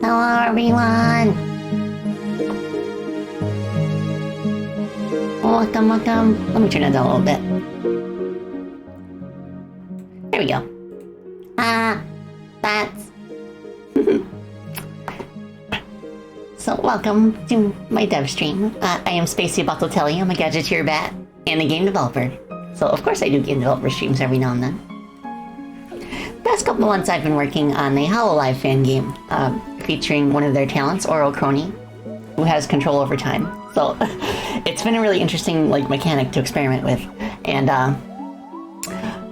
Hello, everyone. Welcome, welcome. Let me turn it down a little bit. There we go. That's... So, welcome to my dev stream. I am Spacey Bottotelli. I'm a gadgeteer bat and a game developer. So, of course, I do game developer streams every now and then. The past couple of months, I've been working on a hololive fan game, featuring one of their talents, Chrono, who has control over time. So, it's been a really interesting mechanic to experiment with. And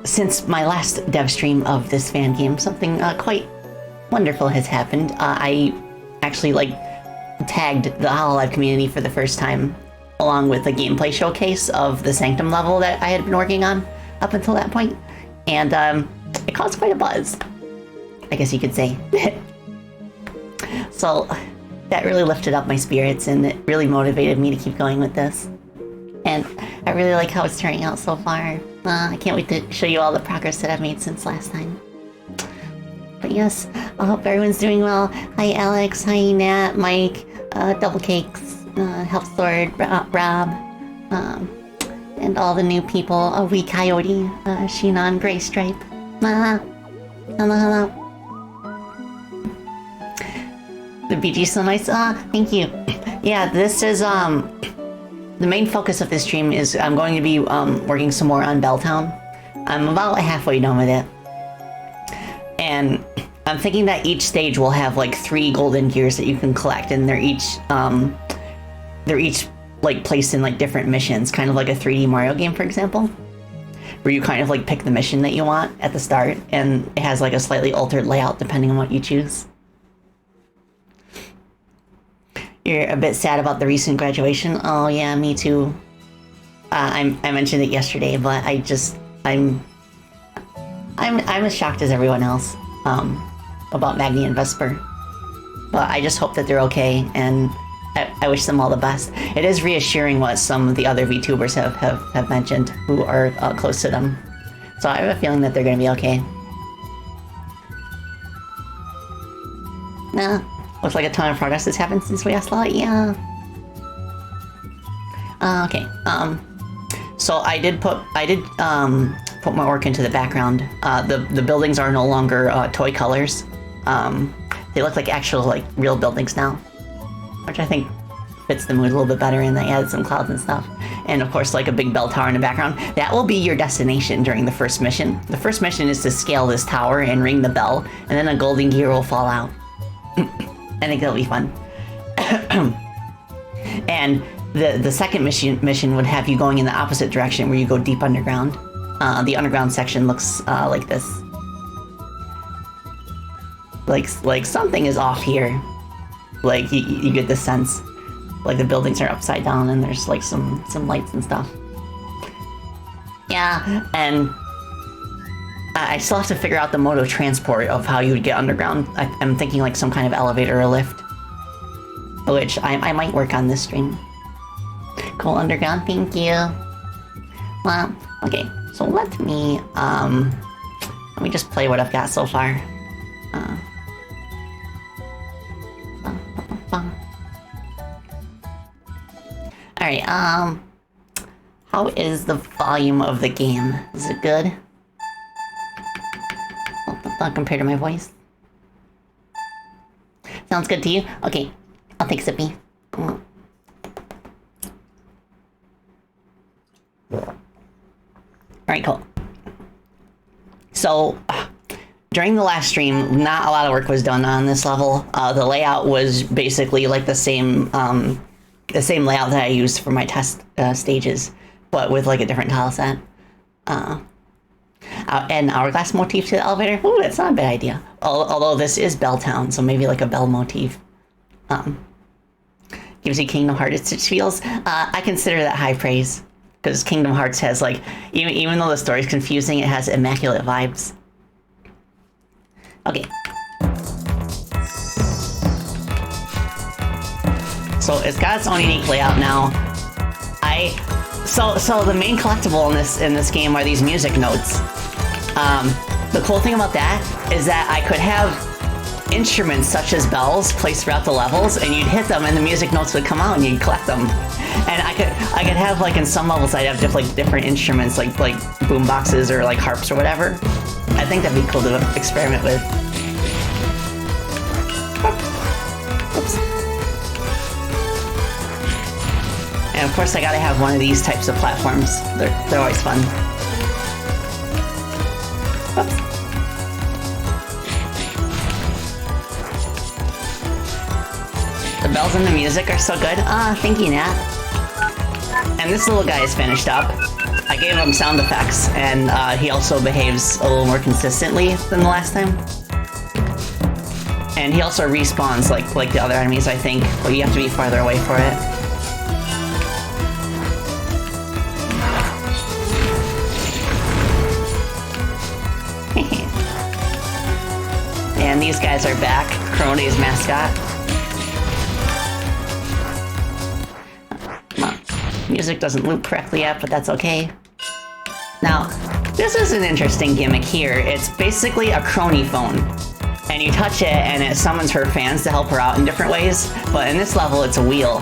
since my last dev stream of this fan game, something quite wonderful has happened. I actually tagged the hololive community for the first time, along with a gameplay showcase of the Sanctum level that I had been working on up until that point. And it caused quite a buzz, I guess you could say. So that really lifted up my spirits, and it really motivated me to keep going with this. And I really like how it's turning out so far. I can't wait to show you all the progress that I've made since last time. But yes, I hope everyone's doing well. Hi Alex, hi Nat, Mike, Double Cakes, Health Sword, Rob, and all the new people. Wee Coyote, Shinon, Gray Stripe. Hello, hello. The BG's so nice. Thank you. Yeah, this is the main focus of this stream is I'm going to be working some more on Belltown. I'm about halfway done with it. And I'm thinking that each stage will have 3 golden gears that you can collect, and they're each placed in different missions, kind of like a 3D Mario game, for example, where you kind of pick the mission that you want at the start, and it has a slightly altered layout depending on what you choose. You're a bit sad about the recent graduation. Oh yeah, me too. I mentioned it yesterday, but I'm as shocked as everyone else about Magni and Vesper. But I just hope that they're okay, and I wish them all the best. It is reassuring what some of the other VTubers have mentioned who are close to them. So I have a feeling that they're going to be okay. Nah. Looks like a ton of progress has happened since we last saw it. Yeah. Okay. So I did put my work into the background. The buildings are no longer toy colors. They look like actual real buildings now, which I think fits the mood a little bit better. And they added some clouds and stuff. And of course, a big bell tower in the background. That will be your destination during the first mission. The first mission is to scale this tower and ring the bell, and then a golden gear will fall out. I think that'll be fun. And the second mission would have you going in the opposite direction, where you go deep underground. The underground section looks like this. Like something is off here. You get the sense, the buildings are upside down and there's some lights and stuff. Yeah, and I still have to figure out the mode of transport of how you would get underground. I'm thinking some kind of elevator or lift, which I might work on this stream. Cool underground, thank you. Well, okay, so let me just play what I've got so far. All right, how is the volume of the game? Is it good? Compared to my voice. Sounds good to you? Okay, I'll take Sippy. Alright, cool. So, during the last stream, not a lot of work was done on this level. The layout was basically the same layout that I used for my test stages, but with a different tile set. An hourglass motif to the elevator. Ooh, that's not a bad idea. Although this is Belltown, so maybe a bell motif. Gives you Kingdom Hearts feels. I consider that high praise, because Kingdom Hearts has even though the story's confusing, it has immaculate vibes. Okay. So it's got its own unique layout now. So the main collectible in this game are these music notes. The cool thing about that is that I could have instruments such as bells placed throughout the levels, and you'd hit them and the music notes would come out and you'd collect them. And I could have, like, in some levels I'd have just like different instruments like boom boxes or like harps or whatever. I think that'd be cool to experiment with. Oops. And of course I gotta have one of these types of platforms. They're always fun. Oops. The bells and the music are so good. Ah, thank you, Nat. And this little guy is finished up. I gave him sound effects, and he also behaves a little more consistently than the last time. And he also respawns like the other enemies, I think, but you have to be farther away for it. And these guys are back. Chrono's mascot. Music doesn't loop correctly yet, but that's okay. Now, this is an interesting gimmick here. It's basically a Chrono phone. And you touch it and it summons her fans to help her out in different ways, but in this level it's a wheel.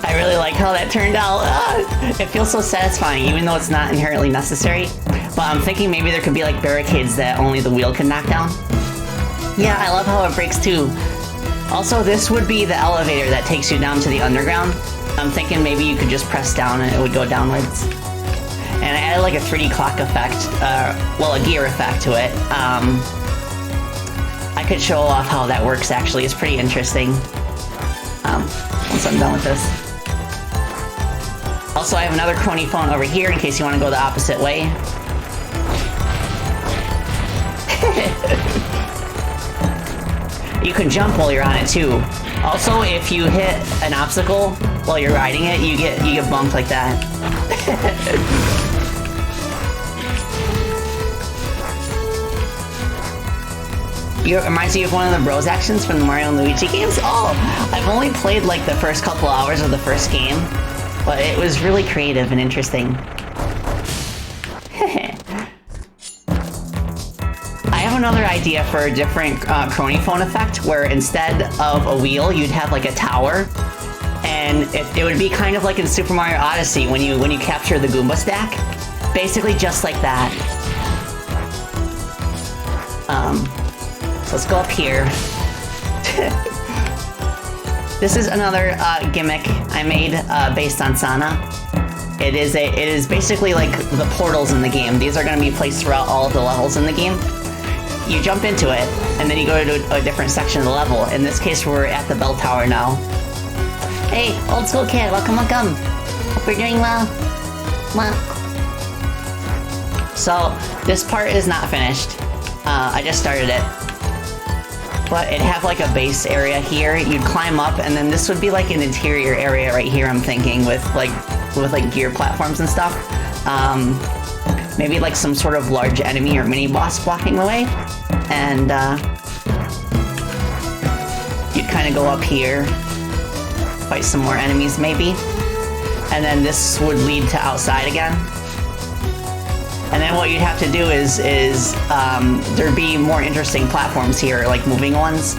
I really like how that turned out. It feels so satisfying, even though it's not inherently necessary. But I'm thinking maybe there could be like barricades that only the wheel can knock down. Yeah, I love how it breaks too. Also, this would be the elevator that takes you down to the underground. I'm thinking maybe you could just press down and it would go downwards. And I added like a 3D clock effect, well, a gear effect to it. I could show off how that works actually. It's pretty interesting. Once I'm done with this. Also, I have another Chrono phone over here in case you want to go the opposite way. You can jump while you're on it too. Also, if you hit an obstacle while you're riding it, you get bumped like that. It reminds me of one of the Bros actions from the Mario and Luigi games. Oh, I've only played like the first couple hours of the first game, but it was really creative and interesting. I have another idea for a different Chrono phone effect, where instead of a wheel, you'd have like a tower, and it would be kind of like in Super Mario Odyssey when you capture the Goomba stack, basically just like that. So let's go up here. This is another gimmick I made based on Sana. It is basically like the portals in the game. These are going to be placed throughout all of the levels in the game. You jump into it, and then you go to a different section of the level. In this case, we're at the bell tower now. Hey, old school kid, welcome, welcome. Hope you're doing well. Well. So, this part is not finished. I just started it. But it'd have like a base area here. You'd climb up, and then this would be like an interior area right here, I'm thinking, with gear platforms and stuff. Maybe like some sort of large enemy or mini boss blocking the way. And you'd kind of go up here, fight some more enemies maybe. And then this would lead to outside again. And then what you'd have to do is there'd be more interesting platforms here, like moving ones.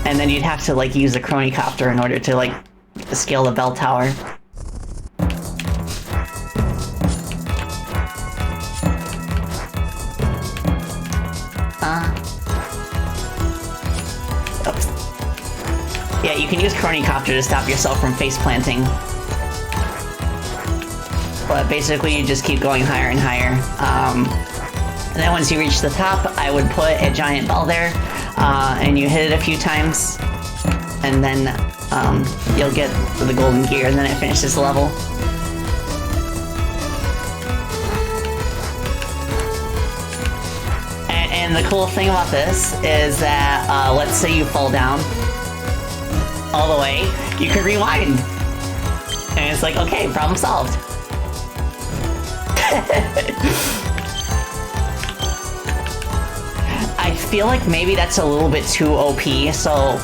And then you'd have to like use a chronicopter in order to like scale the bell tower. Oops. Yeah, you can use chronicopter to stop yourself from face planting. But basically you just keep going higher and higher. And then once you reach the top, I would put a giant bell there, and you hit it a few times, and then you'll get the golden gear, and then it finishes the level. And the cool thing about this is that, let's say you fall down all the way, you can rewind. And it's like, okay, problem solved. I feel like maybe that's a little bit too OP, so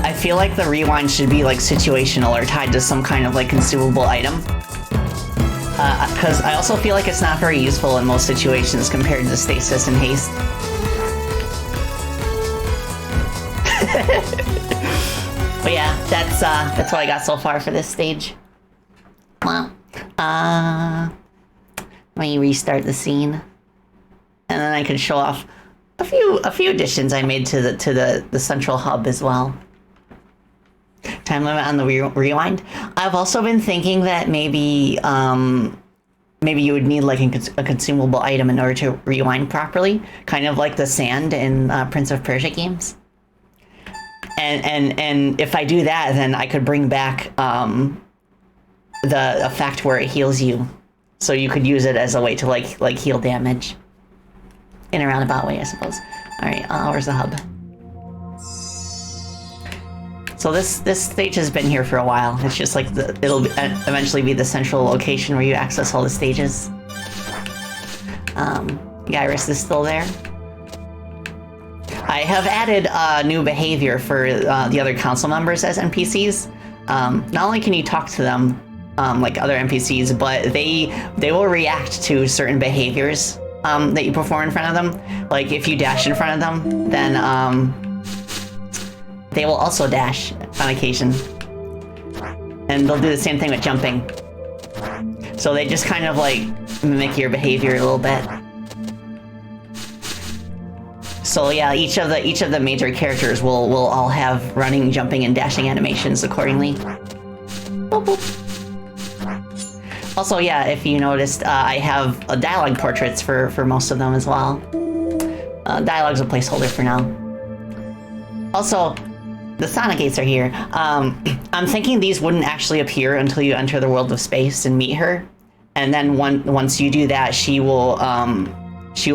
I feel like the rewind should be like situational or tied to some kind of like consumable item. Because I also feel like it's not very useful in most situations compared to stasis and haste. But yeah, that's what I got so far for this stage. Well, let me restart the scene, and then I can show off a few additions I made to the central hub as well. Time limit on the rewind. I've also been thinking that maybe you would need like a consumable item in order to rewind properly, kind of like the sand in Prince of Persia games. And if I do that, then I could bring back the effect where it heals you, so you could use it as a way to like heal damage in a roundabout way, I suppose. All right, where's the hub? So this stage has been here for a while. It's just like it'll eventually be the central location where you access all the stages. Gyrus is still there. I have added new behavior for the other council members as NPCs. Not only can you talk to them like other NPCs, but they will react to certain behaviors that you perform in front of them. Like if you dash in front of them, then they will also dash on occasion. And they'll do the same thing with jumping. So they just kind of like mimic your behavior a little bit. So yeah, each of the major characters will all have running, jumping, and dashing animations accordingly. Boop, boop. Also, yeah, if you noticed, I have dialogue portraits for most of them as well. Dialogue's a placeholder for now. Also, the Sonic Gates are here. I'm thinking these wouldn't actually appear until you enter the world of space and meet her, and then once you do that, she will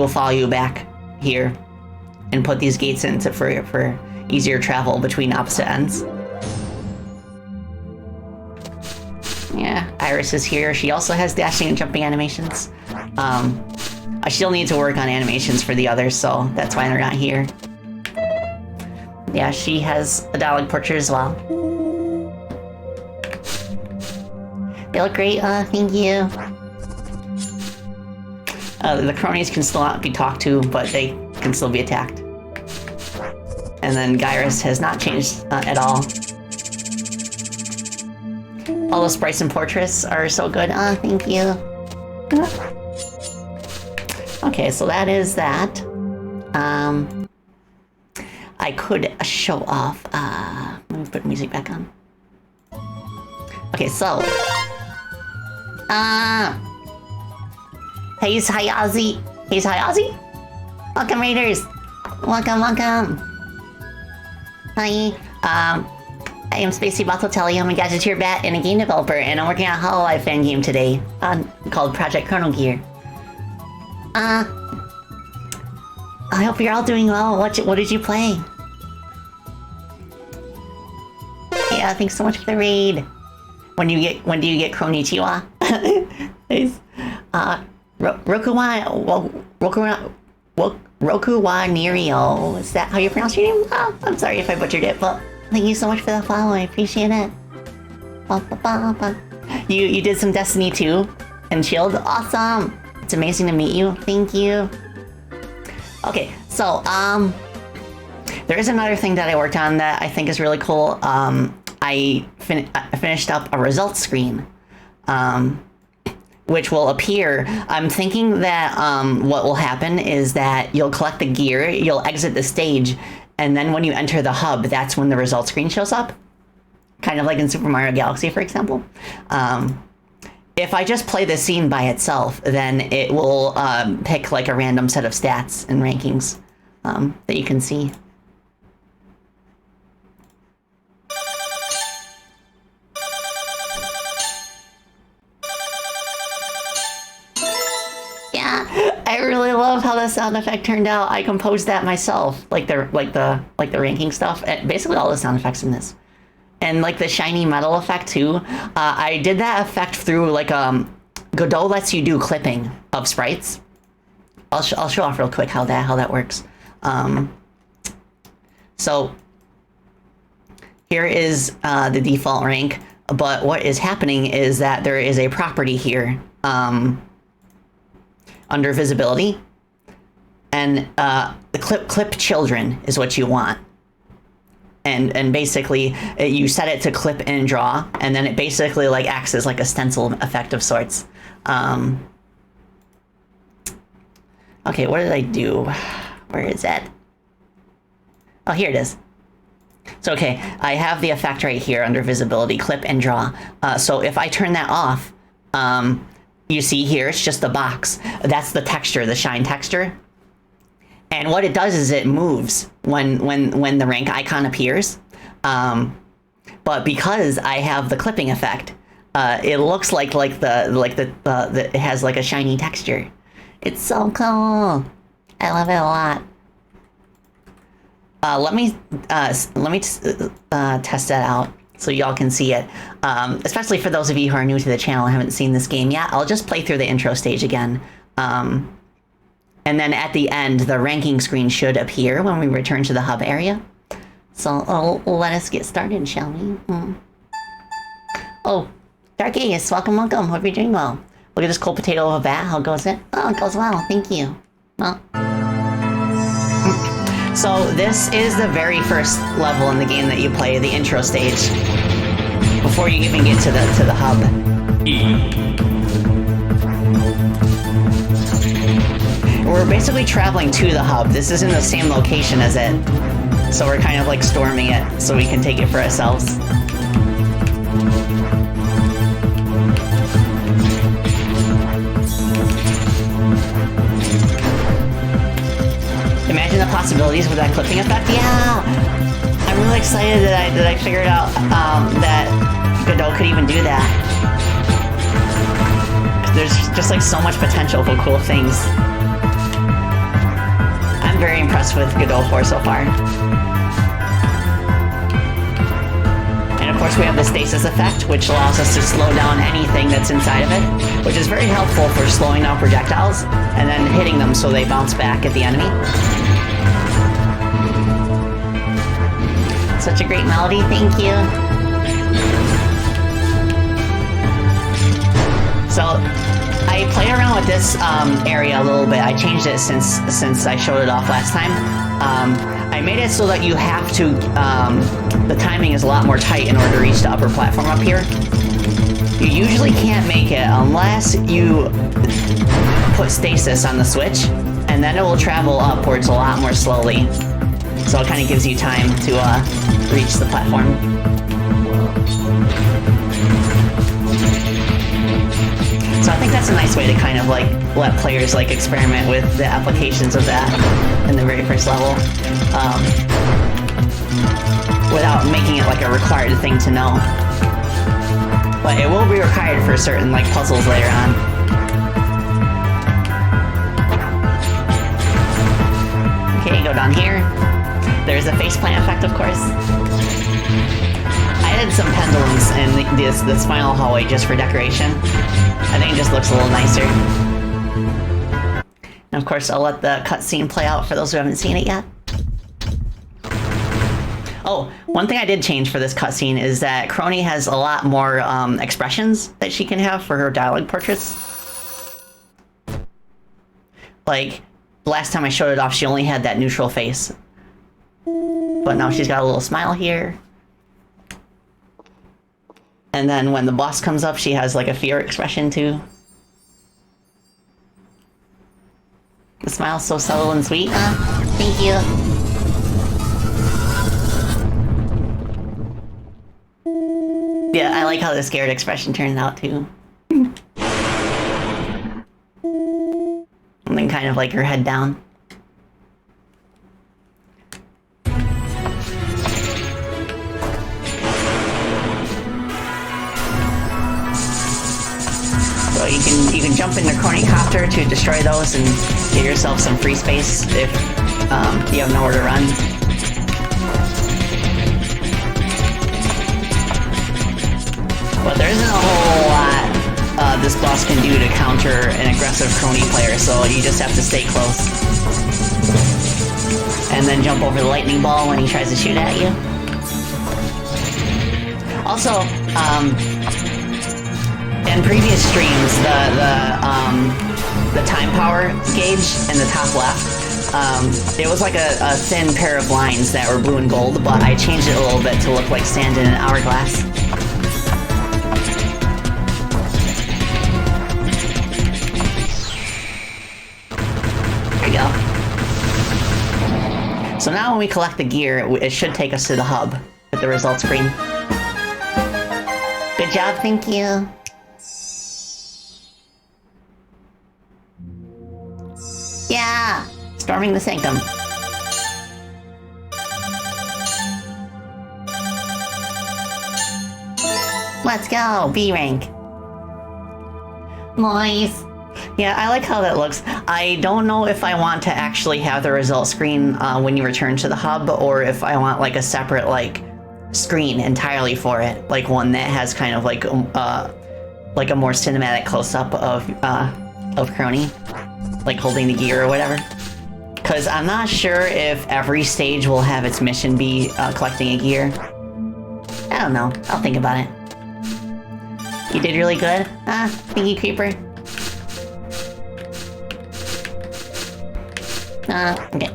follow you back here and put these gates in for easier travel between opposite ends. Yeah, Iris is here. She also has dashing and jumping animations. I still need to work on animations for the others, so that's why they're not here. Yeah, she has a dialogue portrait as well. They look great, thank you. The cronies can still not be talked to, but they can still be attacked. And then Gyrus has not changed at all. All the sprites and portraits are so good. Thank you. Okay, so that is that. I could show off. Let me put music back on. Okay, so. Hey, Ozzy. Hey, Ozzy. Welcome, Raiders. Welcome, welcome. Hi. I am Spacey Bottotelli. I'm a Gadgeteer Bat and a game developer, and I'm working on a hololive fan game today called Project Chrono Gear. I hope you're all doing well. What did you play? Yeah, thanks so much for the raid. When do you get Kronichiwa? Nice. Rokuwa Nirio. Is that how you pronounce your name? Oh, I'm sorry if I butchered it, but thank you so much for the follow. I appreciate it. You did some Destiny 2 and Shield. Awesome. It's amazing to meet you. Thank you. Okay, so there is another thing that I worked on that I think is really cool. I finished up a results screen, which will appear. I'm thinking that what will happen is that you'll collect the gear, you'll exit the stage, and then when you enter the hub, that's when the results screen shows up. Kind of like in Super Mario Galaxy, for example. If I just play the scene by itself, then it will pick like a random set of stats and rankings that you can see. Yeah, I really love how the sound effect turned out. I composed that myself, like the ranking stuff, and basically all the sound effects in this. And like the shiny metal effect too. I did that effect through like Godot lets you do clipping of sprites. I'll show off real quick how that works. So here is the default rank, but what is happening is that there is a property here under visibility, and the clip children is what you want. And basically, you set it to clip and draw, and then it basically like acts as like a stencil effect of sorts. Okay, what did I do? Where is that? Oh, here it is. So, okay, I have the effect right here under visibility, clip and draw. So if I turn that off, you see here, it's just a box. That's the texture, the shine texture. And what it does is it moves when the rank icon appears. But because I have the clipping effect, it looks like it has like a shiny texture. It's so cool. I love it a lot. Let me test that out so y'all can see it. Especially for those of you who are new to the channel and haven't seen this game yet, I'll just play through the intro stage again. And then at the end, the ranking screen should appear when we return to the hub area. So let us get started, shall we? Oh, Dark Aegis, welcome. Hope you're doing well. Look at this cold potato of a bat. How goes it? Oh, it goes well. Thank you. Well. So this is the very first level in the game that you play, the intro stage, before you even get to the hub. We're basically traveling to the hub. This isn't the same location as it, so we're kind of like storming it so we can take it for ourselves. Imagine the possibilities with that clipping effect. Yeah, I'm really excited that I figured out that Godot could even do that. There's just like so much potential for cool things. I'm very impressed with Godot 4 so far. And of course we have the stasis effect, which allows us to slow down anything that's inside of it, which is very helpful for slowing down projectiles and then hitting them so they bounce back at the enemy. Such a great melody, thank you. So I played around with this area a little bit. I changed it since I showed it off last time. I made it so that you have to, the timing is a lot more tight in order to reach the upper platform up here. You usually can't make it unless you put stasis on the switch, and then it will travel upwards a lot more slowly. So it kind of gives you time to reach the platform. So I think that's a nice way to kind of like let players like experiment with the applications of that in the very first level, without making it like a required thing to know. But it will be required for certain like puzzles later on. Okay, go down here. There's a faceplant effect, of course. I added some pendulums in this final hallway just for decoration. I think it just looks a little nicer. And of course, I'll let the cutscene play out for those who haven't seen it yet. Oh, one thing I did change for this cutscene is that Chrono has a lot more expressions that she can have for her dialogue portraits. Like, last time I showed it off, she only had that neutral face. But now she's got a little smile here. And then when the boss comes up, she has like a fear expression too. The smile's so subtle and sweet. Thank you. Yeah, I like how the scared expression turned out too. And then kind of like her head down. So you can jump in the cornucopter to destroy those and get yourself some free space if you have nowhere to run. But there isn't a whole lot this boss can do to counter an aggressive Chrono player, so you just have to stay close. And then jump over the lightning ball when he tries to shoot at you. Also, in previous streams, the time power gauge in the top left, it was like a thin pair of lines that were blue and gold, but I changed it a little bit to look like sand in an hourglass. There you go. So now when we collect the gear, it should take us to the hub with the results screen. Good job, thank you. Yeah! Storming the sanctum. Let's go! B rank. Nice! Yeah, I like how that looks. I don't know if I want to actually have the result screen when you return to the hub, or if I want like a separate like screen entirely for it, like one that has kind of like a more cinematic close-up of Chrono, like holding the gear or whatever. Because I'm not sure if every stage will have its mission be collecting a gear. I don't know. I'll think about it. You did really good. Thank you, Creeper. Okay.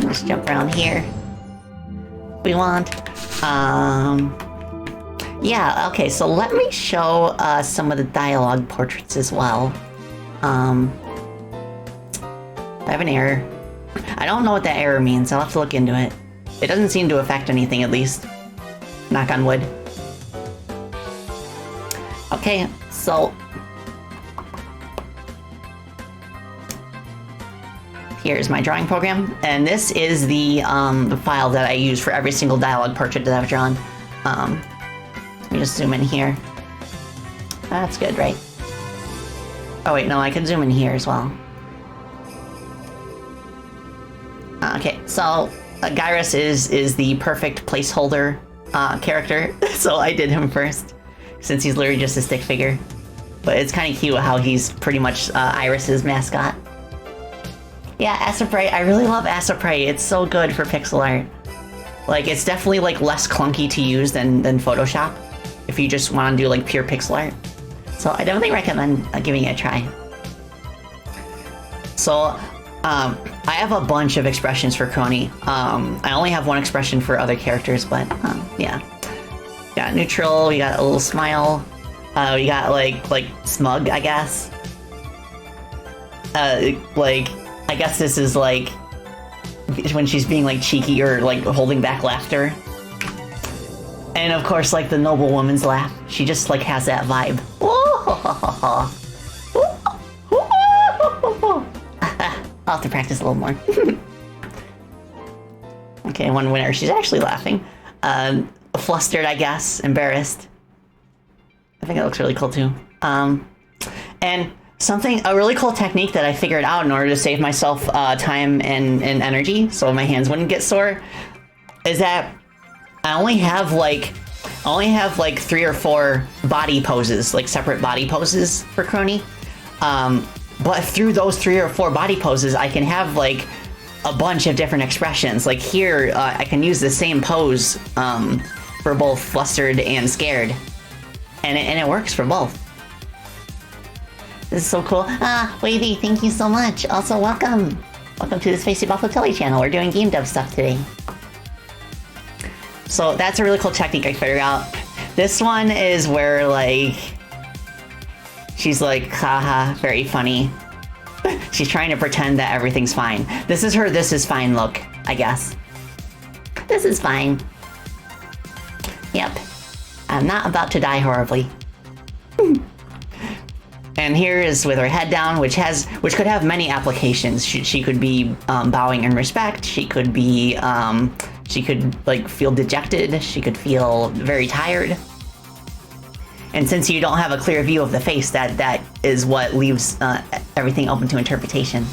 Let's jump around here. We want. Yeah, okay, so let me show some of the dialogue portraits as well. I have an error. I don't know what that error means. I'll have to look into it. It doesn't seem to affect anything, at least. Knock on wood. Okay, so here's my drawing program, and this is the file that I use for every single dialogue portrait that I've drawn. Let me just zoom in here. That's good, right? Oh wait, no, I can zoom in here as well. Okay, so Gyrus is the perfect placeholder character, so I did him first, since he's literally just a stick figure. But it's kind of cute how he's pretty much Iris's mascot. Yeah, Assaprey. I really love Assaprey. It's so good for pixel art. Like, it's definitely like less clunky to use than Photoshop, if you just want to do like pure pixel art. So I definitely recommend giving it a try. So I have a bunch of expressions for Chrono. I only have one expression for other characters, but yeah. We got neutral. We got a little smile. We got like smug, I guess. Like, I guess this is like when she's being like cheeky or like holding back laughter. And of course, like the noble woman's laugh. She just like has that vibe. I'll have to practice a little more. Okay, one winner. She's actually laughing. Flustered, I guess. Embarrassed. I think it looks really cool too. And a really cool technique that I figured out in order to save myself time and energy, so my hands wouldn't get sore, is that I only have like 3 or 4 body poses, like separate body poses for Chrono. But through those 3 or 4 body poses, I can have like a bunch of different expressions. Like here, I can use the same pose for both flustered and scared, and it works for both. This is so cool. Wavy, thank you so much. Also, welcome. Welcome to the Spacey Buffalo Telly channel. We're doing game dev stuff today. So that's a really cool technique I figured out. This one is where, like, she's like, haha, very funny. She's trying to pretend that everything's fine. This is her "this is fine" look, I guess. This is fine. Yep. I'm not about to die horribly. And here is with her head down, which could have many applications. She could be bowing in respect. She could be, she could like feel dejected. She could feel very tired. And since you don't have a clear view of the face, that is what leaves everything open to interpretation.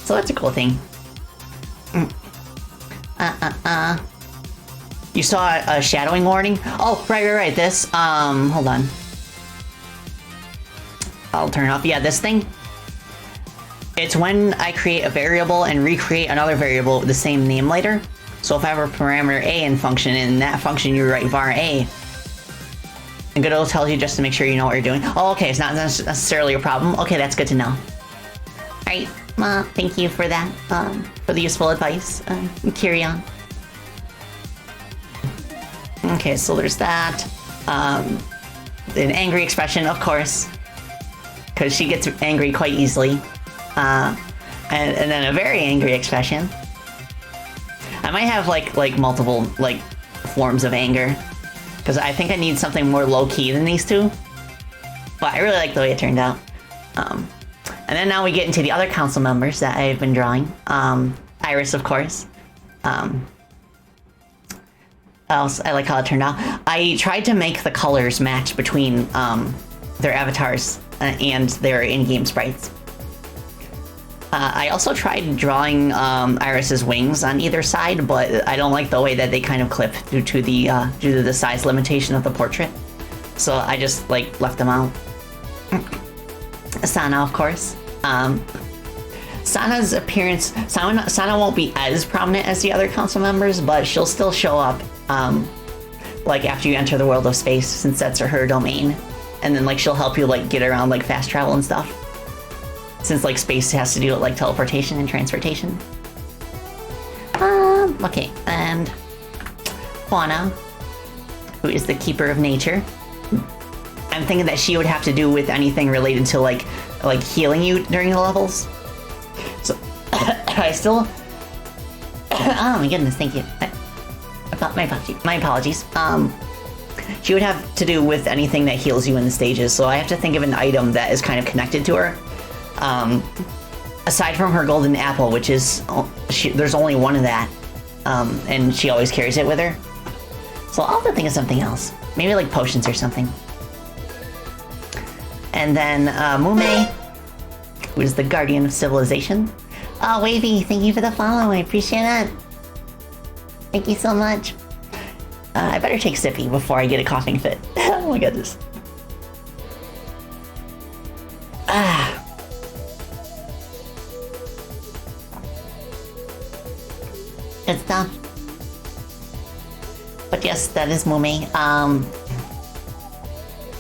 So that's a cool thing. You saw a shadowing warning? Oh, right. This, hold on. I'll turn it off. Yeah, this thing. It's when I create a variable and recreate another variable with the same name later. So if I have a parameter A in function, and in that function you write var A, and Godot tells you just to make sure you know what you're doing. Oh, okay, it's not necessarily a problem. Okay, that's good to know. Alright, thank you for that, for the useful advice. Carry on. Okay, so there's that. An angry expression, of course, because she gets angry quite easily. And then a very angry expression. I might have like multiple like forms of anger, because I think I need something more low-key than these two. But I really like the way it turned out. And then now we get into the other council members that I've been drawing. Iris, of course. Else, I like how it turned out. I tried to make the colors match between their avatars and their in-game sprites. I also tried drawing Iris's wings on either side, but I don't like the way that they kind of clip due to the size limitation of the portrait. So I just like left them out. Sana, of course. Sana's appearance, Sana won't be as prominent as the other council members, but she'll still show up like after you enter the world of space, since that's her domain. And then like she'll help you like get around like fast travel and stuff, since like space has to do with like teleportation and transportation. Okay, and Fauna, who is the keeper of nature. I'm thinking that she would have to do with anything related to like healing you during the levels. So I still oh my goodness, thank you. My apologies. She would have to do with anything that heals you in the stages, so I have to think of an item that is kind of connected to her. Aside from her golden apple, which is there's only one of that, and she always carries it with her. So I'll have to think of something else, maybe like potions or something. And then Mume, who is the guardian of civilization. Oh, Wavy, thank you for the follow. I appreciate it. Thank you so much. I better take sippy before I get a coughing fit. Oh my goodness. Good stuff. But yes, that is Mume.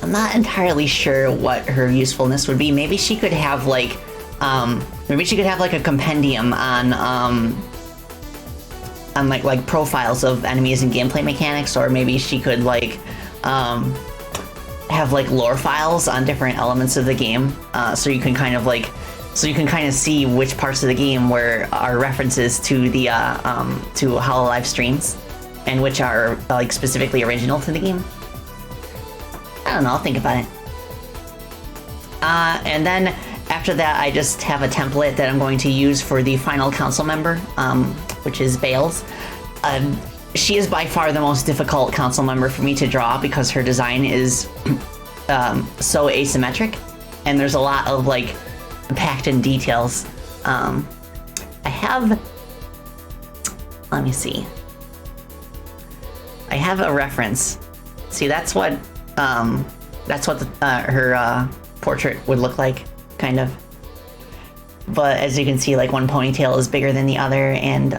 I'm not entirely sure what her usefulness would be. Maybe she could have like, a compendium on like profiles of enemies and gameplay mechanics, or maybe she could like have like lore files on different elements of the game, so you can kind of see which parts of the game where are references to the to hololive streams, and which are like specifically original to the game. I don't know, I'll think about it. And then after that, I just have a template that I'm going to use for the final council member, which is Bales. She is by far the most difficult council member for me to draw because her design is so asymmetric, and there's a lot of like packed in details. I have, let me see. I have a reference. See, that's what her portrait would look like, kind of. But as you can see, like one ponytail is bigger than the other, and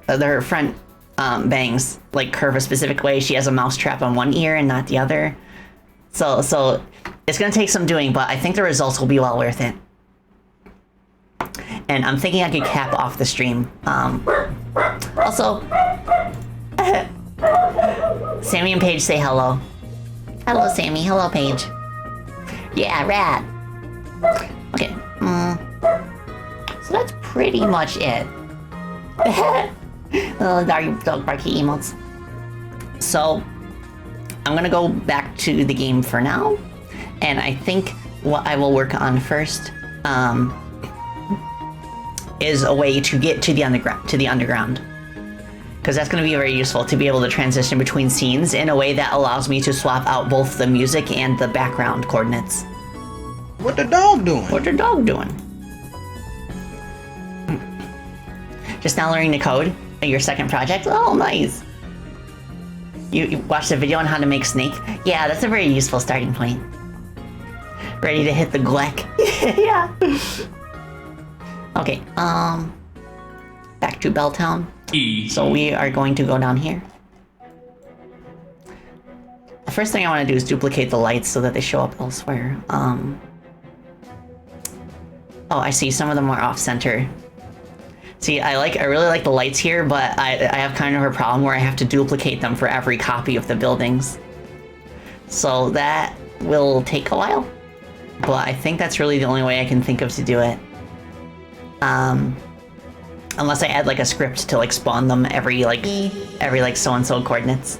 her front bangs like curve a specific way. She has a mouse trap on one ear and not the other. So it's gonna take some doing, but I think the results will be well worth it. And I'm thinking I could cap off the stream. Also, Sammy and Paige say hello. Hello, Sammy. Hello, Paige. Yeah, rat. Okay. So that's pretty much it. Little dog barky emotes. So I'm gonna go back to the game for now, and I think what I will work on first is a way to get to the underground. Because that's going to be very useful to be able to transition between scenes in a way that allows me to swap out both the music and the background coordinates. What the dog doing? What the dog doing? Just now learning the code of your second project? Oh, nice. You watched a video on how to make snake? Yeah, that's a very useful starting point. Ready to hit the Gleck? Yeah. Okay, back to Belltown. So we are going to go down here. The first thing I want to do is duplicate the lights so that they show up elsewhere. Oh, I see some of them are off-center. See, I really like the lights here, but I have kind of a problem where I have to duplicate them for every copy of the buildings. So that will take a while, but I think that's really the only way I can think of to do it. Unless I add like a script to like spawn them every so-and-so coordinates.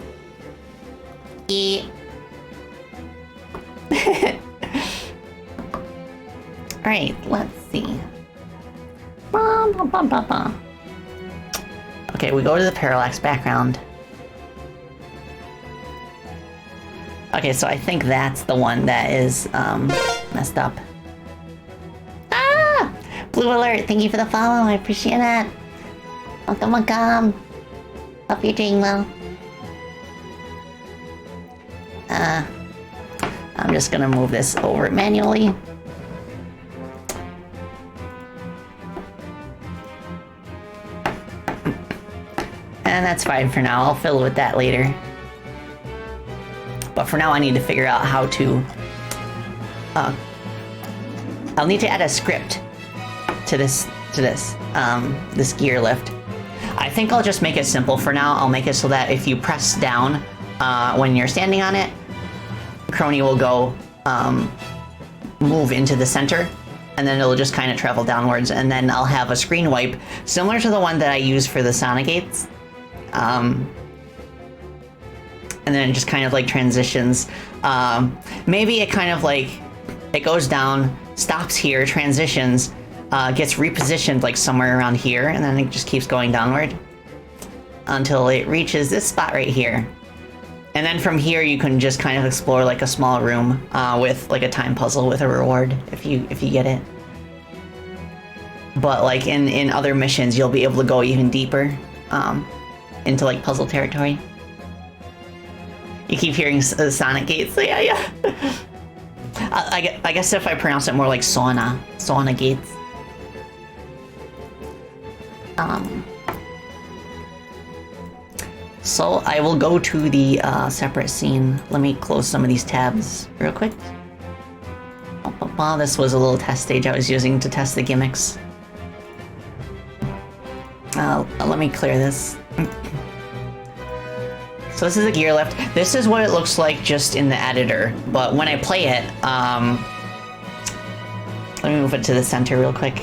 Alright, let's see. Okay, we go to the parallax background. Okay, so I think that's the one that is messed up. Ah! Blue alert, thank you for the follow, I appreciate it. Welcome, welcome. Hope you're doing well. I'm just gonna move this over manually. And that's fine for now, I'll fill with that later. But for now I need to figure out how to... I'll need to add a script to this gear lift. I think I'll just make it simple for now. I'll make it so that if you press down when you're standing on it, Chrono will go move into the center, and then it'll just kind of travel downwards, and then I'll have a screen wipe similar to the one that I use for the Sonic gates. And then it just kind of like transitions. Maybe it kind of like, it goes down, stops here, transitions, gets repositioned like somewhere around here, and then it just keeps going downward until it reaches this spot right here. And then from here you can just kind of explore like a small room with like a time puzzle with a reward if you get it. But like in other missions you'll be able to go even deeper into like puzzle territory. You keep hearing Sonic gates, so yeah. I guess if I pronounce it more like sauna gates. So I will go to the separate scene. Let me close some of these tabs real quick. This was a little test stage I was using to test the gimmicks. Let me clear this. So this is a gear lift. This is what it looks like just in the editor, but when I play it, let me move it to the center real quick.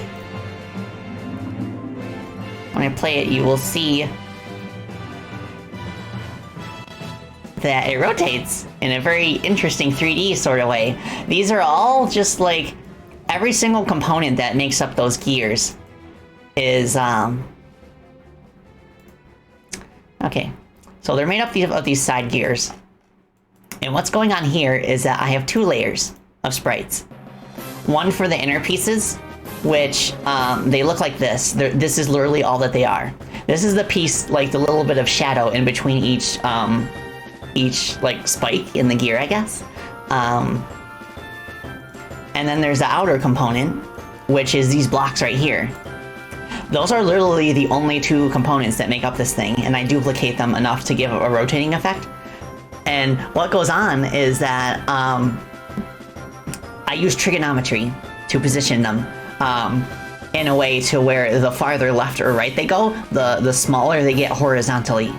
When I play it, you will see that it rotates in a very interesting 3D sort of way. These are all just like, every single component that makes up those gears is, okay. So they're made up of these side gears. And what's going on here is that I have two layers of sprites. One for the inner pieces, which they look like this. This is literally all that they are. This is the piece, like the little bit of shadow in between each like spike in the gear, I guess. And then there's the outer component, which is these blocks right here. Those are literally the only two components that make up this thing, and I duplicate them enough to give a rotating effect. And what goes on is that I use trigonometry to position them in a way to where the farther left or right they go, the smaller they get horizontally.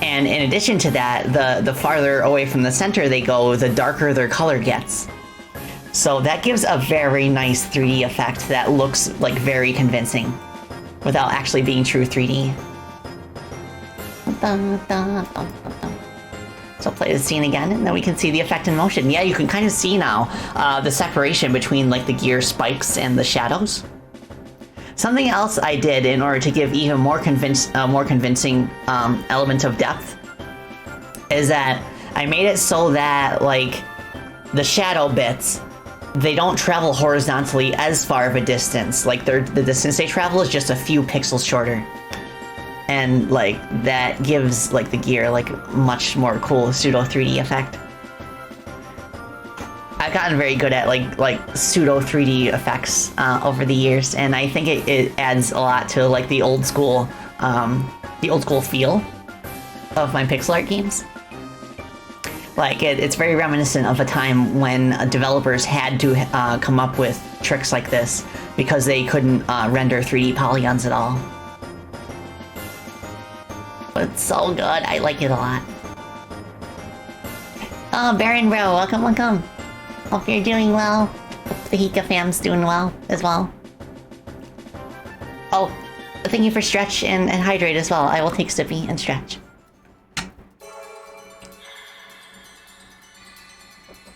And in addition to that, the farther away from the center they go, the darker their color gets. So that gives a very nice 3D effect that looks like very convincing without actually being true 3D. So play the scene again, and then we can see the effect in motion. Yeah, you can kind of see now the separation between like the gear spikes and the shadows. Something else I did in order to give even more convincing element of depth is that I made it so that like the shadow bits, they don't travel horizontally as far of a distance. Like the distance they travel is just a few pixels shorter. And like that gives like the gear like much more cool pseudo 3D effect. I've gotten very good at like pseudo 3D effects over the years, and I think it adds a lot to like the old school the old school feel of my pixel art games. Like, it's very reminiscent of a time when developers had to come up with tricks like this because they couldn't render 3D polygons at all. But it's so good. I like it a lot. Oh, Baron Bro, welcome, welcome. Hope you're doing well. Hope the Hika fam's doing well as well. Oh, thank you for stretch and hydrate as well. I will take Sippy and stretch.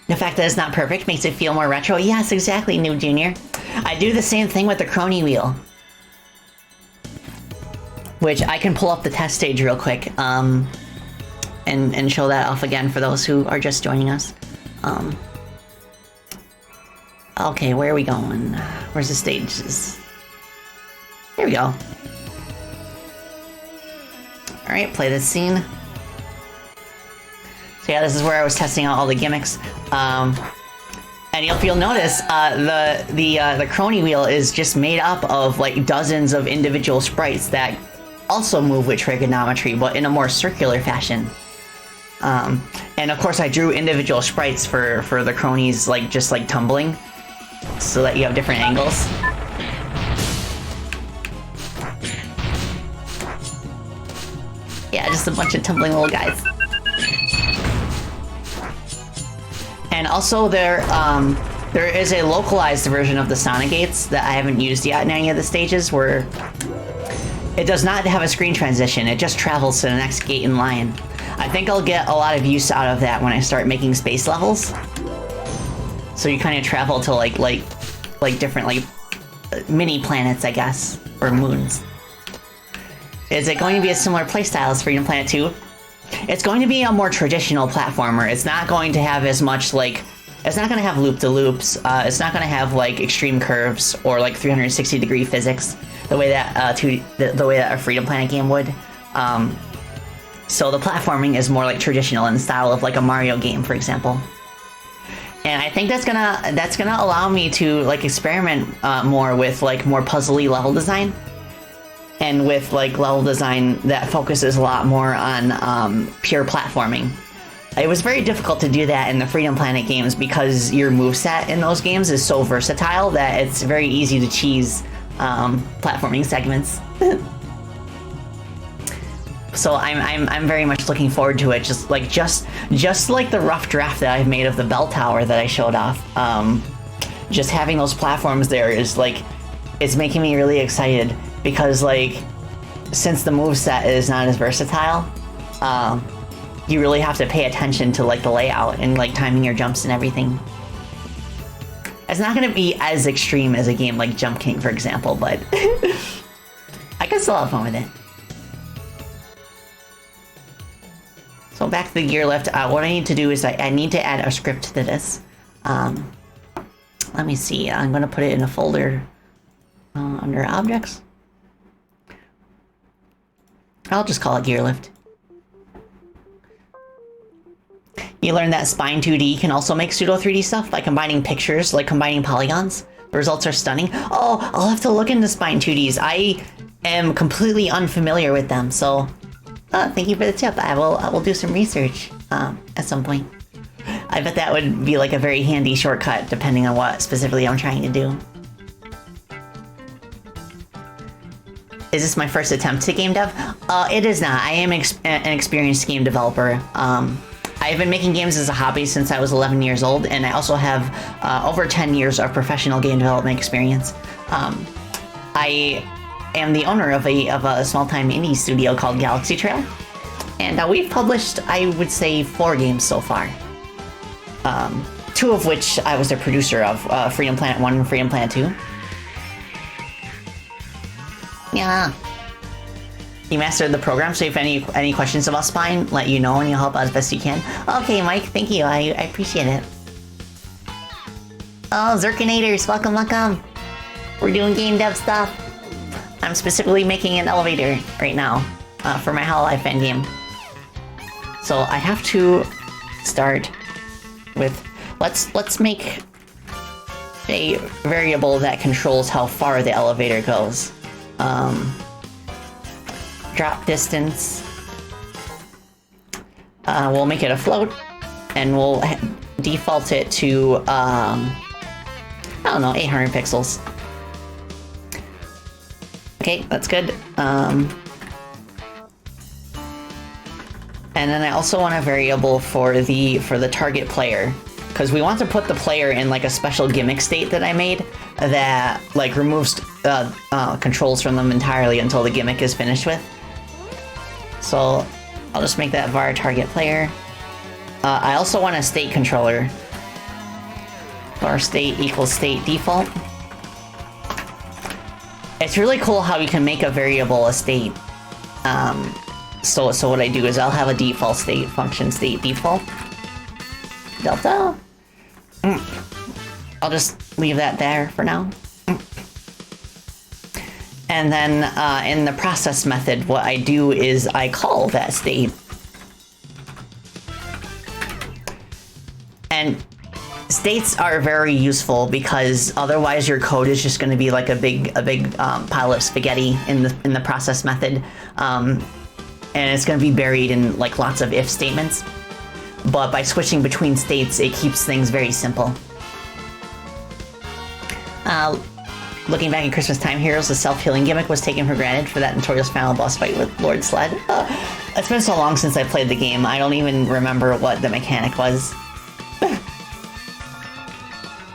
The fact that it's not perfect makes it feel more retro. Yes, exactly, Noob Junior. I do the same thing with the Chrono wheel. Which I can pull up the test stage real quick, and show that off again for those who are just joining us. Okay, where are we going? Where's the stages? Here we go. Alright, play this scene. So yeah, this is where I was testing out all the gimmicks. And if you'll notice, the Chrono wheel is just made up of like dozens of individual sprites that also move with trigonometry, but in a more circular fashion. And of course I drew individual sprites for the cronies, like just like tumbling, so that you have different angles. Yeah, just a bunch of tumbling little guys. And also there is a localized version of the Sonic gates that I haven't used yet in any of the stages, where it does not have a screen transition, it just travels to the next gate in line. I think I'll get a lot of use out of that when I start making space levels. So you kind of travel to like different like mini planets, I guess, or moons. Is it going to be a similar playstyle as Freedom Planet 2? It's going to be a more traditional platformer. It's not going to have as much like, it's not going to have loop-de-loops. It's not going to have like extreme curves or like 360-degree physics the way that the way that a Freedom Planet game would. So the platforming is more like traditional in the style of like a Mario game, for example. And I think that's gonna allow me to like experiment more with like more puzzly level design, and with like level design that focuses a lot more on pure platforming. It was very difficult to do that in the Freedom Planet games because your moveset in those games is so versatile that it's very easy to cheese platforming segments. So I'm very much looking forward to it. Just like the rough draft that I've made of the bell tower that I showed off. Just having those platforms there is like, it's making me really excited because like, since the moveset is not as versatile, you really have to pay attention to like the layout and like timing your jumps and everything. It's not going to be as extreme as a game like Jump King, for example, but I can still have fun with it. So back to the gear lift, what I need to do is I need to add a script to this. Let me see, I'm going to put it in a folder under objects. I'll just call it gear lift. You learned that Spine 2D can also make pseudo 3D stuff by combining pictures, like combining polygons. The results are stunning. Oh, I'll have to look into Spine 2Ds. I am completely unfamiliar with them, so thank you for the tip. I will do some research at some point. I bet that would be like a very handy shortcut depending on what specifically I'm trying to do. Is this my first attempt to game dev? It is not. I am an experienced game developer. I've been making games as a hobby since I was 11 years old, and I also have over 10 years of professional game development experience. I am the owner of a small-time indie studio called Galaxy Trail, and we've published, I would say, 4 games so far. 2 of which I was a producer of, Freedom Planet 1 and Freedom Planet 2. Yeah. You mastered the program, so if any questions about Spine, let you know and you'll help out as best you can. Okay, Mike, thank you. I appreciate it. Oh, Zerkinators, welcome, welcome. We're doing game dev stuff. I'm specifically making an elevator right now for my hololive fangame. So I have to start with, let's make a variable that controls how far the elevator goes. drop distance. We'll make it a float, and we'll default it to, I don't know, 800 pixels. Okay, that's good. And then I also want a variable for the target player, because we want to put the player in like a special gimmick state that I made that like removes controls from them entirely until the gimmick is finished with. So I'll just make that var target player. I also want a state controller. Var state equals state default. It's really cool how you can make a variable a state. So what I do is I'll have a default state function state default. Delta. I'll just leave that there for now. And then in the process method, what I do is I call that state. And states are very useful because otherwise your code is just going to be like a big pile of spaghetti in the process method. And it's going to be buried in like lots of if statements. But by switching between states, it keeps things very simple. Looking back at Christmas Time Heroes, the self-healing gimmick was taken for granted for that notorious final boss fight with Lord Sled. It's been so long since I played the game, I don't even remember what the mechanic was.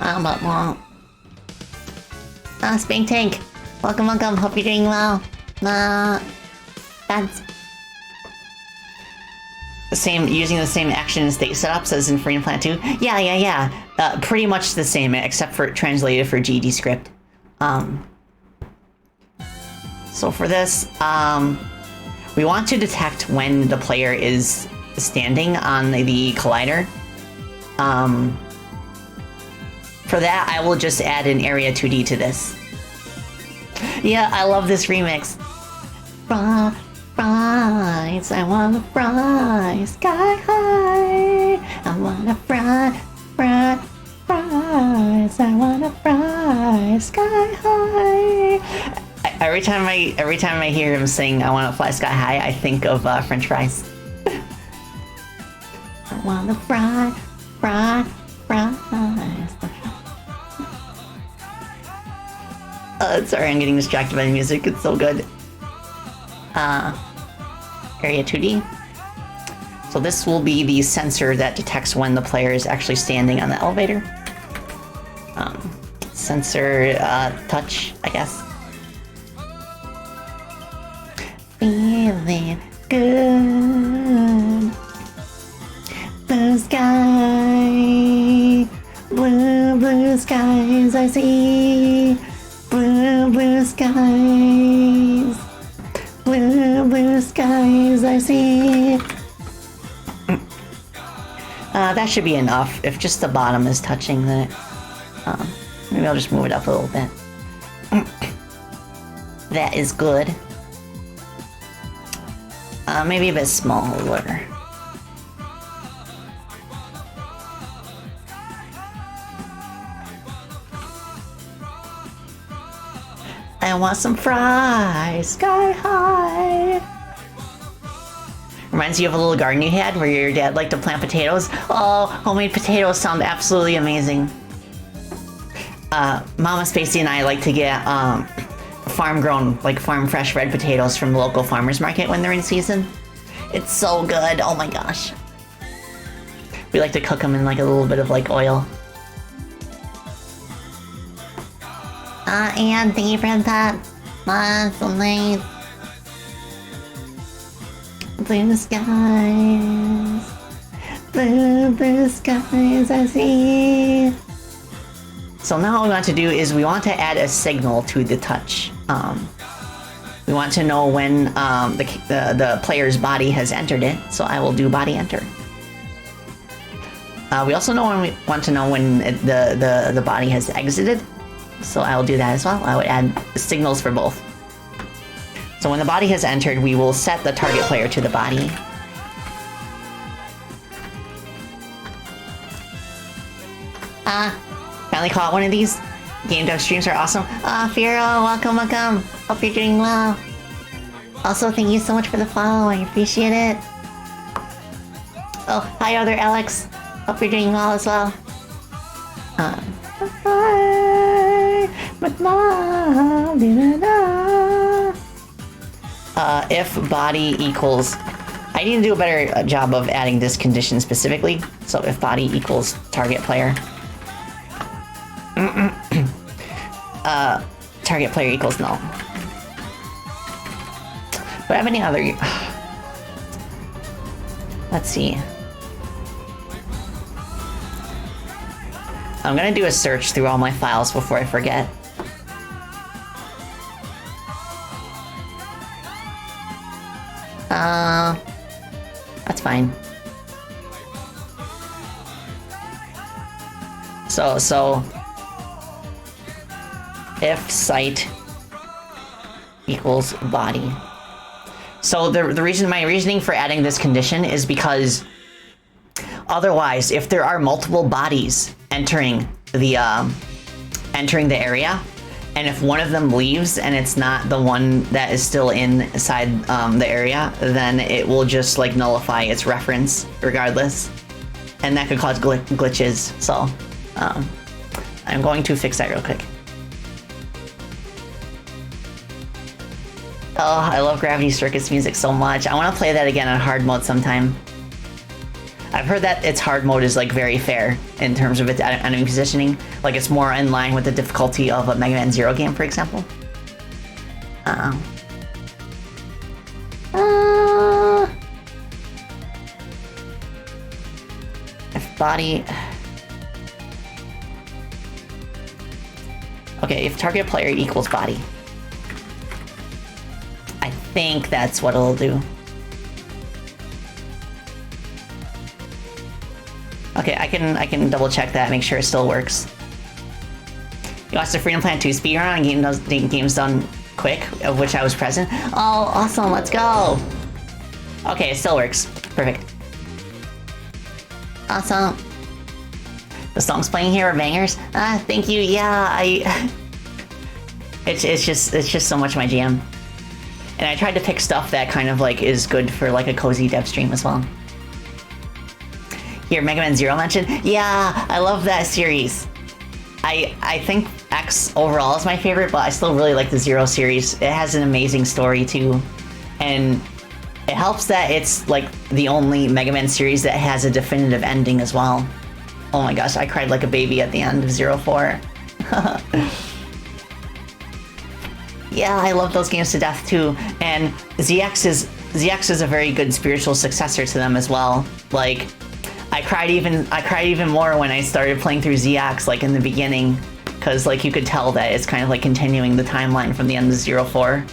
But well. Spring Tank, welcome, hope you're doing well. That's using the same action and state setups as in Free and Plant 2. Yeah. Pretty much the same, except for translated for GD script. So for this, we want to detect when the player is standing on the collider. For that, I will just add an area 2D to this. Yeah, I love this remix. Fries, I wanna fry sky high. I wanna fry, fries. I wanna fry sky high. Every time I hear him sing "I wanna fly sky high," I think of French fries. I wanna fry, fries. Sorry, I'm getting distracted by the music. It's so good. Area 2D. So this will be the sensor that detects when the player is actually standing on the elevator. Sensor touch, I guess. Feeling good. Blue sky. Blue skies I see. Blue skies. Blue skies I see. That should be enough. If just the bottom is touching, then maybe I'll just move it up a little bit. That is good. Maybe a bit smaller. I want some fries, sky high. Reminds you of a little garden you had where your dad liked to plant potatoes. Oh, homemade potatoes sound absolutely amazing. Mama Spacey and I like to get farm-grown, like farm-fresh red potatoes from the local farmer's market when they're in season. It's so good, oh my gosh. We like to cook them in like a little bit of like oil. And thank you for that. So nice. Blue skies. Blue skies I see. So now what we want to do is we want to add a signal to the touch. We want to know when the player's body has entered it, so I will do body enter. We also want to know when the body has exited, so I will do that as well. I would add signals for both. So when the body has entered, we will set the target player to the body. Finally caught one of these. Game dev streams are awesome. Firo, welcome. Hope you're doing well. Also, thank you so much for the follow. I appreciate it. Oh, hi, other Alex. Hope you're doing well as well. If body equals... I need to do a better job of adding this condition specifically. So if body equals target player. Target player equals null. Do I have any other... Let's see. I'm gonna do a search through all my files before I forget. That's fine. So if site equals body. So my reasoning for adding this condition is because otherwise, if there are multiple bodies entering the area, and if one of them leaves and it's not the one that is still inside the area, then it will just like nullify its reference regardless, and that could cause glitches. So I'm going to fix that real quick. Oh, I love Gravity Circus music so much. I want to play that again on hard mode sometime. I've heard that its hard mode is like very fair in terms of its enemy positioning. Like it's more in line with the difficulty of a Mega Man Zero game, for example. If body... Okay, if target player equals body. I think that's what it'll do. Okay, I can double check that, make sure it still works. You watched the Freedom Planet 2 speedrun on Games Done Quick, of which I was present. Oh, awesome, let's go! Okay, it still works. Perfect. Awesome. The songs playing here are bangers. Thank you, yeah, It's just so much my jam. And I tried to pick stuff that kind of like is good for like a cozy dev stream as well. Here, Mega Man Zero mentioned. Yeah, I love that series. I think X overall is my favorite, but I still really like the Zero series. It has an amazing story too. And it helps that it's like the only Mega Man series that has a definitive ending as well. Oh my gosh, I cried like a baby at the end of 04. Yeah, I love those games to death too. And ZX is a very good spiritual successor to them as well. Like, I cried even more when I started playing through ZX, like in the beginning, because like you could tell that it's kind of like continuing the timeline from the end of 04,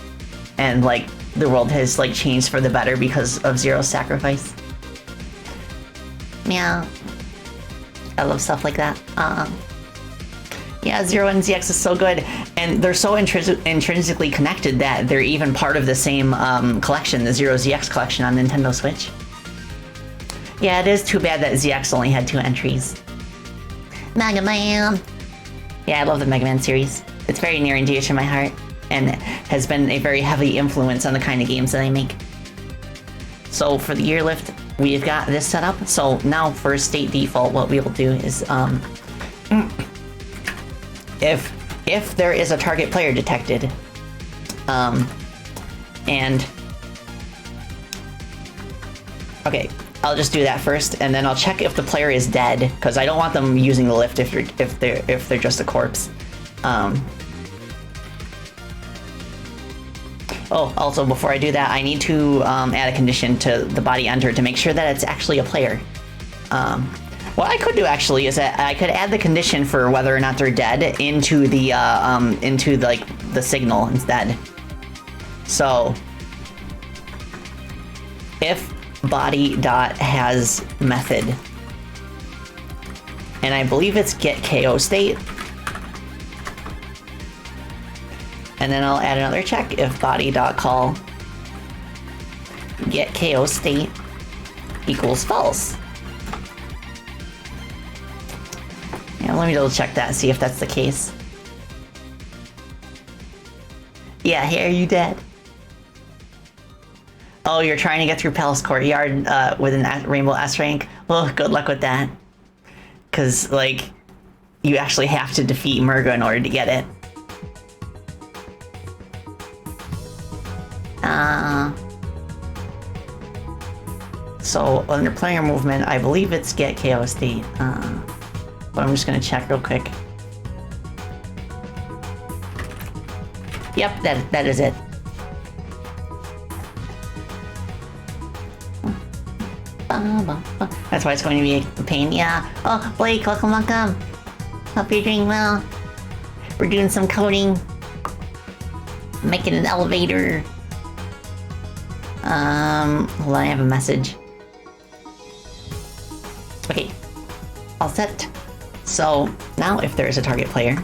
and like the world has like changed for the better because of Zero's sacrifice. Yeah, I love stuff like that. Yeah, Zero and ZX is so good, and they're so intrinsically connected that they're even part of the same collection, the Zero ZX collection on Nintendo Switch. Yeah, it is too bad that ZX only had 2 entries. Mega Man! Yeah, I love the Mega Man series. It's very near and dear to my heart, and has been a very heavy influence on the kind of games that I make. So for the year lift, we've got this set up. So now for state default, what we will do is, if there is a target player detected, okay, I'll just do that first, and then I'll check if the player is dead, because I don't want them using the lift if they're just a corpse. Oh, also before I do that, I need to add a condition to the body entered to make sure that it's actually a player. What I could do actually is that I could add the condition for whether or not they're dead into the the signal instead. So if body dot has method, and I believe it's get KO state, and then I'll add another check if body dot call get KO state equals false. Yeah, let me double check that and see if that's the case. Yeah, here, you dead. Oh, you're trying to get through Palace Courtyard with an Rainbow S rank? Well, good luck with that. Because, like, you actually have to defeat Murga in order to get it. So, under player movement, I believe it's get KO state. But I'm just going to check real quick. Yep, that is it. That's why it's going to be a pain. Yeah. Oh, Blake, welcome. Hope you're doing well. We're doing some coding. Making an elevator. Hold on, I have a message. Okay. All set. So, now if there is a target player,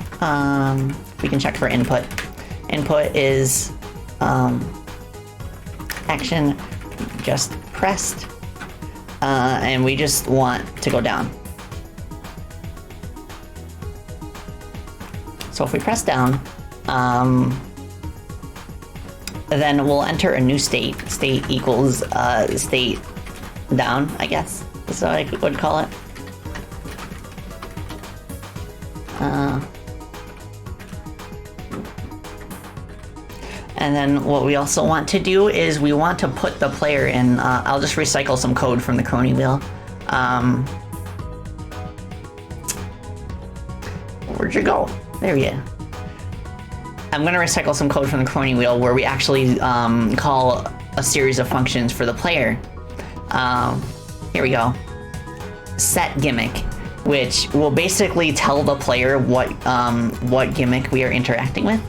we can check for input. Input is, action just pressed. And we just want to go down. So if we press down, then we'll enter a new state. State equals state down, I guess. That's what I would call it. And then what we also want to do is we want to put the player in, I'll just recycle some code from the Chrono wheel. Where'd you go? There you go. I'm gonna recycle some code from the Chrono wheel where we actually call a series of functions for the player. Here we go. Set gimmick, which will basically tell the player what gimmick we are interacting with.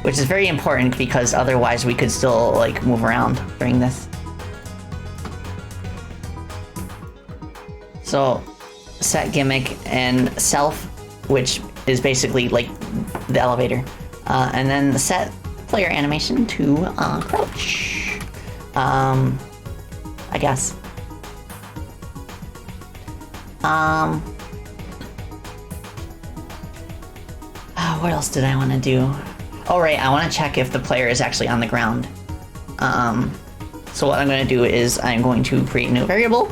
Which is very important because otherwise we could still like move around during this. So set gimmick and self, which is basically like the elevator. And then set player animation to crouch. I guess. What else did I want to do? Oh, right, I want to check if the player is actually on the ground. So what I'm going to do is I'm going to create a new variable.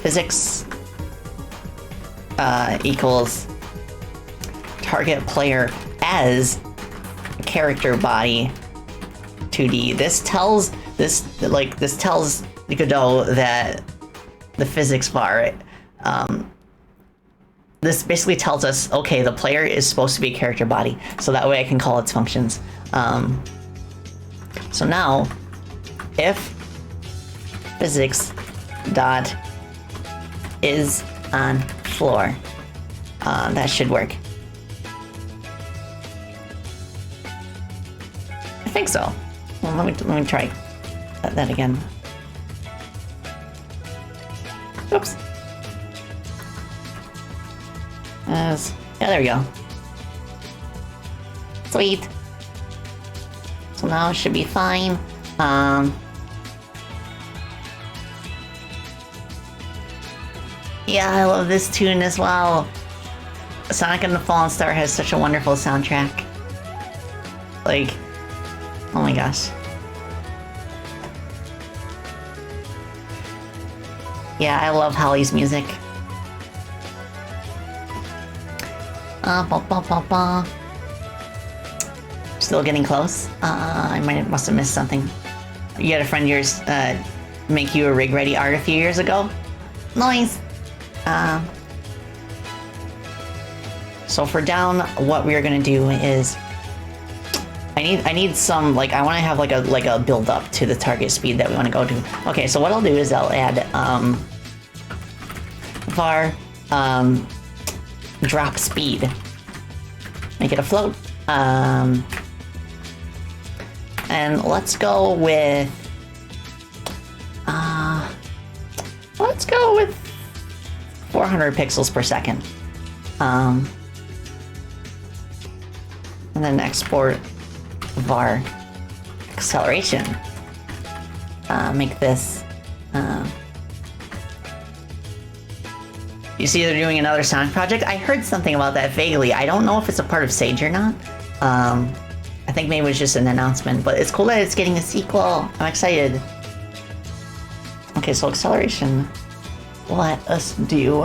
Physics equals target player as character body 2D. This tells the Godot that the physics bar, this basically tells us, okay, the player is supposed to be a character body, so that way I can call its functions. So now, if physics dot is on floor, that should work. I think so. Well, let me try that again. Oops. Yeah, there we go. Sweet. So now it should be fine. Yeah, I love this tune as well. Sonic and the Fallen Star has such a wonderful soundtrack. Like, oh my gosh. Yeah, I love Holly's music. Still getting close. I must have missed something. You had a friend of yours make you a rig ready art a few years ago. Nice. So for down, what we are gonna do is I need some, like, I want to have like a build up to the target speed that we want to go to. Okay, so what I'll do is I'll add var drop speed. Make it a float. And let's go with 400 pixels per second. And then export var acceleration. Make this. You see they're doing another Sonic project? I heard something about that vaguely. I don't know if it's a part of Sage or not. I think maybe it was just an announcement, but it's cool that it's getting a sequel. I'm excited. Okay, so acceleration. Let us do,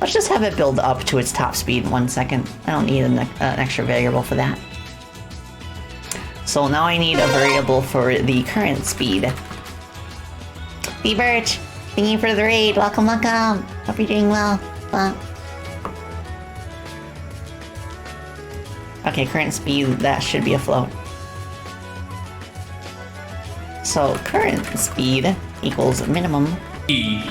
let's just have it build up to its top speed in 1 second. I don't need an extra variable for that. So now I need a variable for the current speed. B-Birch, thank you for the raid. Welcome, welcome. Hope you're doing well. Okay, current speed, that should be a float. So current speed equals minimum. E.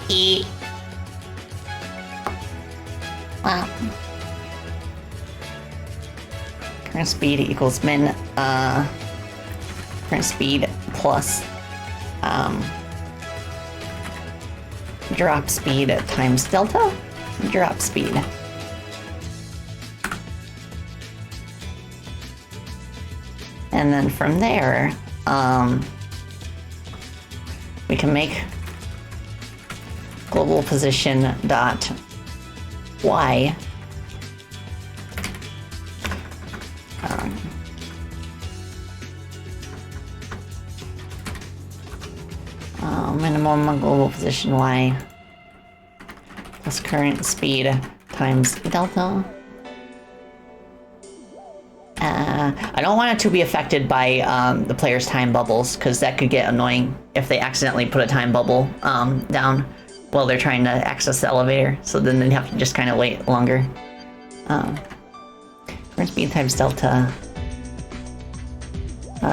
E. Wow. Current speed equals min, current speed plus, drop speed times delta, drop speed. And then from there, we can make global position dot y minimum global position y plus current speed times delta. I don't want it to be affected by the player's time bubbles, because that could get annoying if they accidentally put a time bubble down while they're trying to access the elevator. So then they'd have to just kind of wait longer. Current speed times delta.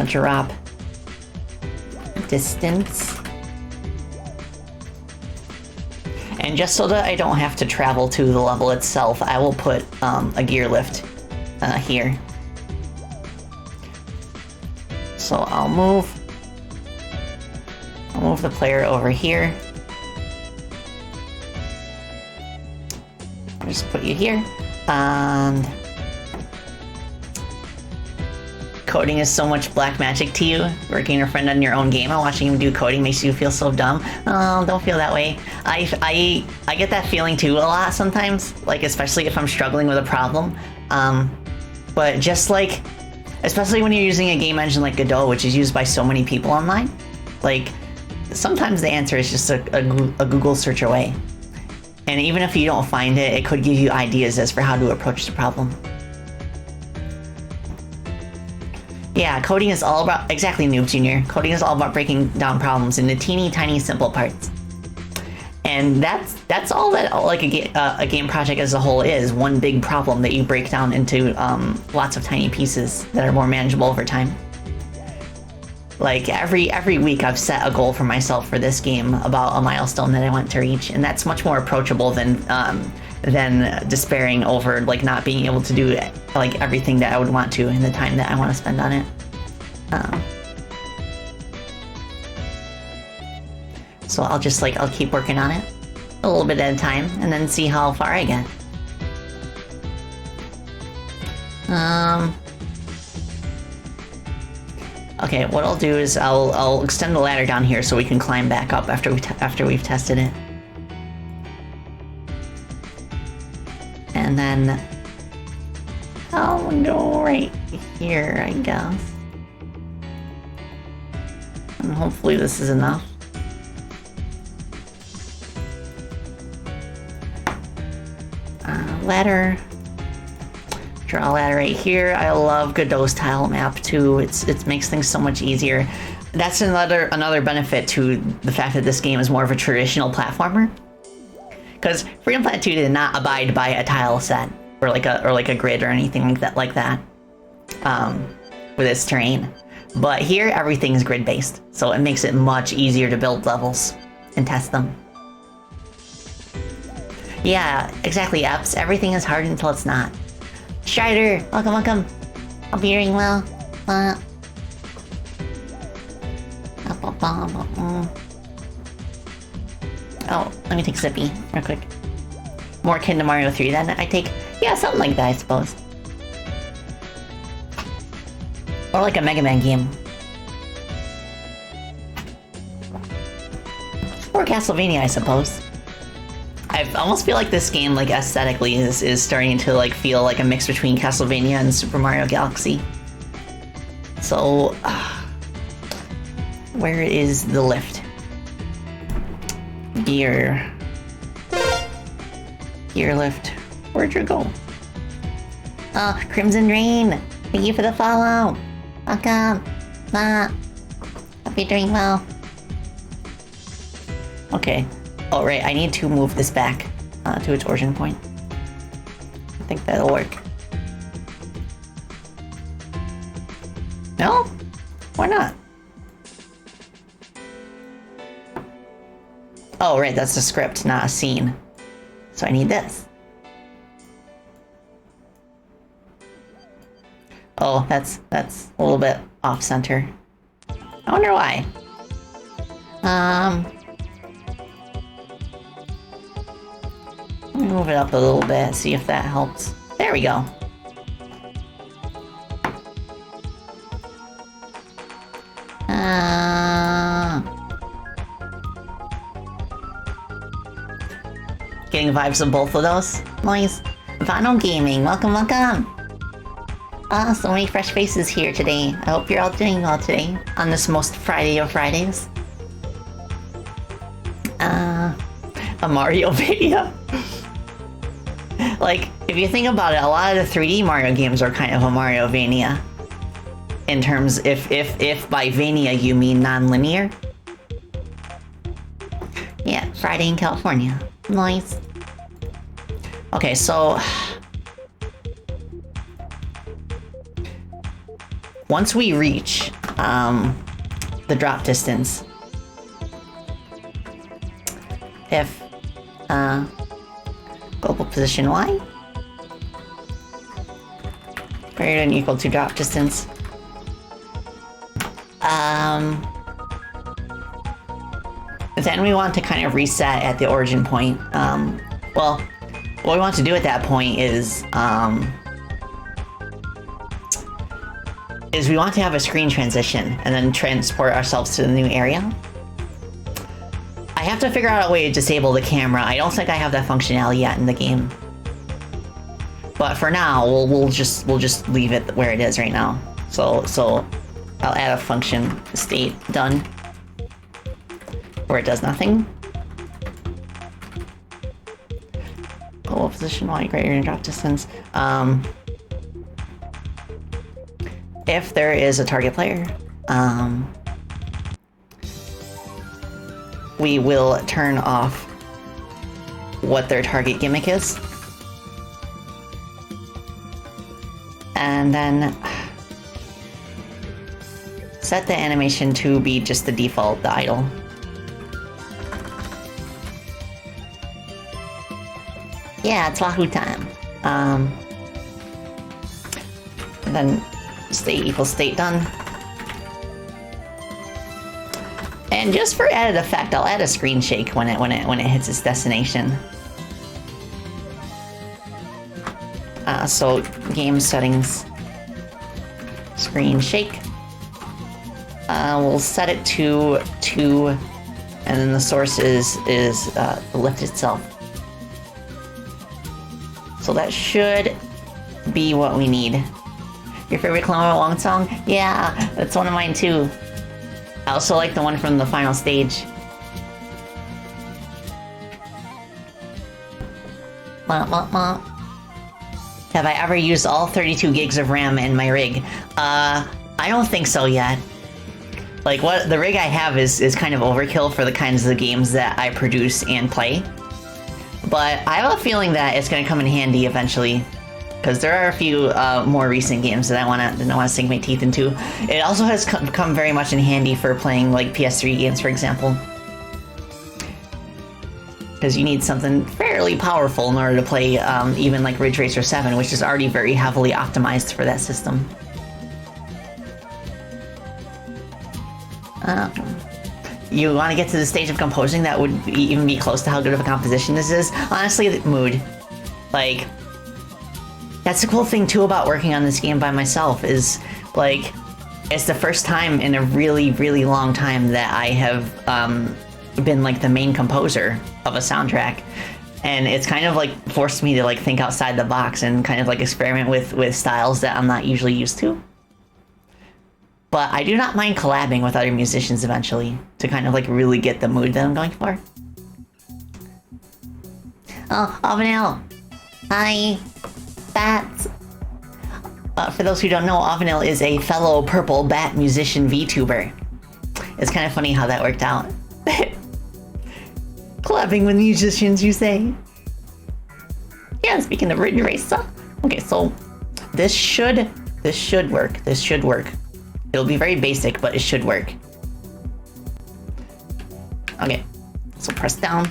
Drop distance. And just so that I don't have to travel to the level itself, I will put a gear lift here. So I'll move the player over here. I'll just put you here. And coding is so much black magic to you. Working your friend on your own game and watching him do coding makes you feel so dumb. Oh, don't feel that way. I get that feeling too a lot sometimes, like especially if I'm struggling with a problem. But just like, especially when you're using a game engine like Godot, which is used by so many people online, like sometimes the answer is just a Google search away. And even if you don't find it, it could give you ideas as for how to approach the problem. Yeah, coding is all about, exactly, Noob Junior. Coding is all about breaking down problems into teeny tiny simple parts. And that's all that like a game project as a whole is, one big problem that you break down into lots of tiny pieces that are more manageable over time. Like every week I've set a goal for myself for this game about a milestone that I want to reach, and that's much more approachable than despairing over like not being able to do like everything that I would want to in the time that I want to spend on it. So I'll keep working on it a little bit at a time and then see how far I get. Okay, what I'll do is I'll extend the ladder down here so we can climb back up after we've tested it. And then I'll go right here, I guess. And hopefully this is enough. Ladder. Draw a ladder right here. I love Godot's tile map too. It makes things so much easier. That's another benefit to the fact that this game is more of a traditional platformer. Because Freedom Plat 2 did not abide by a tile set or like a grid or anything like that with its terrain. But here everything's grid based, so it makes it much easier to build levels and test them. Yeah, exactly, Eps. Everything is hard until it's not. Strider, welcome. Hope you're doing well. Oh, let me take Zippy real quick. More akin to Mario 3 then, I take. Yeah, something like that, I suppose. Or like a Mega Man game. Or Castlevania, I suppose. I almost feel like this game, like aesthetically, is starting to like feel like a mix between Castlevania and Super Mario Galaxy. So, where is the lift? Gear lift. Where'd you go? Oh, Crimson Rain! Thank you for the follow! Welcome! Hope you're doing well. Okay. Oh, right, I need to move this back to its origin point. I think that'll work. No? Why not? Oh, right, that's a script, not a scene. So I need this. Oh, that's a little bit off-center. I wonder why. Let me move it up a little bit, see if that helps. There we go. Getting vibes of both of those. Nice. Vano Gaming, welcome, welcome. So many fresh faces here today. I hope you're all doing well today on this most Friday of Fridays. A Mario Mania. Like, if you think about it, a lot of the 3D Mario games are kind of a Mario Vania. In terms, if by Vania you mean non-linear. Yeah, Friday in California. Nice. Okay, so once we reach the drop distance, if global position Y greater than or equal to drop distance, then we want to kind of reset at the origin point. Well, what we want to do at that point is we want to have a screen transition and then transport ourselves to the new area. I have to figure out a way to disable the camera. I don't think I have that functionality yet in the game. But for now, we'll just leave it where it is right now. So I'll add a function state done where it does nothing. Global position Y greater than drop distance. If there is a target player, we will turn off what their target gimmick is. And then set the animation to be just the default, the idle. Yeah, it's Wahoo time. And then state equals state done. And just for added effect, I'll add a screen shake when it hits its destination. So game settings, screen shake. We'll set it to 2, and then the source is the lift itself. So that should be what we need. Your favorite Chrono Long song? Yeah, that's one of mine too. I also like the one from the final stage. Have I ever used all 32 gigs of RAM in my rig? I don't think so yet. Like, what the rig I have is kind of overkill for the kinds of games that I produce and play. But I have a feeling that it's going to come in handy eventually, because there are a few more recent games that I want to sink my teeth into. It also has come very much in handy for playing like PS3 games, for example, because you need something fairly powerful in order to play even like Ridge Racer 7, which is already very heavily optimized for that system. You want to get to the stage of composing that would even be close to how good of a composition this is? Honestly, mood. Like, that's the cool thing too about working on this game by myself is, like, it's the first time in a really, really long time that I have been like the main composer of a soundtrack. and it's kind of like forced me to like think outside the box and kind of like experiment with styles that I'm not usually used to. But I do not mind collabing with other musicians eventually to kind of like really get the mood that I'm going for. Oh, Avenel. Hi. Bats. For those who don't know, Avenel is a fellow purple bat musician VTuber. It's kind of funny how that worked out. Collabing with musicians, you say? Yeah, speaking of written race stuff. Okay, so this should work. This should work. It'll be very basic, but it should work. Okay, so press down.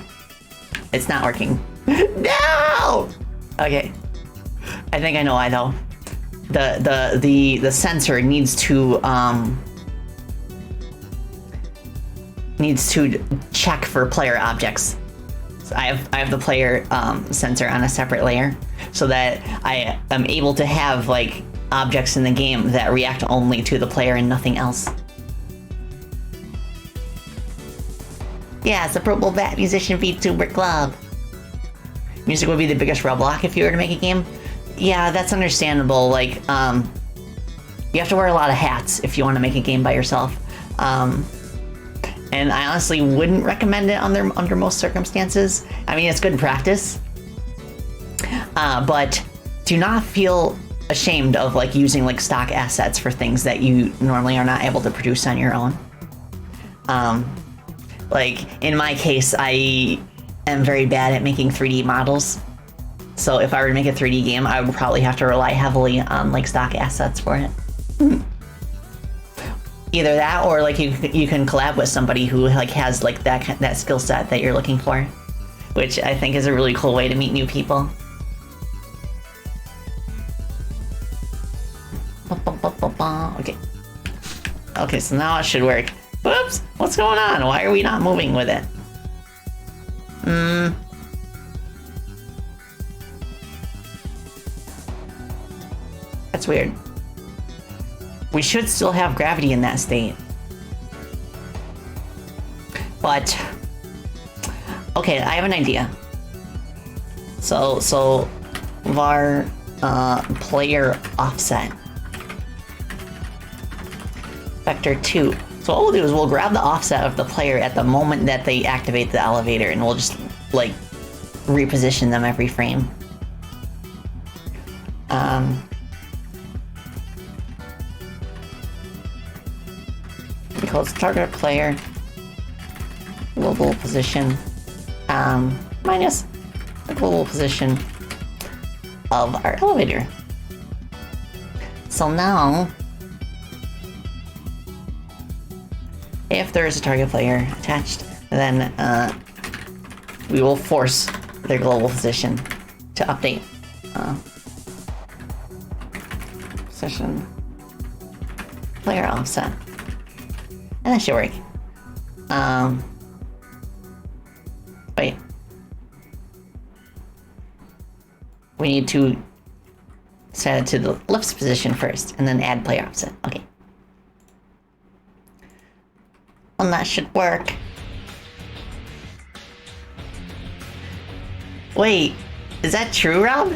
It's not working. No! Okay. I think I know why though. The sensor needs to check for player objects. So I have the player sensor on a separate layer so that I am able to have like objects in the game that react only to the player and nothing else. Yeah, it's a Purple Bat Musician VTuber Club. Music would be the biggest roadblock if you were to make a game. Yeah, that's understandable. Like, you have to wear a lot of hats if you want to make a game by yourself. And I honestly wouldn't recommend it under most circumstances. I mean, it's good practice. But do not feel ashamed of like using like stock assets for things that you normally are not able to produce on your own. Like in my case, I am very bad at making 3D models. So if I were to make a 3D game, I would probably have to rely heavily on like stock assets for it. Either that, or like you can collab with somebody who like has like that skill set that you're looking for, which I think is a really cool way to meet new people. Okay. Okay, so now it should work. Whoops! What's going on? Why are we not moving with it? That's weird. We should still have gravity in that state. But okay, I have an idea. So var player offset vector 2. So what we'll do is we'll grab the offset of the player at the moment that they activate the elevator, and we'll just like reposition them every frame. Because target player global position minus the global position of our elevator. So now, if there is a target player attached, then we will force their global position to update. Position player offset. And that should work. Wait. We need to set it to the left position first, and then add player offset. Okay. And that should work. Wait, is that true, Rob?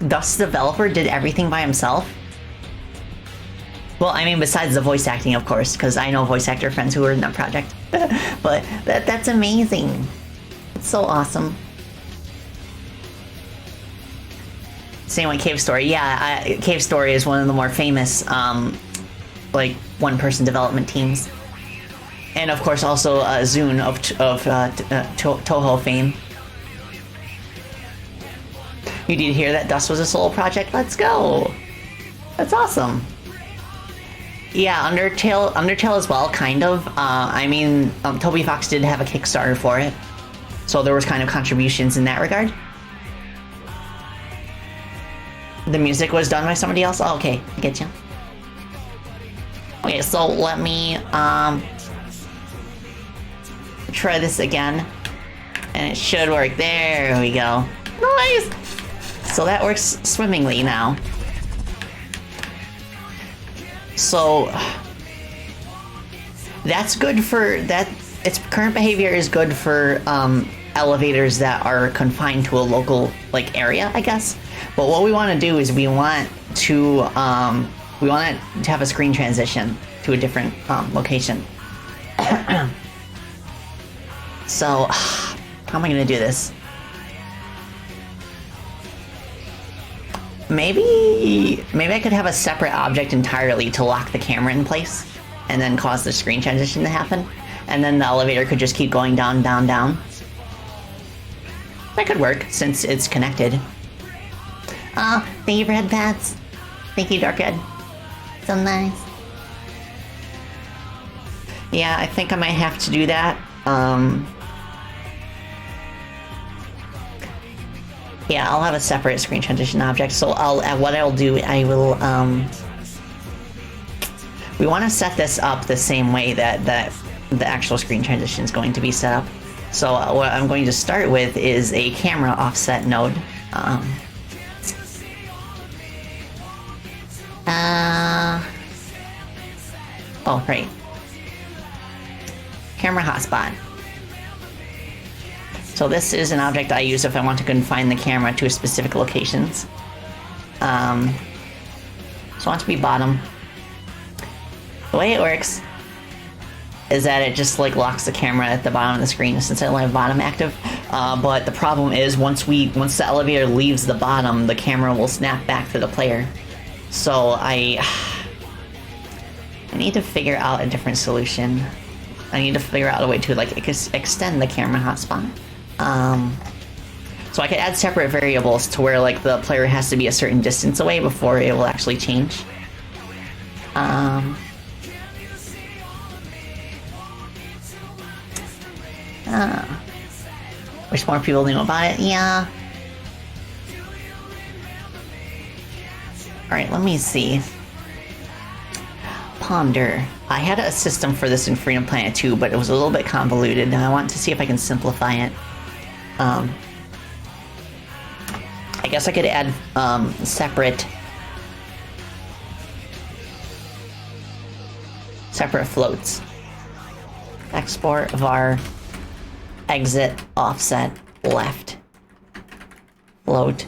Dust Developer did everything by himself? Well, I mean, besides the voice acting, of course, because I know voice actor friends who were in that project. But that's amazing. It's so awesome. Same with Cave Story. Yeah, Cave Story is one of the more famous, like, one-person development teams. And of course, also Zune of Toho fame. You did hear that Dust was a solo project? Let's go! That's awesome. Yeah, Undertale as well, kind of. I mean, Toby Fox did have a Kickstarter for it, so there was kind of contributions in that regard. The music was done by somebody else? Oh, okay, I get you. Okay, so let me try this again, and it should work. There we go. Nice! So that works swimmingly now. So that's good for that. Its current behavior is good for elevators that are confined to a local like area, I guess. But what we want to do is we want to have a screen transition to a different location. So, how am I going to do this? Maybe I could have a separate object entirely to lock the camera in place and then cause the screen transition to happen. And then the elevator could just keep going down, down, down. That could work since it's connected. Thank you for head pats. Thank you, Darkhead. So nice. Yeah, I think I might have to do that. Yeah, I'll have a separate screen transition object. So what I'll do, I will, we want to set this up the same way that the actual screen transition is going to be set up. So what I'm going to start with is a camera offset node. Oh, right. Camera hotspot. So this is an object I use if I want to confine the camera to specific locations. So I want it to be bottom. The way it works is that it just like locks the camera at the bottom of the screen since I only have bottom active. But the problem is once the elevator leaves the bottom, the camera will snap back to the player. So I need to figure out a different solution. I need to figure out a way to like extend the camera hotspot. So I could add separate variables to where like the player has to be a certain distance away before it will actually change. Wish more people knew about it. Yeah. Alright, let me see. Ponder. I had a system for this in Freedom Planet 2, but it was a little bit convoluted, and I want to see if I can simplify it. I guess I could add separate floats. Export var exit offset left float.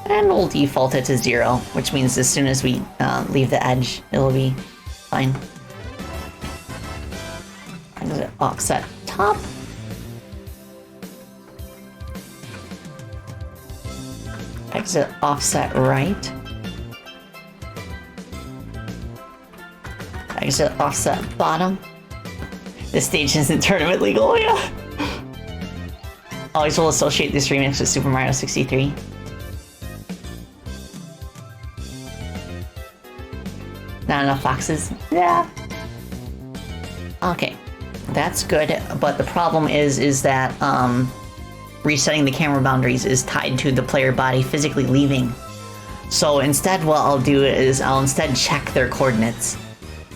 And we'll default it to 0, which means as soon as we leave the edge, it'll be fine. Exit offset top. Exit offset right. Exit offset bottom. This stage isn't tournament legal, yeah. Always will associate this remix with Super Mario 63. Not enough foxes? Yeah. Okay. That's good, but the problem is that resetting the camera boundaries is tied to the player body physically leaving. So instead what I'll do is I'll instead check their coordinates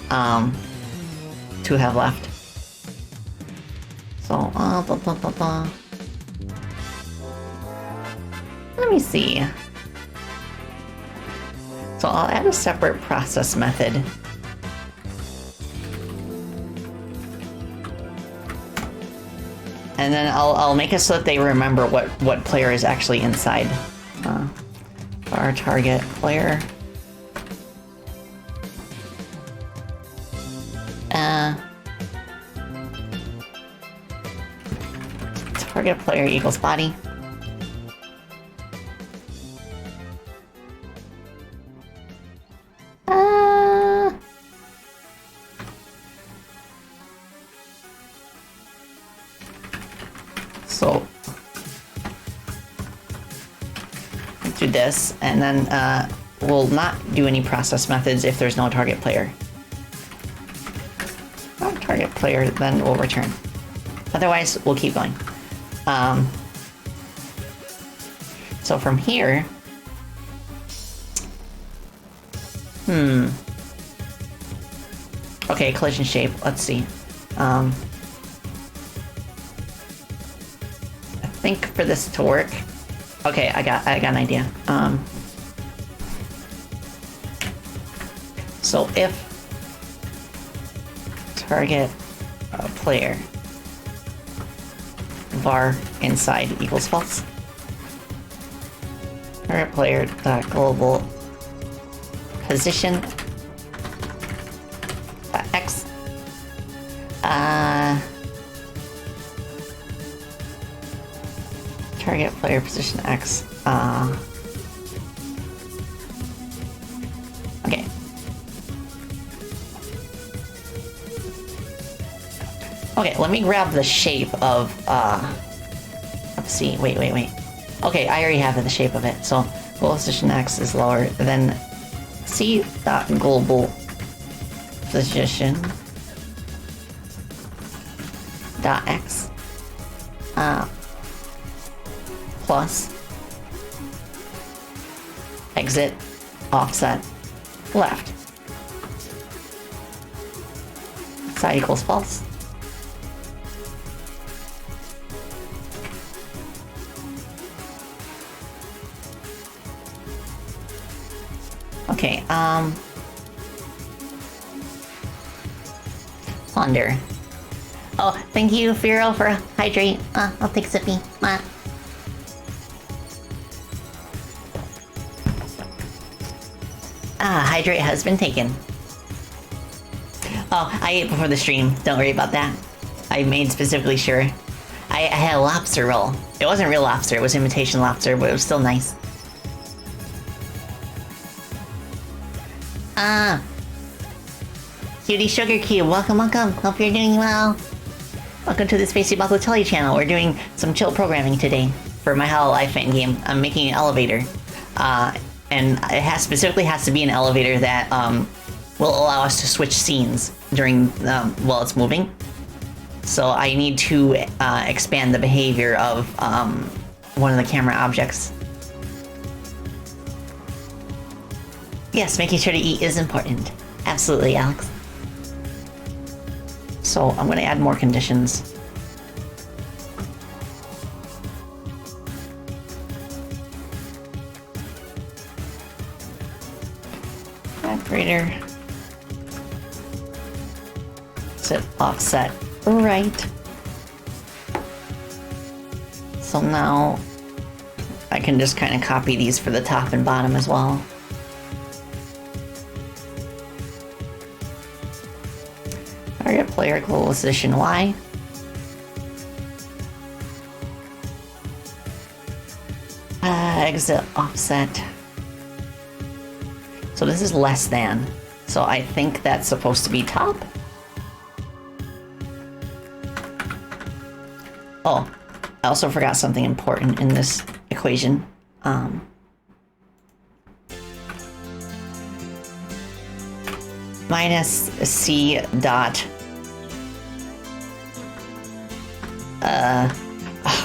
to have left. So, let me see. So I'll add a separate process method. And then I'll make it so that they remember what player is actually inside. Our target player. Target player equals body. So do this, and then we'll not do any process methods if there's no target player. No target player, then we'll return. Otherwise, we'll keep going. So from here, okay, collision shape. Let's see. I think for this to work, okay, I got an idea. So if target player var inside equals false. Target player global position x. Target player position x. Okay. Okay, let me grab the shape of, let's see, wait. Okay, I already have the shape of it, so global position x is lower than c dot global position dot x plus exit offset left. Side equals false. Okay, Plunder. Oh, thank you, Firo, for hydrate. I'll take sippy. Hydrate has been taken. Oh, I ate before the stream. Don't worry about that. I made specifically sure. I had a lobster roll. It wasn't real lobster, it was imitation lobster, but it was still nice. Cutie Sugar Cube, welcome. Hope you're doing well. Welcome to the Spacey Buckle Telly channel. We're doing some chill programming today for my hololive fangame. I'm making an elevator. And it specifically has to be an elevator that will allow us to switch scenes during while it's moving. So I need to expand the behavior of one of the camera objects. Yes, making sure to eat is important. Absolutely, Alex. So I'm going to add more conditions. Operator. Set offset right. So now I can just kind of copy these for the top and bottom as well. Target player global position Y. Exit offset. So this is less than. So I think that's supposed to be top. Oh, I also forgot something important in this equation. Minus C dot.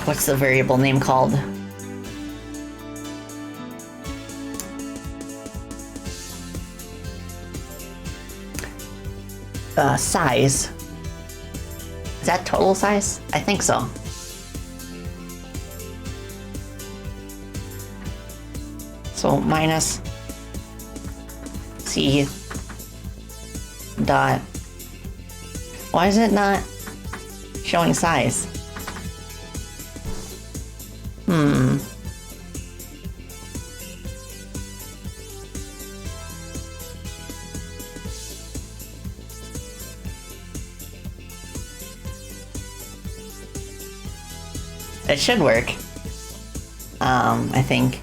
What's the variable name called? Size. Is that total size? I think so. So minus C dot. Why is it not showing size? It should work. I think.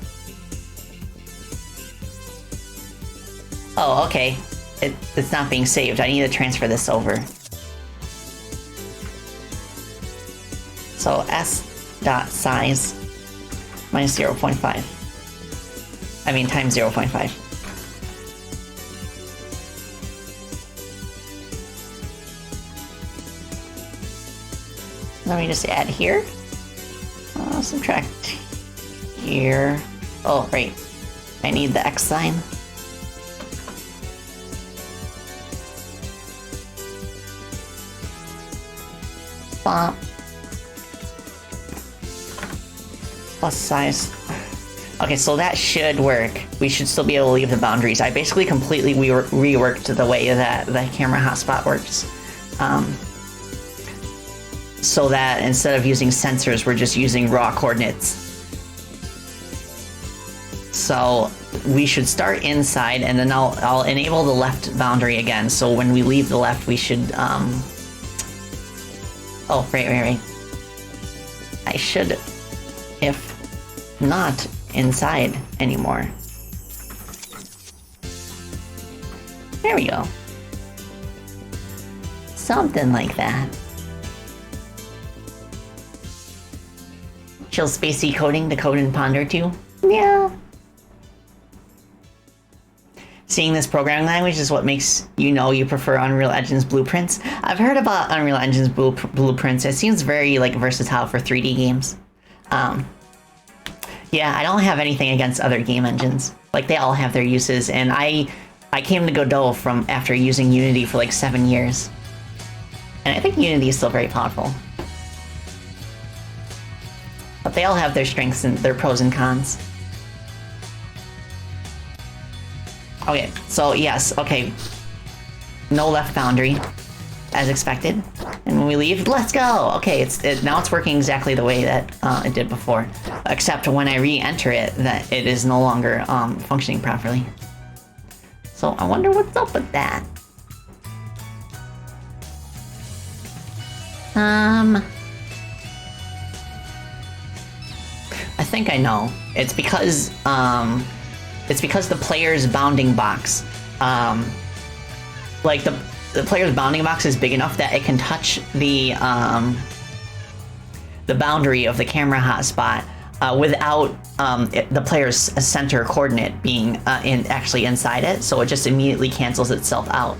Oh, okay. It's not being saved. I need to transfer this over. So S dot size minus 0.5. I mean times 0.5. Let me just add here. Subtract here. Oh, right. I need the X sign. Font. Plus size. Okay, so that should work. We should still be able to leave the boundaries. I basically completely reworked the way that the camera hotspot works. so that instead of using sensors, we're just using raw coordinates. So we should start inside, and then I'll enable the left boundary again. So when we leave the left, we should, oh, right. I should, if not inside anymore. There we go. Something like that. Chill spacey coding to code and ponder too. Yeah. Seeing this programming language is what makes you know you prefer Unreal Engine's blueprints. I've heard about Unreal Engine's blueprints. It seems very like versatile for 3D games. Yeah, I don't have anything against other game engines. Like they all have their uses, and I came to Godot from after using Unity for like 7 years. And I think Unity is still very powerful. But they all have their strengths and their pros and cons. Okay, so yes, okay. No left boundary, as expected. And when we leave, let's go! Okay, now it's working exactly the way that it did before. Except when I re-enter it, that it is no longer functioning properly. So I wonder what's up with that. I think I know. It's because the player's bounding box, like the player's bounding box is big enough that it can touch the boundary of the camera hotspot without the player's center coordinate being actually inside it, so it just immediately cancels itself out.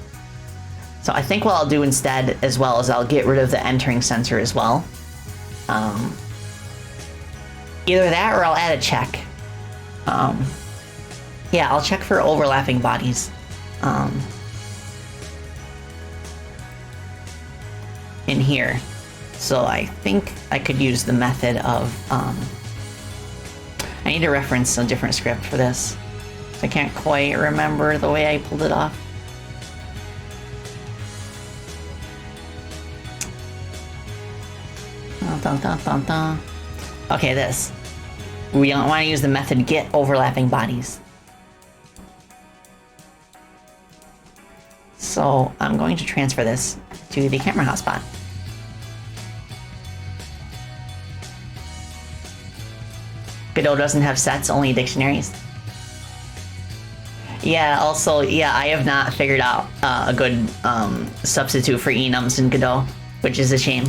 So I think what I'll do instead, as well, is I'll get rid of the entering sensor as well. Either that or I'll add a check. Yeah, I'll check for overlapping bodies. In here. So I think I could use the method of... I need to reference a different script for this. I can't quite remember the way I pulled it off. Dun, dun, dun, dun. Okay, this. We don't want to use the method get overlapping bodies. So I'm going to transfer this to the camera hotspot. Godot doesn't have sets, only dictionaries. Yeah, also, yeah, I have not figured out a good substitute for enums in Godot, which is a shame.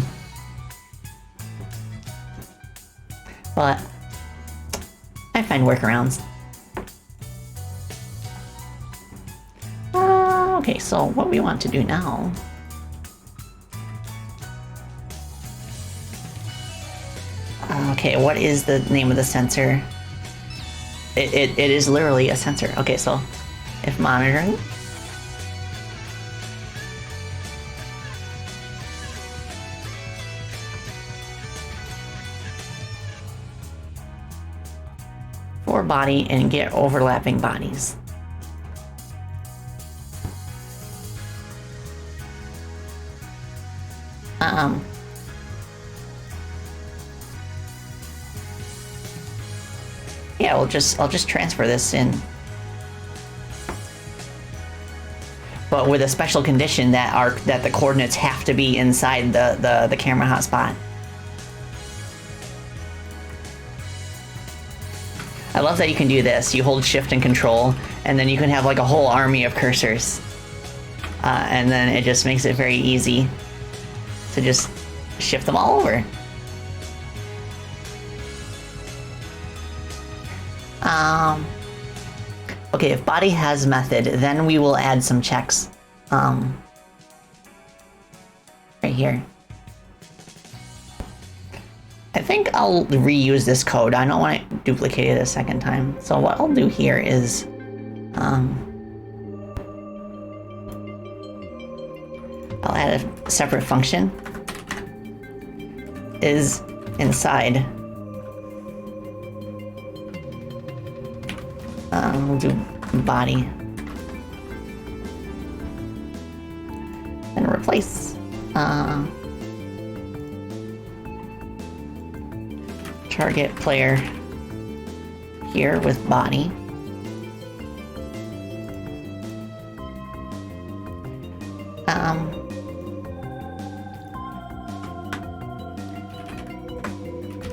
But I find workarounds. Okay, so what we want to do now... Okay, what is the name of the sensor? It is literally a sensor. Okay, so if monitoring... for body and get overlapping bodies. Yeah, I'll just transfer this in. But with a special condition that the coordinates have to be inside the camera hotspot. I love that you can do this. You hold shift and control, and then you can have like a whole army of cursors. And then it just makes it very easy to just shift them all over. Okay, if body has method, then we will add some checks. Right here. I think I'll reuse this code. I don't want to duplicate it a second time. So what I'll do here is, I'll add a separate function. Is inside. We'll do body. And replace. target player here with body.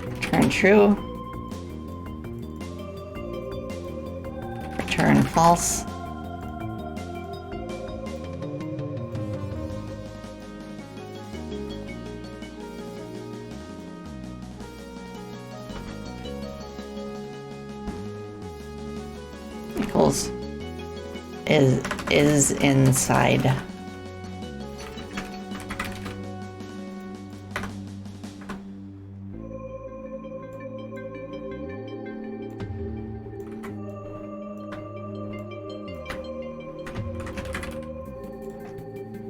Return true. Return false. Equals is inside.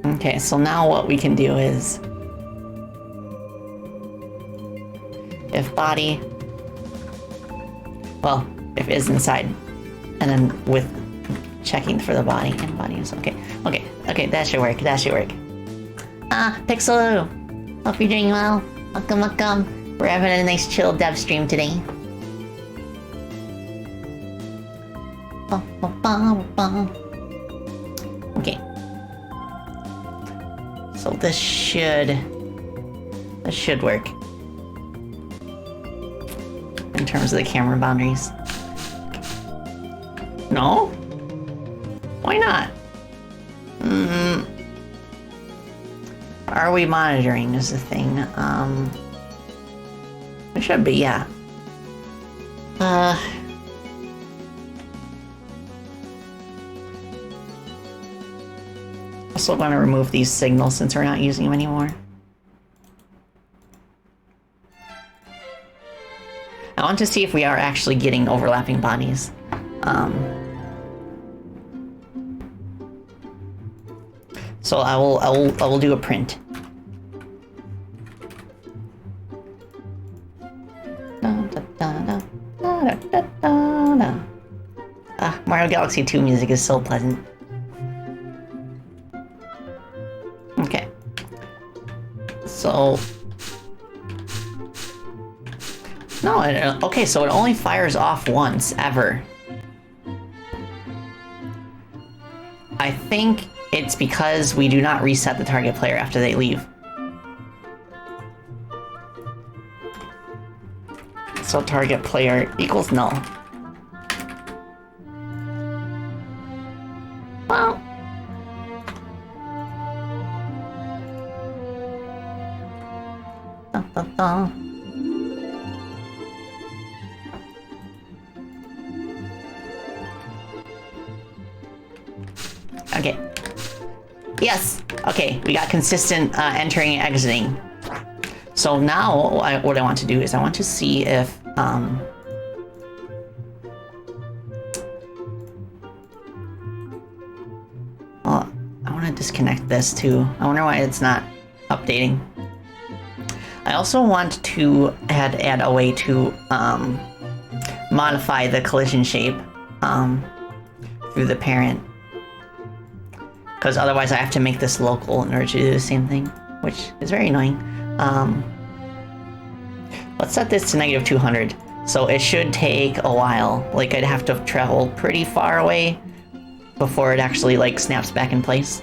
Okay, so now what we can do is if body, well, if is inside, and then with checking for the body and body is okay. Okay, that should work. Pixel, hope you're doing well. Welcome. We're having a nice chill dev stream today. Okay. So this should work in terms of the camera boundaries. No? Why not? Are we monitoring is the thing. It should be, yeah. Also want to remove these signals since we're not using them anymore. I want to see if we are actually getting overlapping bodies. So I will do a print. Mario Galaxy 2 music is so pleasant. Okay. So no, okay, so it only fires off once ever. I think it's because we do not reset the target player after they leave. So target player equals null. Well. Okay. Yes. Okay, we got consistent entering and exiting. So now what I want to do is I want to see if well, I want to disconnect this too. I wonder why it's not updating. I also want to add a way to modify the collision shape through the parent. Because otherwise I have to make this local in order to do the same thing, which is very annoying. Let's set this to -200. So it should take a while. Like I'd have to travel pretty far away before it actually like snaps back in place.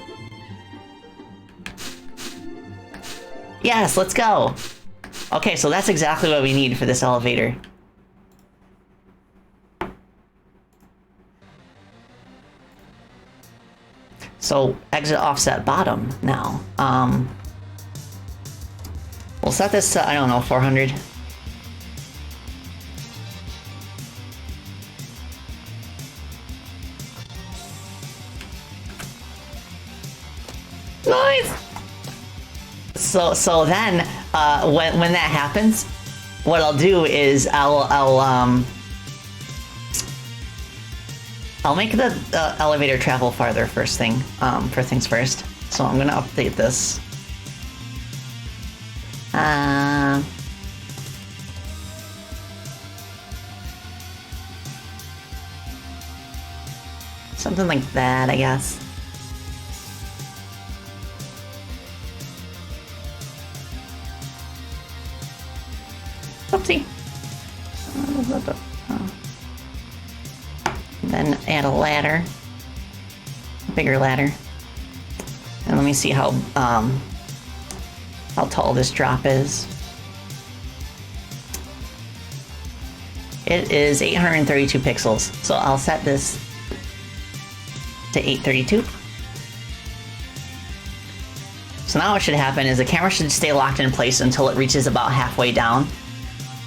Yes, let's go. Okay, so that's exactly what we need for this elevator. So exit offset bottom now. We'll set this to, I don't know, 400. Nice! So then, when that happens, what I'll do is I'll make the elevator travel farther first thing, for things first. So I'm gonna update this. Something like that, I guess. Oopsie. Then add a ladder, a bigger ladder, and let me see how tall this drop is. It is 832 pixels, so I'll set this to 832. So now what should happen is the camera should stay locked in place until it reaches about halfway down,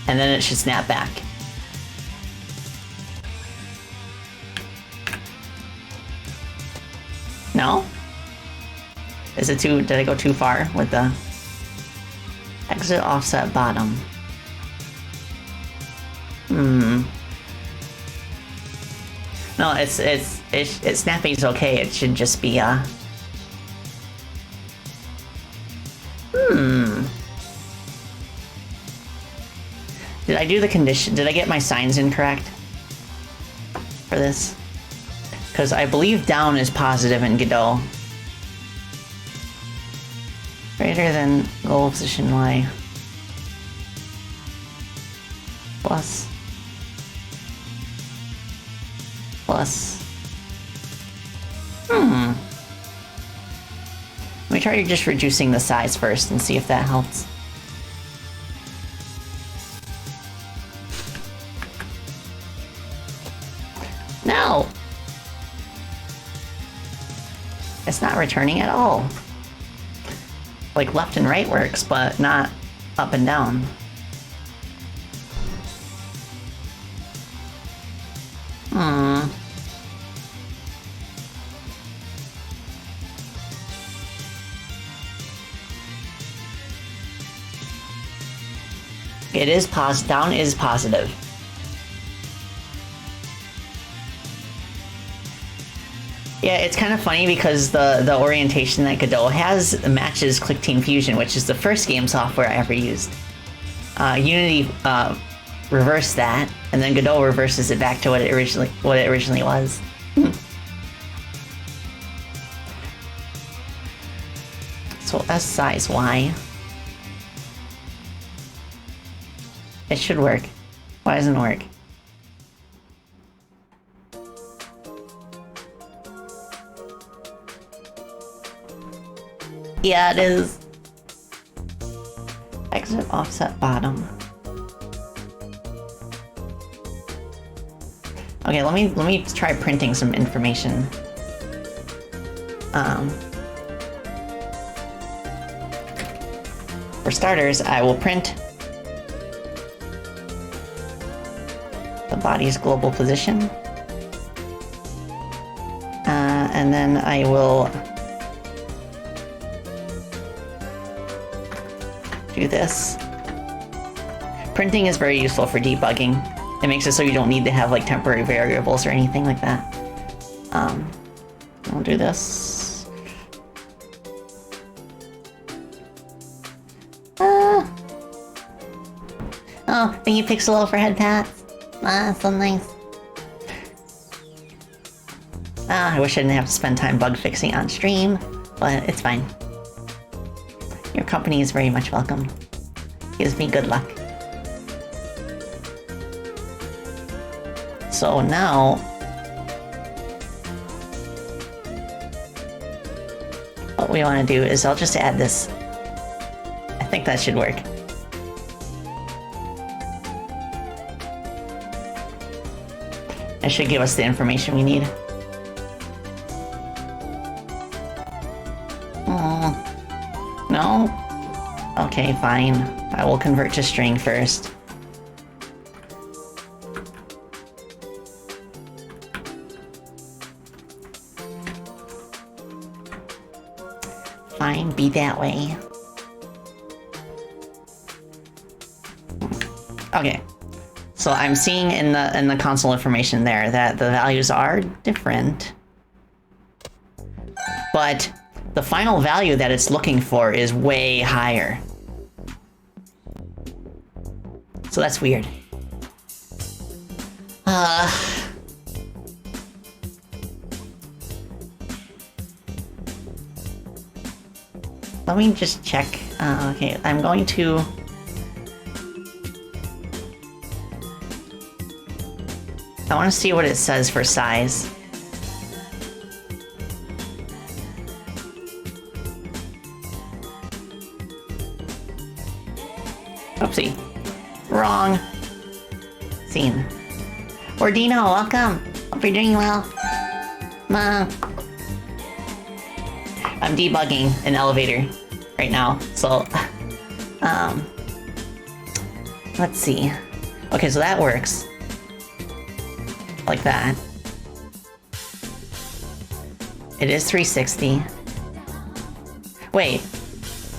and then it should snap back. No? Is it did I go too far with the exit offset bottom? No, it's snapping's okay. It should just be Did I do the condition? Did I get my signs incorrect for this? Because I believe down is positive in Godot. Greater than goal position Y. Plus. Let me try just reducing the size first and see if that helps. No! It's not returning at all. Like left and right works, but not up and down. It is down is positive. Yeah, it's kind of funny because the orientation that Godot has matches Click Team Fusion, which is the first game software I ever used. Unity reversed that, and then Godot reverses it back to what it originally was. So S size Y. It should work. Why doesn't it work? Yeah, it is. Exit offset bottom. Okay, let me try printing some information. For starters, I will print the body's global position. And then I will do this. Printing is very useful for debugging. It makes it so you don't need to have like temporary variables or anything like that. I'll do this. Oh, thank you, Pixel overhead pats. So nice. I wish I didn't have to spend time bug fixing on stream, but it's fine. Your company is very much welcome. Gives me good luck. So now, what we want to do is I'll just add this. I think that should work. It should give us the information we need. No? Okay, fine. I will convert to string first. Fine, be that way. Okay. So I'm seeing in the console information there that the values are different. But the final value that it's looking for is way higher. So that's weird. Let me just check. Okay, I'm going to... I want to see what it says for size. Oopsie. Wrong. Scene. Ordino, welcome. Hope you're doing well. Ma. I'm debugging an elevator right now, so let's see. Okay, so that works. Like that. It is 360. Wait.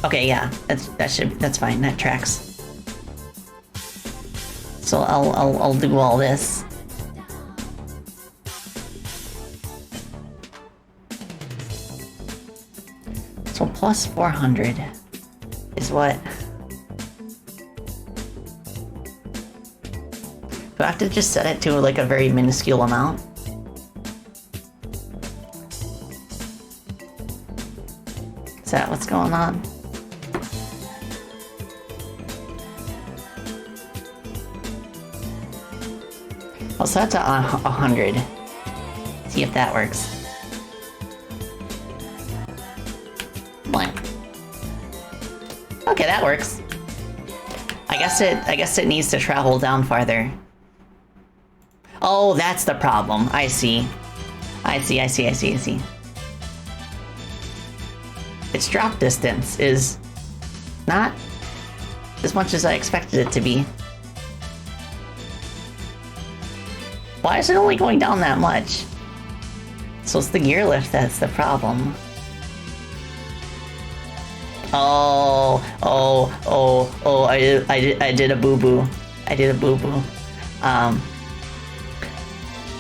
Okay, yeah, that's fine. That tracks. So I'll do all this. So plus 400 is what. Do I have to just set it to like a very minuscule amount? Is that what's going on? I'll set it to 100. See if that works. Blank. Okay, that works. I guess it needs to travel down farther. Oh, that's the problem. I see. Its drop distance is not as much as I expected it to be. Why is it only going down that much? So it's the gear lift that's the problem. I did a boo-boo.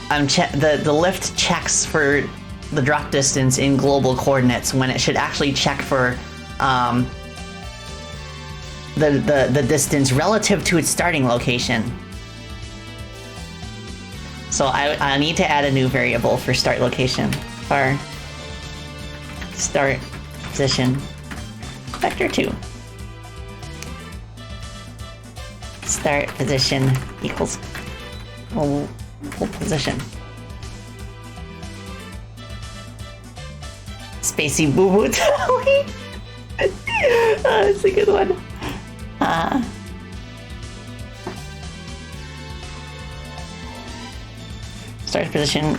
The lift checks for the drop distance in global coordinates when it should actually check for the distance relative to its starting location. So I need to add a new variable for start location. For start position vector 2. Start position equals full position. Spacey boo boo tally. That's a good one. Start position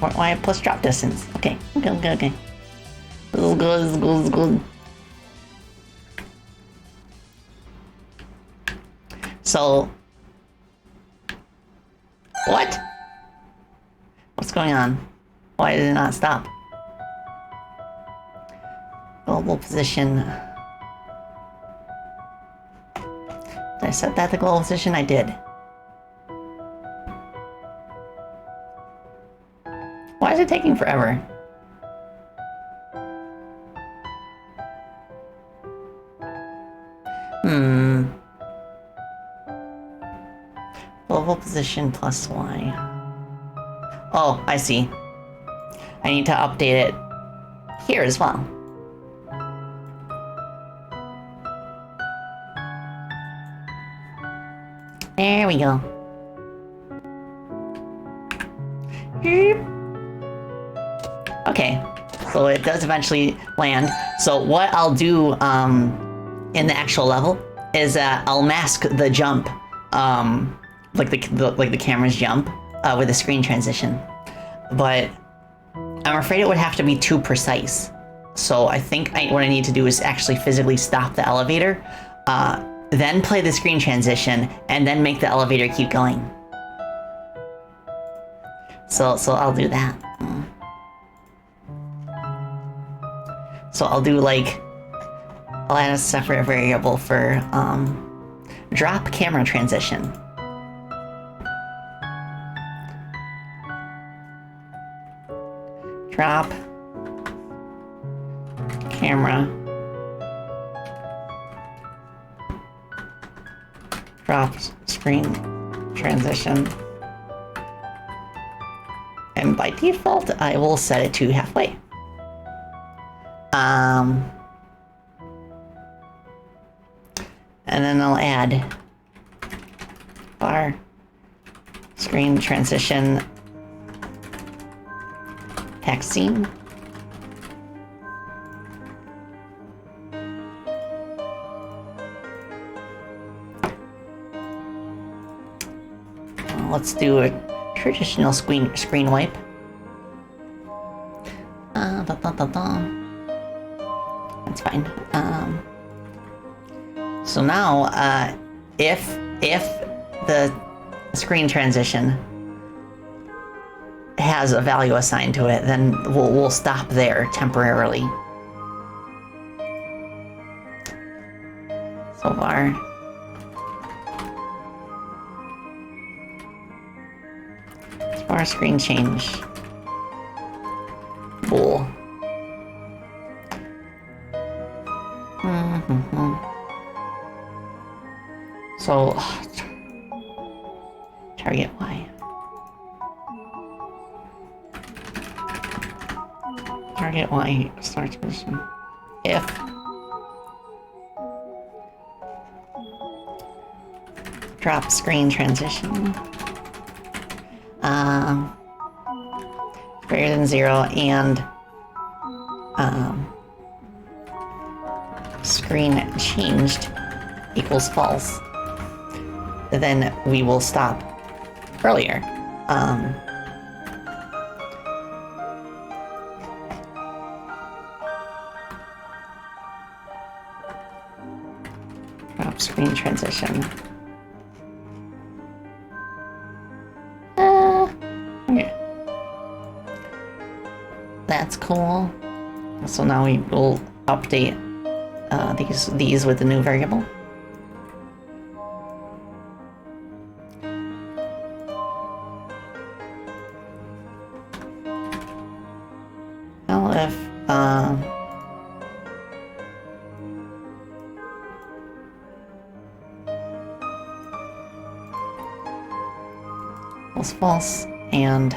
y plus drop distance. Okay. This is good. So what? What's going on? Why did it not stop? Global position. Did I set that to global position? I did. Why is it taking forever? Global position plus Y. Oh, I see. I need to update it here as well. There we go. Okay, so it does eventually land. So what I'll do in the actual level is I'll mask the jump, like the camera's jump with a screen transition. But I'm afraid it would have to be too precise. So I think what I need to do is actually physically stop the elevator, then play the screen transition, and then make the elevator keep going. So I'll do that. So I'll do I'll add a separate variable for drop camera transition. Drop camera. Drop screen transition. And by default, I will set it to halfway. And then I'll add bar Screen transition. Text scene. Let's do a traditional screen wipe. That's fine. So now, if the screen transition has a value assigned to it, then we'll stop there temporarily. So far. Bar screen change. Bool. So, target Y. Target Y starts position. If drop screen transition. Greater than 0 and screen changed equals false, then we will stop earlier. Drop screen transition. That's cool. So now we will update these with the new variable. Now if was false and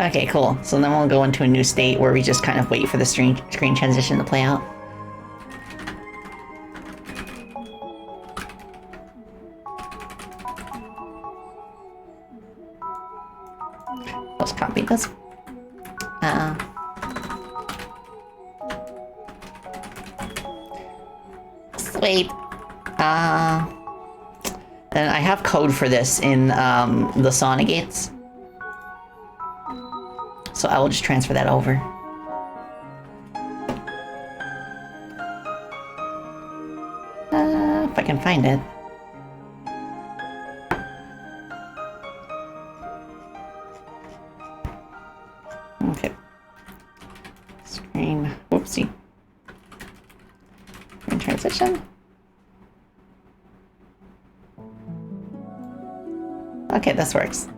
okay, cool. So then we'll go into a new state where we just kind of wait for the screen transition to play out. Let's copy this. Sweet. And I have code for this in the Sonegates. So I will just transfer that over. If I can find it. Okay. Screen, whoopsie. Screen transition. Okay, this works.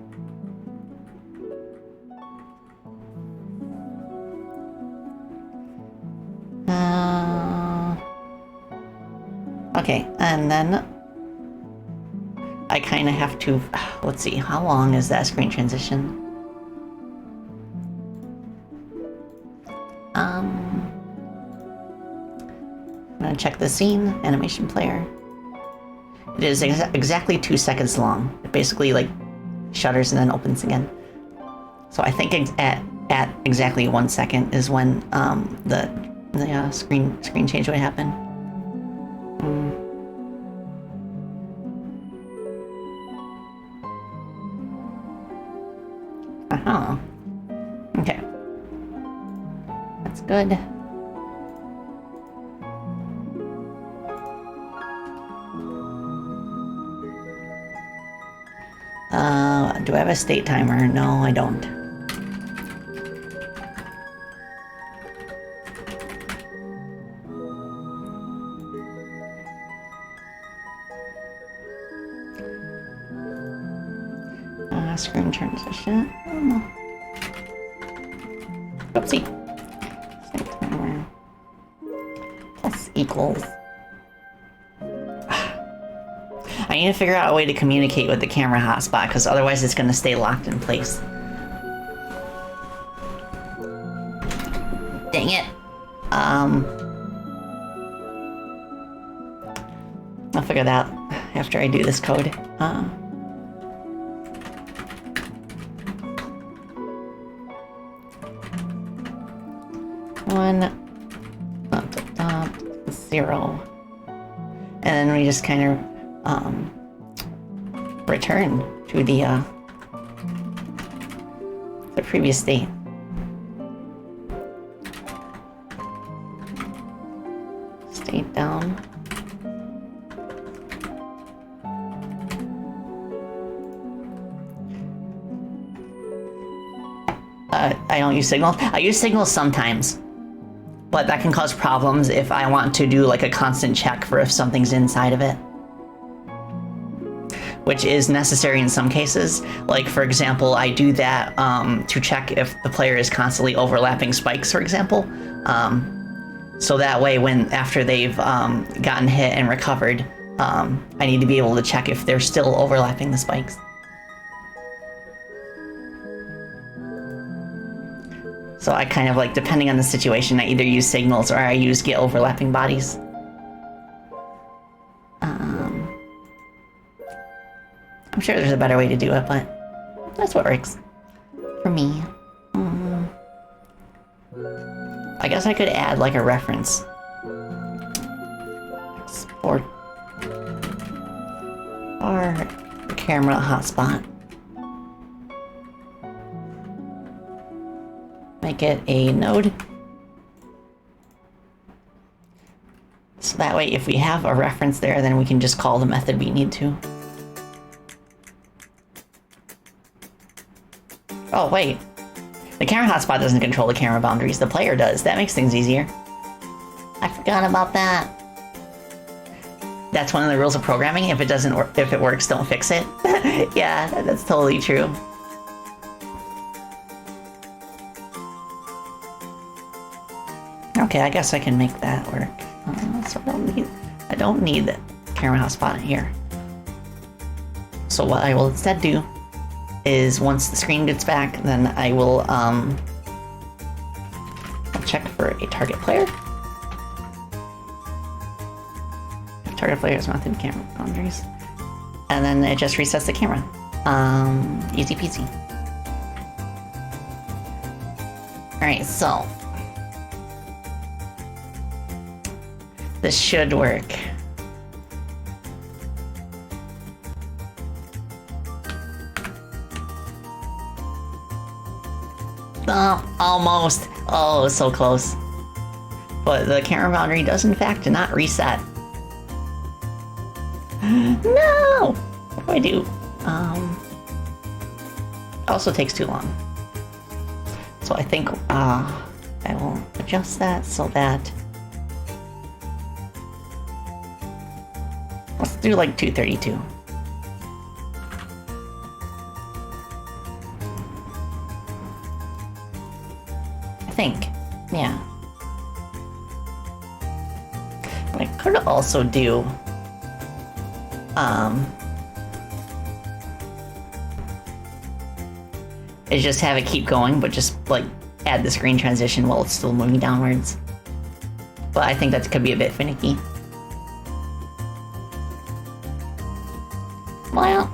Okay, and then I kind of have to, let's see, how long is that screen transition? I'm gonna check the scene, animation player. It is exactly 2 seconds long. It basically like shutters and then opens again. So I think at exactly 1 second is when the screen change would happen. Okay. That's good. Do I have a state timer? No, I don't. Screen transition. Oopsie. State timer. Plus equals. I need to figure out a way to communicate with the camera hotspot, because otherwise it's going to stay locked in place. Dang it. I'll figure that out after I do this code. One, 0. And then we just kind of return to the previous state. State down. I don't use signal. I use signal sometimes, but that can cause problems if I want to do like a constant check for if something's inside of it, which is necessary in some cases. Like, for example, I do that to check if the player is constantly overlapping spikes, for example. So that way, after they've gotten hit and recovered, I need to be able to check if they're still overlapping the spikes. So I kind of like, depending on the situation, I either use signals or I use get overlapping bodies. I'm sure there's a better way to do it, but that's what works for me. I guess I could add like a reference. Export our camera hotspot. Make it a node. So that way, if we have a reference there, then we can just call the method we need to. Oh, wait. The camera hotspot doesn't control the camera boundaries. The player does. That makes things easier. I forgot about that. That's one of the rules of programming. If it doesn't work, if it works, don't fix it. Yeah, that's totally true. Okay, I guess I can make that work. So I don't need the camera hotspot here. So what I will instead do is once the screen gets back, then I will I'll check for a target player. If target player is not in camera boundaries, and then it just resets the camera. Easy peasy. All right, so this should work. Oh, almost. Oh, so close. But the camera boundary does in fact not reset. No! What do I do? Also takes too long. So I think I will adjust that so that let's do like 232. I think, yeah. What I could also do, is just have it keep going, but just like add the screen transition while it's still moving downwards. But I think that could be a bit finicky. Well,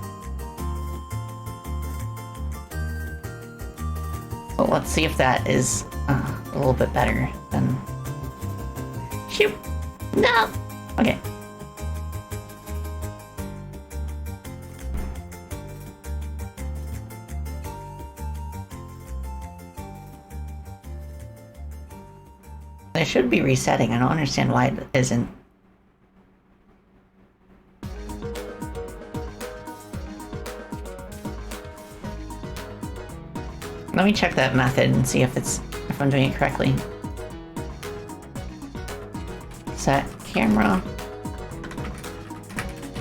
so let's see if that is a little bit better than... Shoot! No! Okay. It should be resetting. I don't understand why it isn't. Let me check that method and see if I'm doing it correctly. Set camera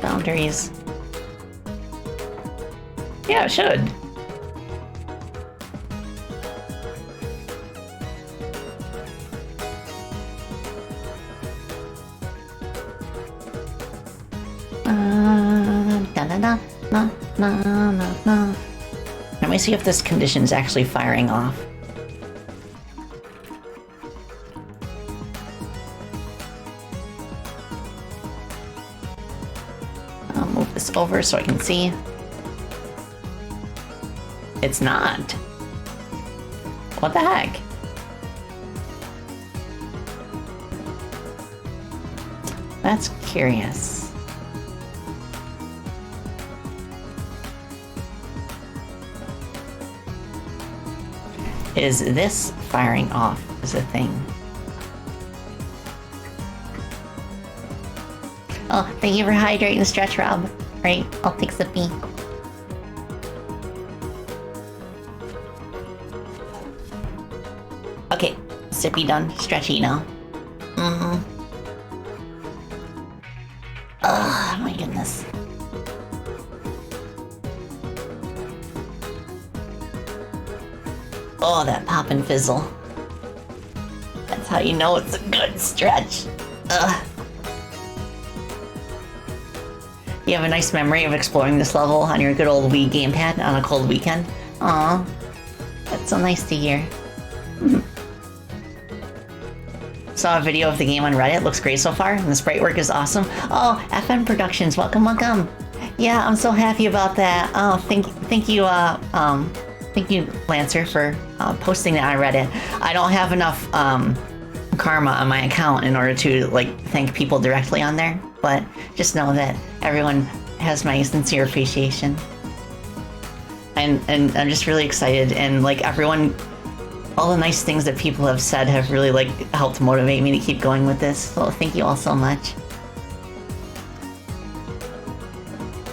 boundaries. Yeah, it should. Let me see if this condition is actually firing off. this over so I can see. It's not. What the heck? That's curious. Is this firing off is a thing? Oh, thank you for hydrating the stretch, Rob. Right, I'll take sippy. Okay, sippy done, stretchy now. Oh my goodness. Oh, that pop and fizzle. That's how you know it's a good stretch. Ugh. You have a nice memory of exploring this level on your good old Wii gamepad on a cold weekend. Aw, that's so nice to hear. Saw a video of the game on Reddit. Looks great so far, and the sprite work is awesome. Oh, FN Productions, welcome, welcome. Yeah, I'm so happy about that. Oh, thank you, thank you, Lancer, for posting that on Reddit. I don't have enough karma on my account in order to like thank people directly on there, but just know that everyone has my sincere appreciation. And I'm just really excited, and like everyone, all the nice things that people have said have really like helped motivate me to keep going with this. So thank you all so much.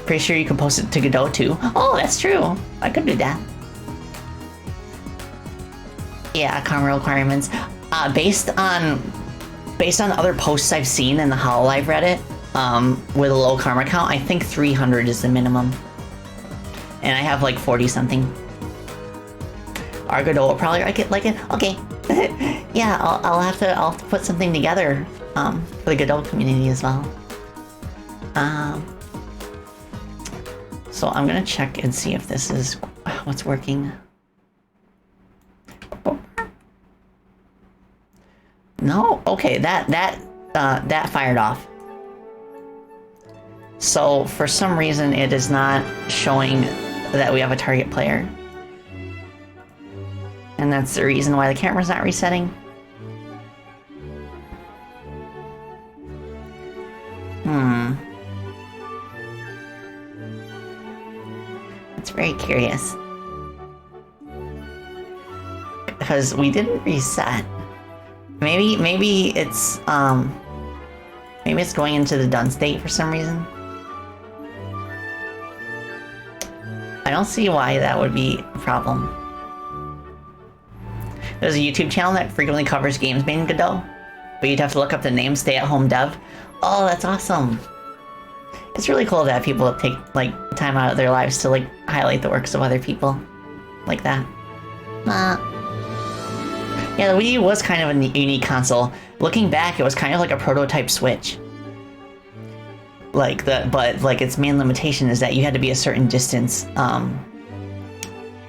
Pretty sure you can post it to Godot too. Oh, that's true. I could do that. Yeah, karma requirements. Based on other posts I've seen in the hololive Reddit, with a low karma count, I think 300 is the minimum. And I have like 40 something. Our Godot will probably like it. Okay. Yeah, I'll have to put something together for the Godot community as well. So I'm gonna check and see if this is what's working. No, okay, that fired off. So for some reason it is not showing that we have a target player. And that's the reason why the camera's not resetting. It's very curious. Because we didn't reset. Maybe it's going into the done state for some reason. I don't see why that would be a problem. There's a YouTube channel that frequently covers games made in Godot, but you'd have to look up the name Stay at Home Dev. Oh, that's awesome. It's really cool to have people take like time out of their lives to like highlight the works of other people like that. Yeah, the Wii U was kind of a unique console. Looking back, it was kind of like a prototype Switch. But its main limitation is that you had to be a certain distance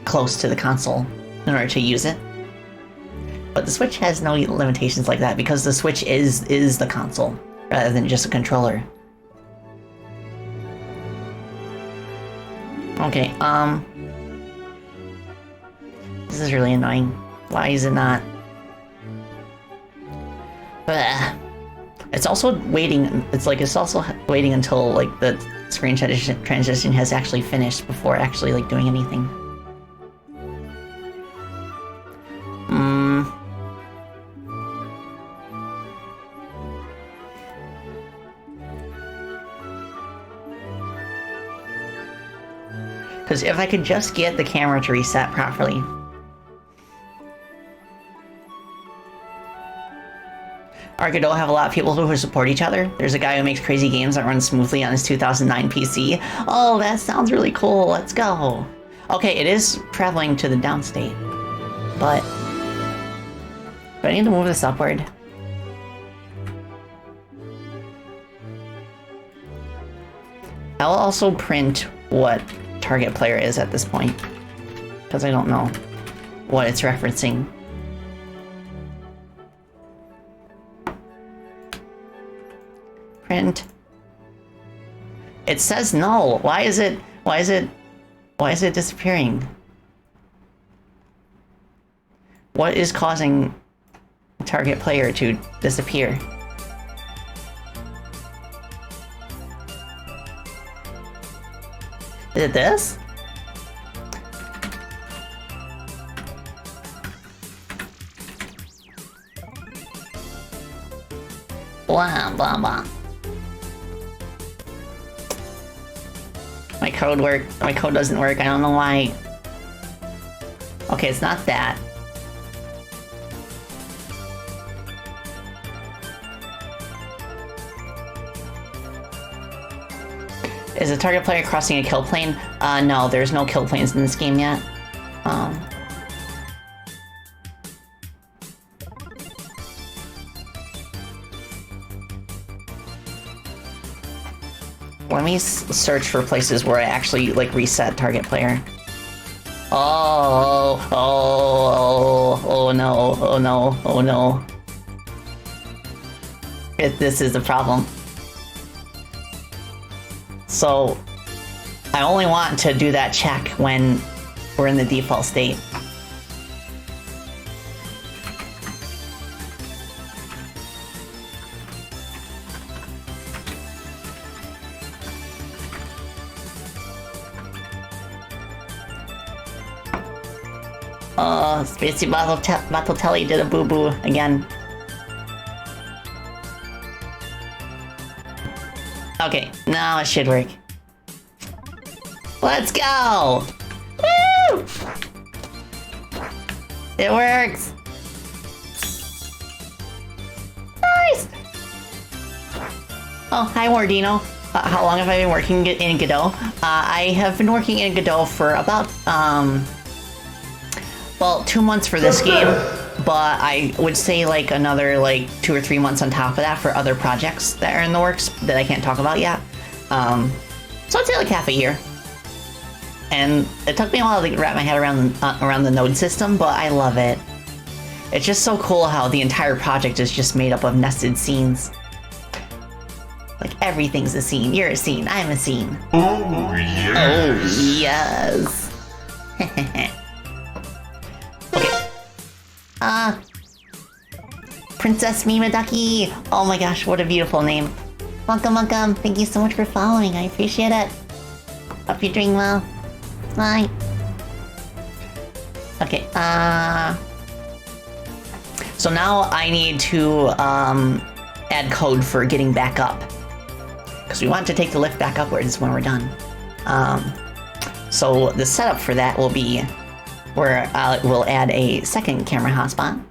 close to the console in order to use it. But the Switch has no limitations like that because the Switch is the console rather than just a controller. Okay, this is really annoying. Why is it not? It's also waiting. It's also waiting until like the screen transition has actually finished before actually like doing anything. Because if I could just get the camera to reset properly. Our Godot have a lot of people who support each other. There's a guy who makes crazy games that run smoothly on his 2009 PC. Oh, that sounds really cool. Let's go. Okay, it is traveling to the downstate. But do I need to move this upward? I'll also print what target player is at this point, because I don't know what it's referencing. Print It says no. Why is it disappearing? What is causing target player to disappear? Is it this? Blah, blah, blah. My code doesn't work. I don't know why. Okay, it's not that. Is a target player crossing a kill plane? No, there's no kill planes in this game yet. Let me search for places where I actually, like, reset target player. Oh no. This is the problem. So, I only want to do that check when we're in the default state. Oh, Spacey Batelli did a boo-boo again. Okay, now it should work. Let's go! Woo! It works! Nice! Oh, hi Wardino. How long have I been working in Godot? I have been working in Godot for about, well, 2 months for this game, but I would say like another 2 or 3 months on top of that for other projects that are in the works that I can't talk about yet. So I'd say like half a year. And it took me a while to wrap my head around the node system, but I love it. It's just so cool how the entire project is just made up of nested scenes. Like everything's a scene. You're a scene. I'm a scene. Oh, yes. Oh, yes. Okay. Princess Mimadaki. Oh my gosh, what a beautiful name. Welcome. Thank you so much for following. I appreciate it. Hope you're doing well. Bye. Okay, so now I need to, add code for getting back up. Because we want to take the lift back upwards when we're done. So the setup for that will be where we'll add a second camera hotspot.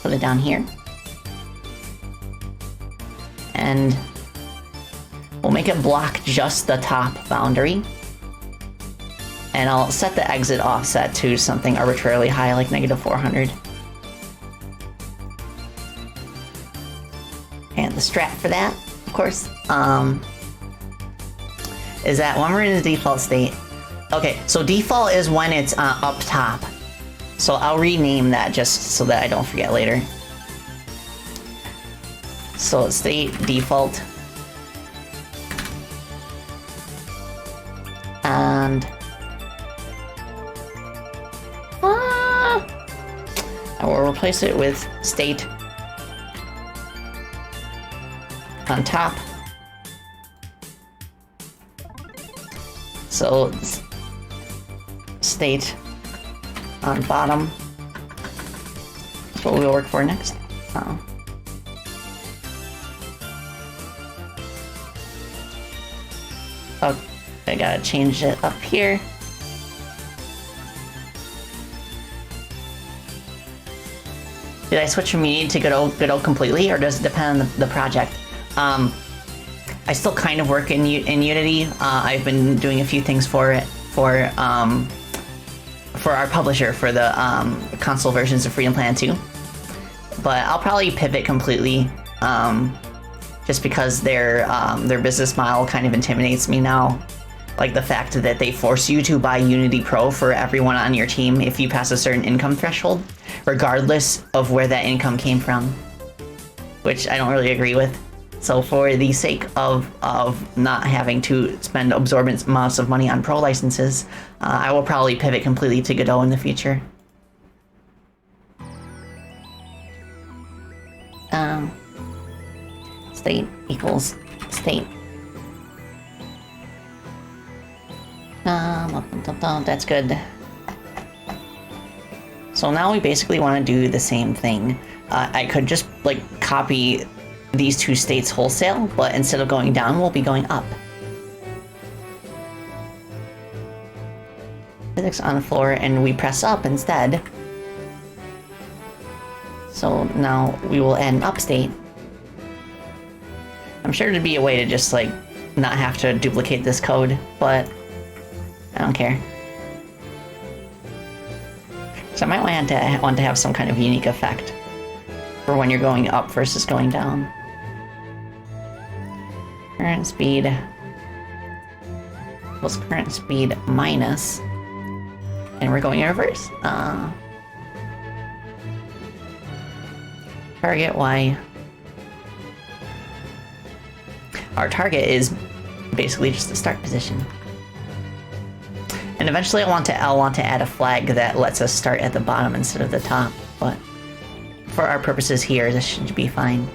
Put it down here. And we'll make it block just the top boundary. And I'll set the exit offset to something arbitrarily high, like -400. And the strat for that, of course, is that when we're in the default state. Okay, so default is when it's up top. So I'll rename that just so that I don't forget later. So state default. And I will replace it with state on top. So state on bottom. That's what we'll work for next. Oh, I gotta change it up here. Did I switch from Unity to Godot completely, or does it depend on the project? I still kind of work in Unity. I've been doing a few things for it, for our publisher, for the console versions of Freedom Plan 2. But I'll probably pivot completely, just because their business model kind of intimidates me now. Like the fact that they force you to buy Unity Pro for everyone on your team if you pass a certain income threshold, regardless of where that income came from. Which I don't really agree with. So for the sake of not having to spend absorbent amounts of money on pro licenses, I will probably pivot completely to Godot in the future. State equals state. That's good. So now we basically want to do the same thing. I could just like copy these two states wholesale, but instead of going down, we'll be going up. Physics on the floor, and we press up instead. So now we will add an up state. I'm sure there'd be a way to just like not have to duplicate this code, but I don't care. So I might want to have some kind of unique effect for when you're going up versus going down. Current speed equals current speed minus, and we're going in reverse. Target Y. Our target is basically just the start position. And eventually I'll want to add a flag that lets us start at the bottom instead of the top, but for our purposes here, this should be fine.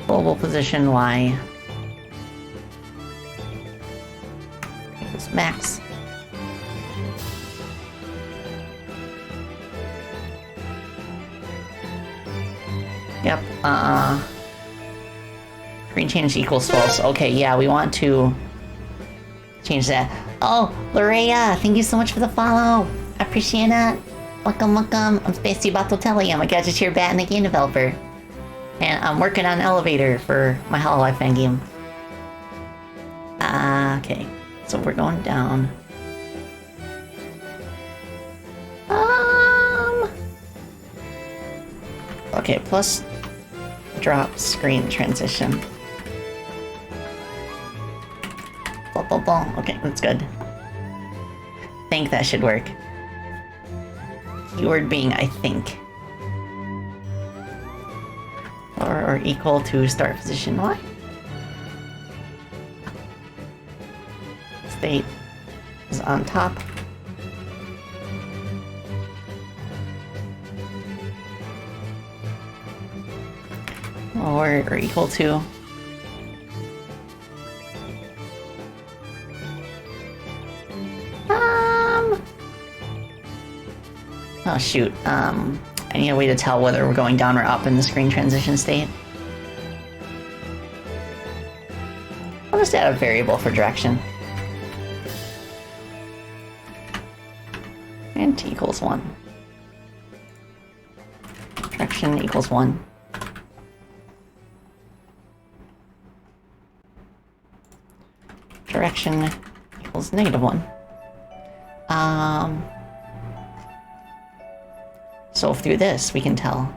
Global position Y. Equals max. Yep, green change equals false. Okay, yeah, we want to change that. Oh, Lorea, thank you so much for the follow. I appreciate it. Welcome, welcome. I'm Spacey Batotelli. I'm a gadgeteer bat and a game developer. And I'm working on Elevator for my hololive fangame. Okay. So we're going down. Okay, plus drop screen transition. Okay, that's good. Think that should work. Keyword being I think. Or equal to start position Y. State is on top. Or equal to oh shoot, I need a way to tell whether we're going down or up in the screen transition state. I'll just add a variable for direction. And t equals 1. Direction equals 1. Direction equals -1. So through this, we can tell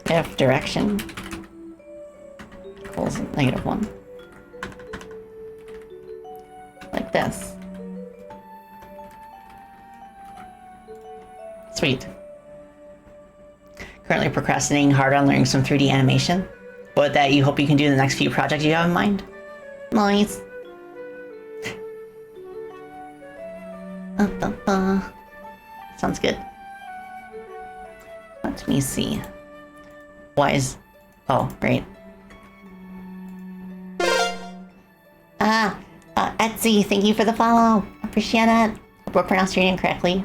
if direction equals -1. Like this. Sweet. Currently procrastinating hard on learning some 3D animation, but that you hope you can do in the next few projects you have in mind. Nice. Sounds good. Let me see. Why is... Oh, great. Etsy, thank you for the follow. Appreciate it. Hope I pronounced your name correctly.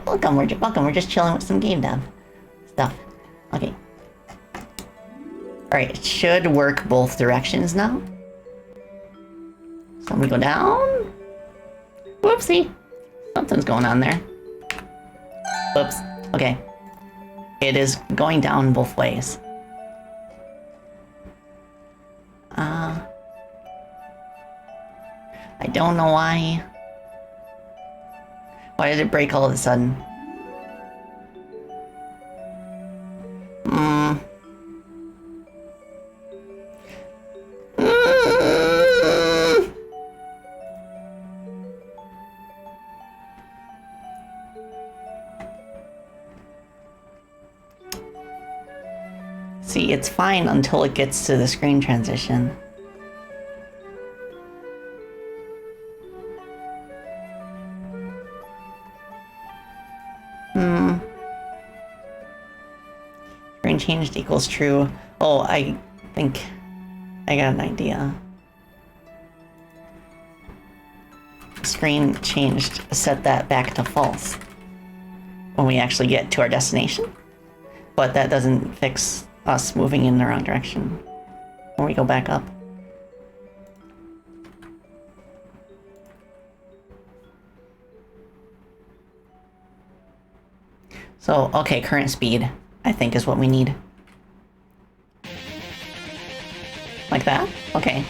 Welcome, we're just chilling with some game dev stuff. Okay. Alright, it should work both directions now. So we go down. Whoopsie. Something's going on there. Oops. Okay. It is going down both ways. I don't know why. Why did it break all of a sudden? See, it's fine until it gets to the screen transition. Screen changed equals true. Oh, I think I got an idea. Screen changed, set that back to false when we actually get to our destination. But that doesn't fix us moving in the wrong direction when we go back up. So, okay, current speed, I think, is what we need. Like that? Okay.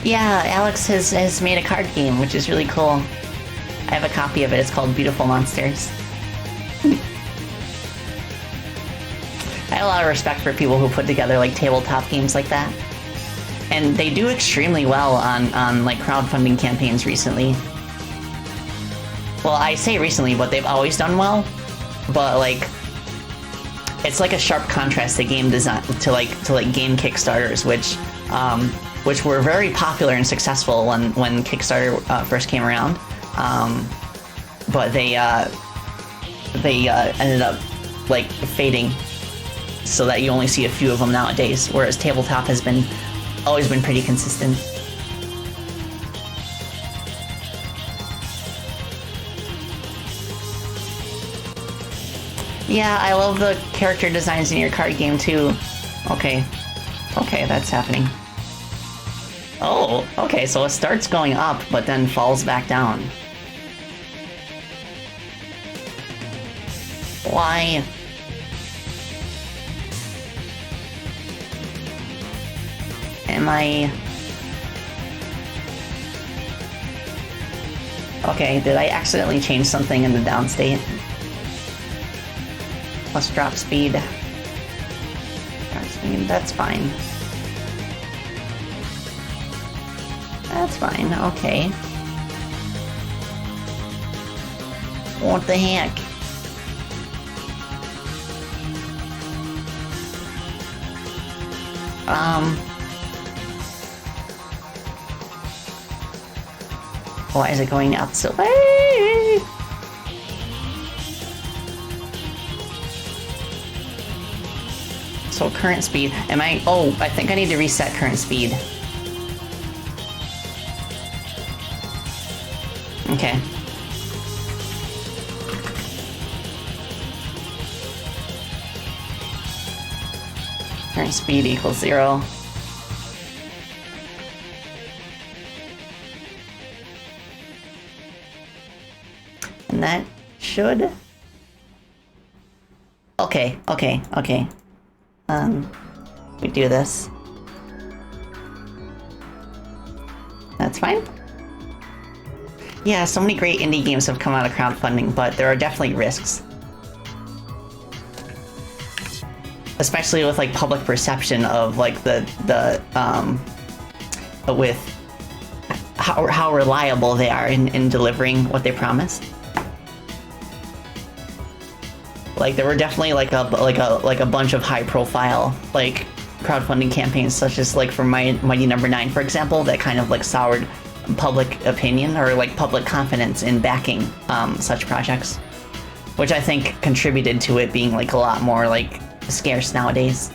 Yeah, Alex has made a card game, which is really cool. I have a copy of it. It's called Beautiful Monsters. I have a lot of respect for people who put together like tabletop games like that. And they do extremely well on like crowdfunding campaigns recently. Well, I say recently, but they've always done well. But like, it's like a sharp contrast to game design to like game Kickstarters, which were very popular and successful when Kickstarter first came around. But they ended up like fading, so that you only see a few of them nowadays. Whereas tabletop has always been pretty consistent. Yeah, I love the character designs in your card game too. Okay, that's happening. Oh, okay, so it starts going up, but then falls back down. Why? Am I... Okay, did I accidentally change something in the down state? Plus drop speed. Drop speed, that's fine. That's fine, okay. What the heck? Why is it going up so way? So current speed, oh, I think I need to reset current speed. Okay. Current speed equals 0. And that should... Okay. We do this. That's fine. Yeah, so many great indie games have come out of crowdfunding, but there are definitely risks. Especially with like public perception of like with how reliable they are in delivering what they promise. Like there were definitely like a bunch of high profile like crowdfunding campaigns, such as like for Mighty Number 9, for example, that kind of like soured public opinion or like public confidence in backing such projects, which I think contributed to it being like a lot more like scarce nowadays.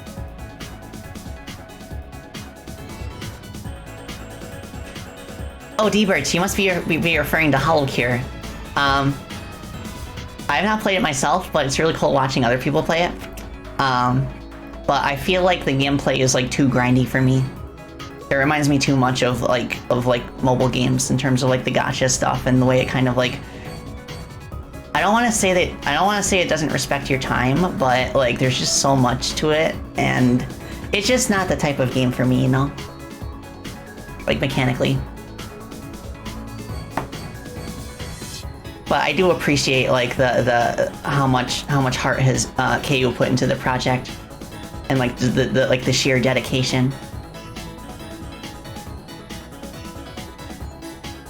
Oh, D-Birch, you must be referring to HoloCure. I have not played it myself, but it's really cool watching other people play it. But I feel like the gameplay is like too grindy for me. It reminds me too much of like mobile games in terms of like the gacha stuff and the way it kind of like... I don't want to say it doesn't respect your time, but like there's just so much to it, and it's just not the type of game for me, you know? Like mechanically. But I do appreciate like the how much heart has KU put into the project, and like the sheer dedication.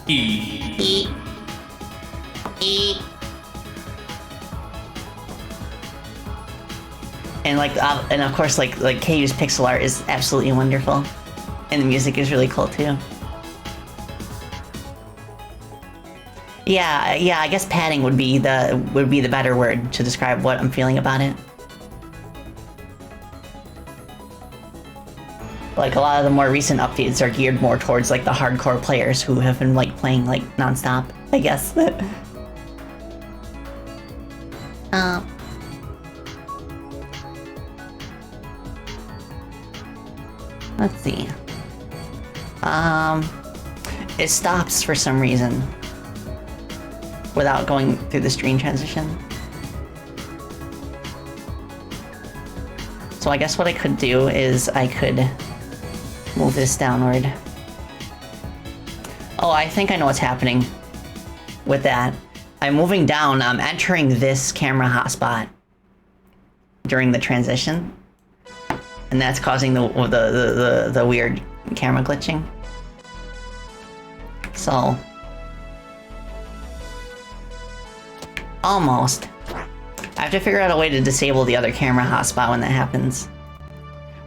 E. E. E. And like, and of course, like KU's pixel art is absolutely wonderful, and the music is really cool too. Yeah, I guess padding would be the better word to describe what I'm feeling about it. Like a lot of the more recent updates are geared more towards like the hardcore players who have been like playing like nonstop, I guess. Let's see. It stops for some reason without going through the screen transition. So I guess what I could do is I could move this downward. Oh, I think I know what's happening with that. I'm moving down, I'm entering this camera hotspot during the transition. And that's causing the weird camera glitching. So almost. I have to figure out a way to disable the other camera hotspot when that happens.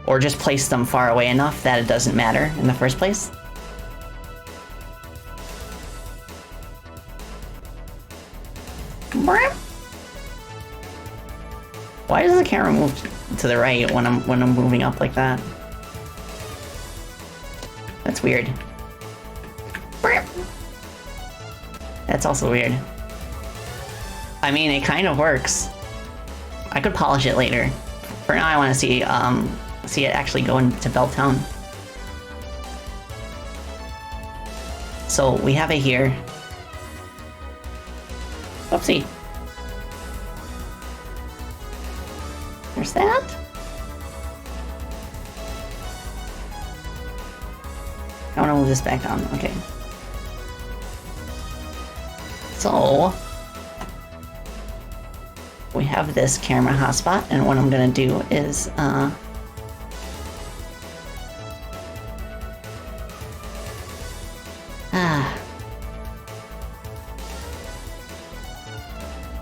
Or just place them far away enough that it doesn't matter in the first place. Why does the camera move to the right when I'm moving up like that? That's weird. That's also weird. I mean, it kind of works. I could polish it later. For now, I want to see it actually go into Belltown. So we have it here. Whoopsie. There's that. I want to move this back down. Okay. So we have this camera hotspot, and what I'm gonna do is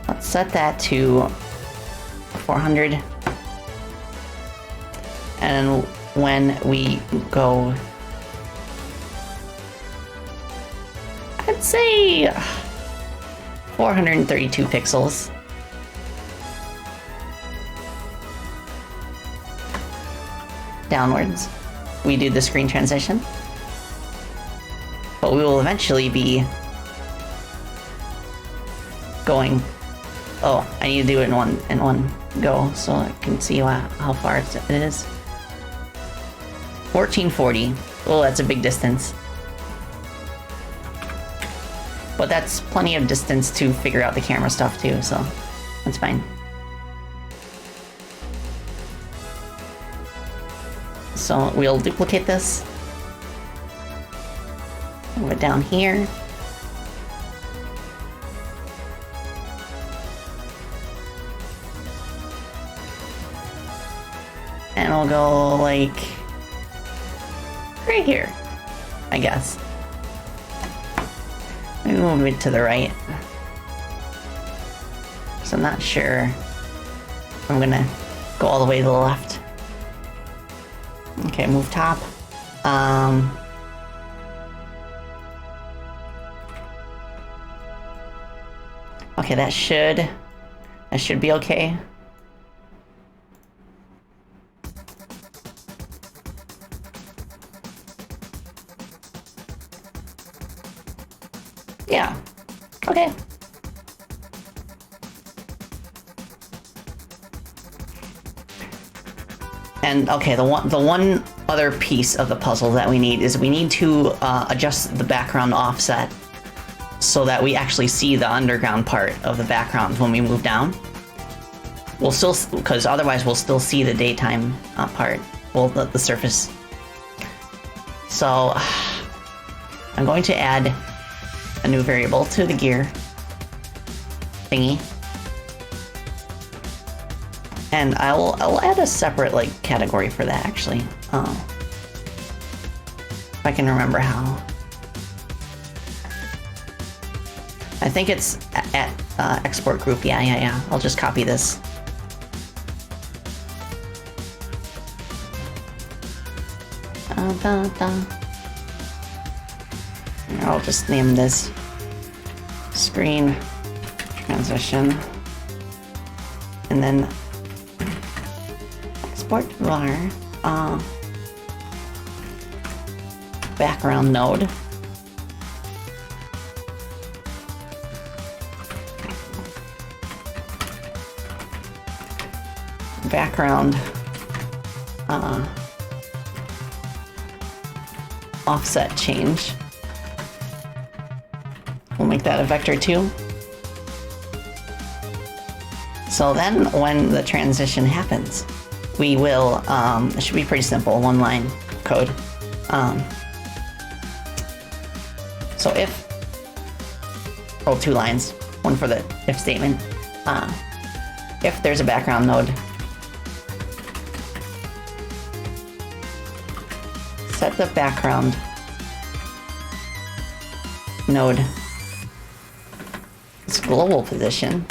let's set that to 400, and when we go, I'd say 432 pixels. Downwards, we do the screen transition, but we will eventually be going. Oh, I need to do it in one go so I can see how far it is. 1440. Oh, that's a big distance. But that's plenty of distance to figure out the camera stuff too, so that's fine. So we'll duplicate this. Move it down here. And we'll go like right here, I guess. Maybe move it to the right. So I'm not sure. I'm gonna go all the way to the left. Okay, move top. Okay, that should be okay. Yeah. Okay. And okay, the one other piece of the puzzle that we need is we need to adjust the background offset so that we actually see the underground part of the background when we move down. We'll still, because otherwise we'll still see the daytime part, well, the surface. So I'm going to add a new variable to the gear thingy. And I'll add a separate like category for that actually. If I can remember how. I think it's at export group. Yeah. I'll just copy this. I'll just name this screen transition. And then export to our background node. Background offset change. We'll make that a vector 2. So then when the transition happens, we will, it should be pretty simple, one line code. So if, well, 2 lines, one for the if statement. If there's a background node, set the background node its global position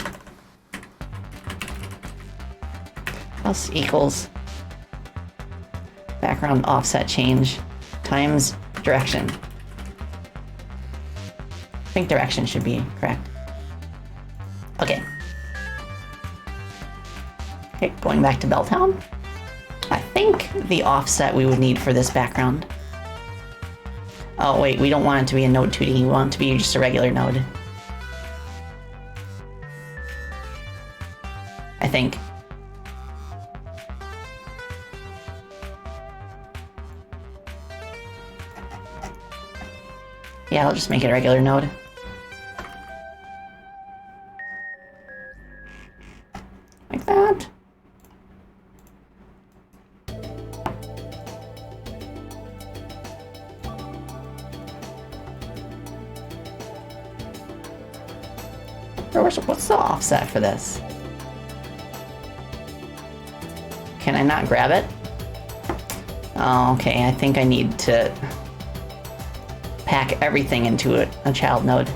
plus equals background offset change times direction. I think direction should be correct. Okay. Okay, going back to Belltown. I think the offset we would need for this background. Oh wait, we don't want it to be a node 2D, we want it to be just a regular node. I think. Yeah, I'll just make it a regular node. Like that. What's the offset for this? Can I not grab it? Oh, okay, I think I need to pack everything into a child node.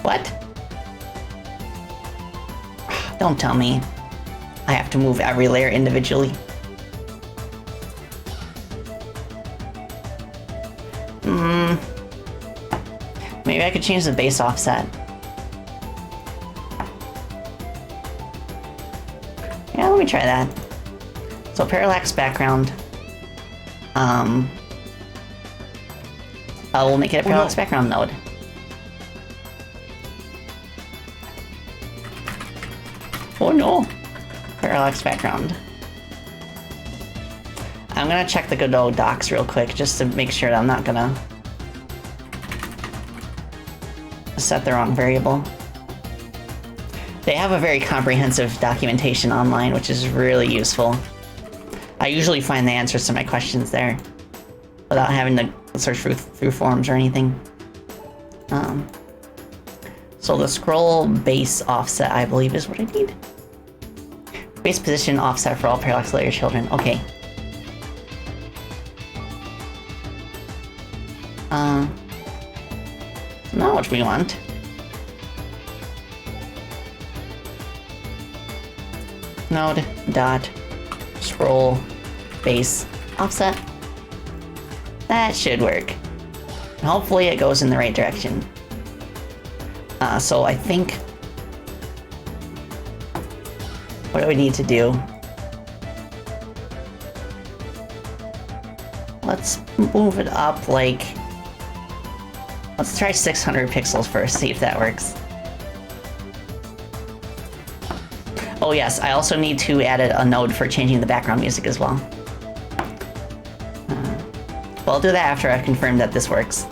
What? Don't tell me I have to move every layer individually. Maybe I could change the base offset. Yeah, let me try that. So parallax background. We'll make it a parallax background node. Oh no! Parallax background. I'm gonna check the Godot docs real quick just to make sure that I'm not gonna set the wrong variable. They have a very comprehensive documentation online, which is really useful. I usually find the answers to my questions there without having to search through forums or anything. So the scroll base offset, I believe, is what I need. Base position offset for all parallax layer children. Okay. Not what we want. Node dot scroll base offset. That should work. Hopefully it goes in the right direction. So I think what do we need to do? Let's move it up like, let's try 600 pixels first, see if that works. Oh yes, I also need to add a node for changing the background music as well. Well, I'll do that after I've confirmed that this works.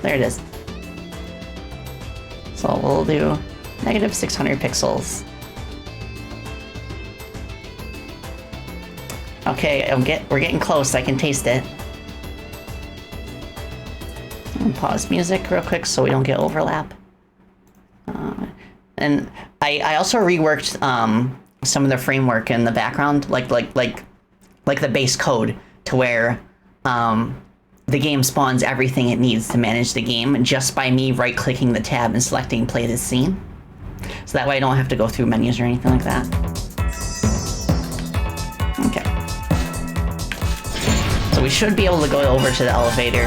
There it is. So we'll do negative 600 pixels. Okay, we're getting close. I can taste it. I'll pause music real quick so we don't get overlap. And I also reworked some of the framework in the background, like the base code, to where the game spawns everything it needs to manage the game just by me right-clicking the tab and selecting play this scene. So that way I don't have to go through menus or anything like that. Okay. So we should be able to go over to the elevator.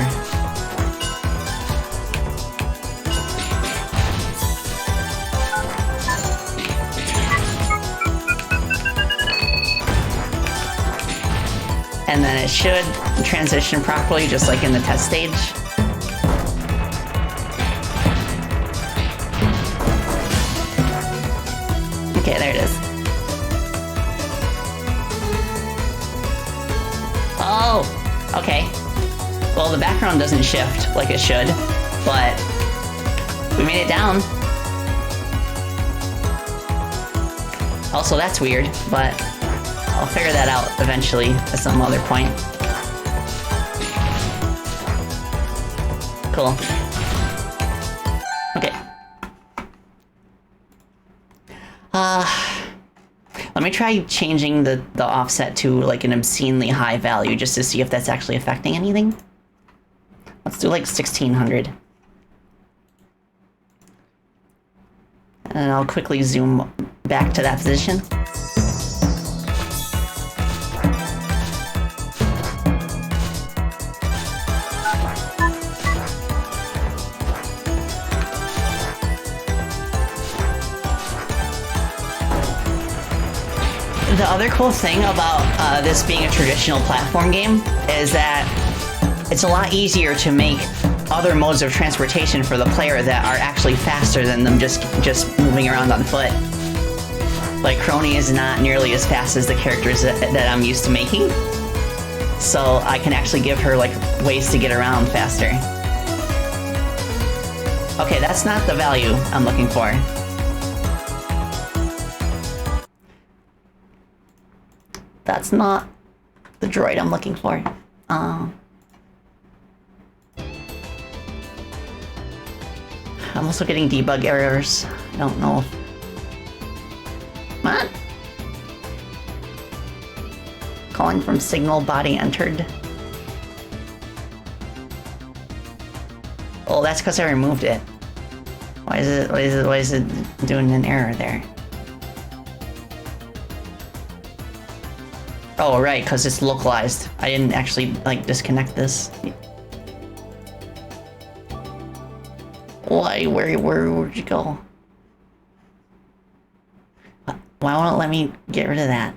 And then it should transition properly, just like in the test stage. Okay, there it is. Oh, okay. Well, the background doesn't shift like it should, but we made it down. Also, that's weird, but I'll figure that out eventually at some other point. Cool. Okay. Let me try changing the offset to like an obscenely high value just to see if that's actually affecting anything. Let's do like 1600. And I'll quickly zoom back to that position. The other cool thing about this being a traditional platform game is that it's a lot easier to make other modes of transportation for the player that are actually faster than them just moving around on foot. Like, Chrono is not nearly as fast as the characters that I'm used to making, so I can actually give her like ways to get around faster. Okay, that's not the value I'm looking for. That's not the droid I'm looking for. I'm also getting debug errors. I don't know if... What? Calling from signal body entered. Oh, that's because I removed it. Why is it doing an error there? Oh, right, because it's localized. I didn't actually, like, disconnect this. Why? Where'd you go? Why won't it let me get rid of that?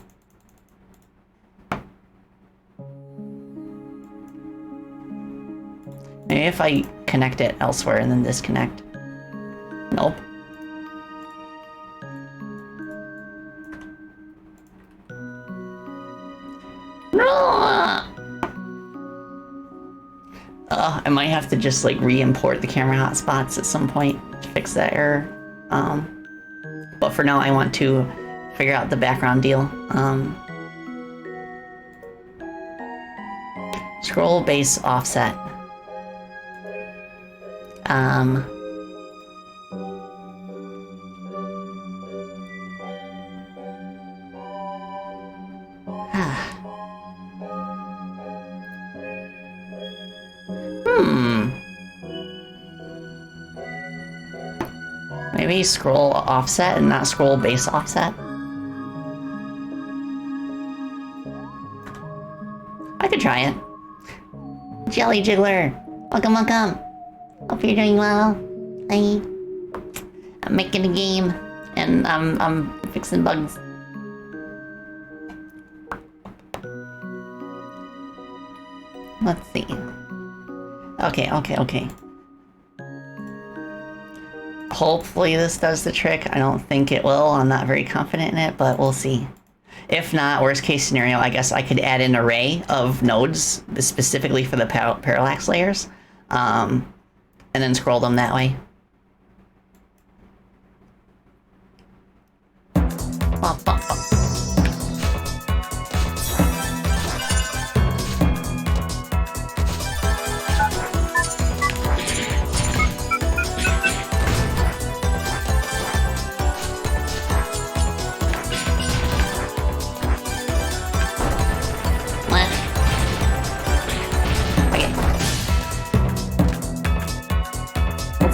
Maybe if I connect it elsewhere and then disconnect. Nope. I might have to just like re-import the camera hotspots at some point to fix that error. But for now I want to figure out the background deal. Scroll base offset. Maybe scroll offset and not scroll base offset. I could try it. Jelly Jiggler, welcome. Hope you're doing well. Hi. I'm making a game, and I'm fixing bugs. Let's see. Okay. Hopefully this does the trick. I don't think it will. I'm not very confident in it, but we'll see. If not, worst case scenario, I guess I could add an array of nodes specifically for the parallax layers, and then scroll them that way.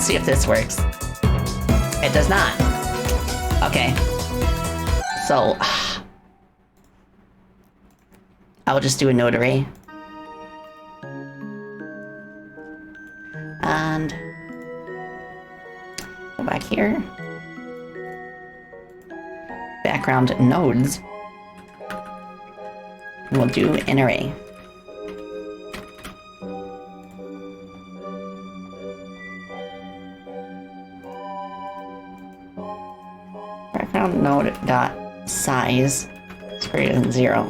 Let's see if this works. It does not. Okay. So, I'll just do a node array. And go back here. Background nodes. We'll do an array. Background node dot size is greater than 0.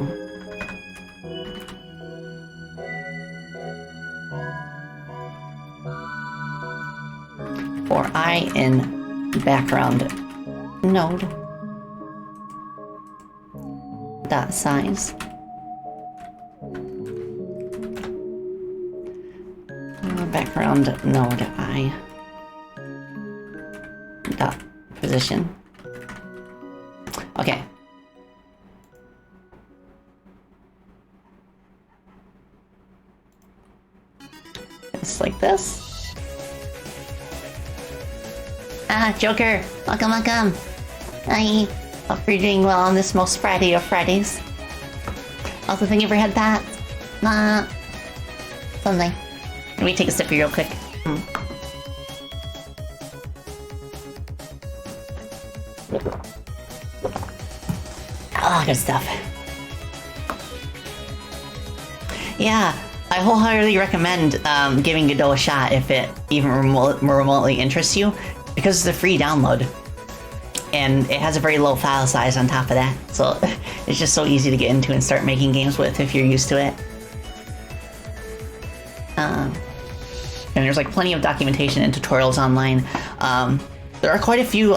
For I in background node dot size background node I dot position. Okay. Just like this. Ah, Joker! Welcome, welcome! Hi! Hope you're doing well on this most Friday of Fridays. Also, thank you for head pat. Something. Let me take a sip real quick. Ah, good stuff. Yeah, I wholeheartedly recommend giving Godot a shot if it even remotely interests you, because it's a free download. And it has a very low file size on top of that, so it's just so easy to get into and start making games with if you're used to it. And there's like plenty of documentation and tutorials online. There are quite a few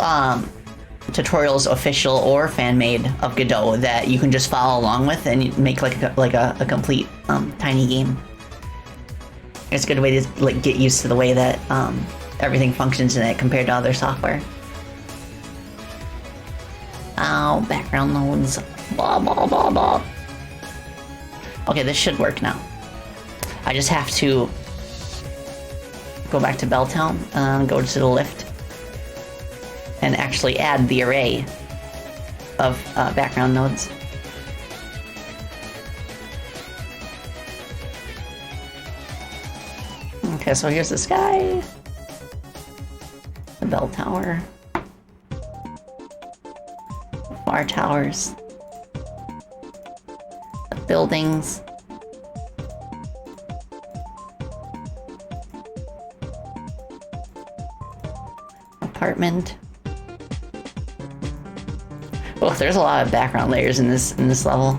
tutorials, official or fan-made, of Godot that you can just follow along with and make like a complete tiny game. It's a good way to like get used to the way that everything functions in it compared to other software. Oh, background nodes. Blah, blah, blah, blah. Okay, this should work now. I just have to go back to Belltown, go to the lift, and actually add the array of background nodes. Okay, so here's the sky, the bell tower, bar towers, the buildings, apartment. Well, there's a lot of background layers in this level,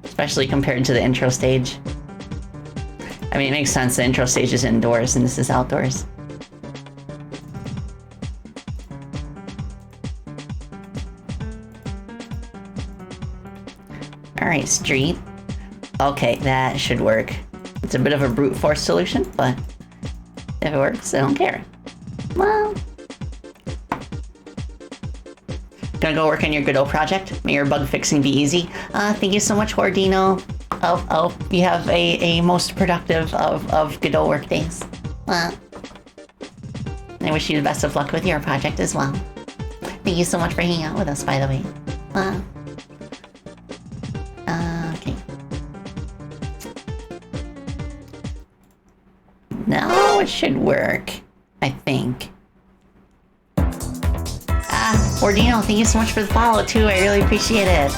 especially compared to the intro stage. I mean, it makes sense. The intro stage is indoors and this is outdoors. All right, street. Okay, that should work. It's a bit of a brute force solution, but if it works, I don't care. Well, gonna go work on your Godot project. May your bug fixing be easy. Thank you so much, Hordino. Oh, you have a most productive of Godot work days. I wish you the best of luck with your project as well. Thank you so much for hanging out with us, by the way. Okay. Now it should work, I think. Ordino, thank you so much for the follow too. I really appreciate it.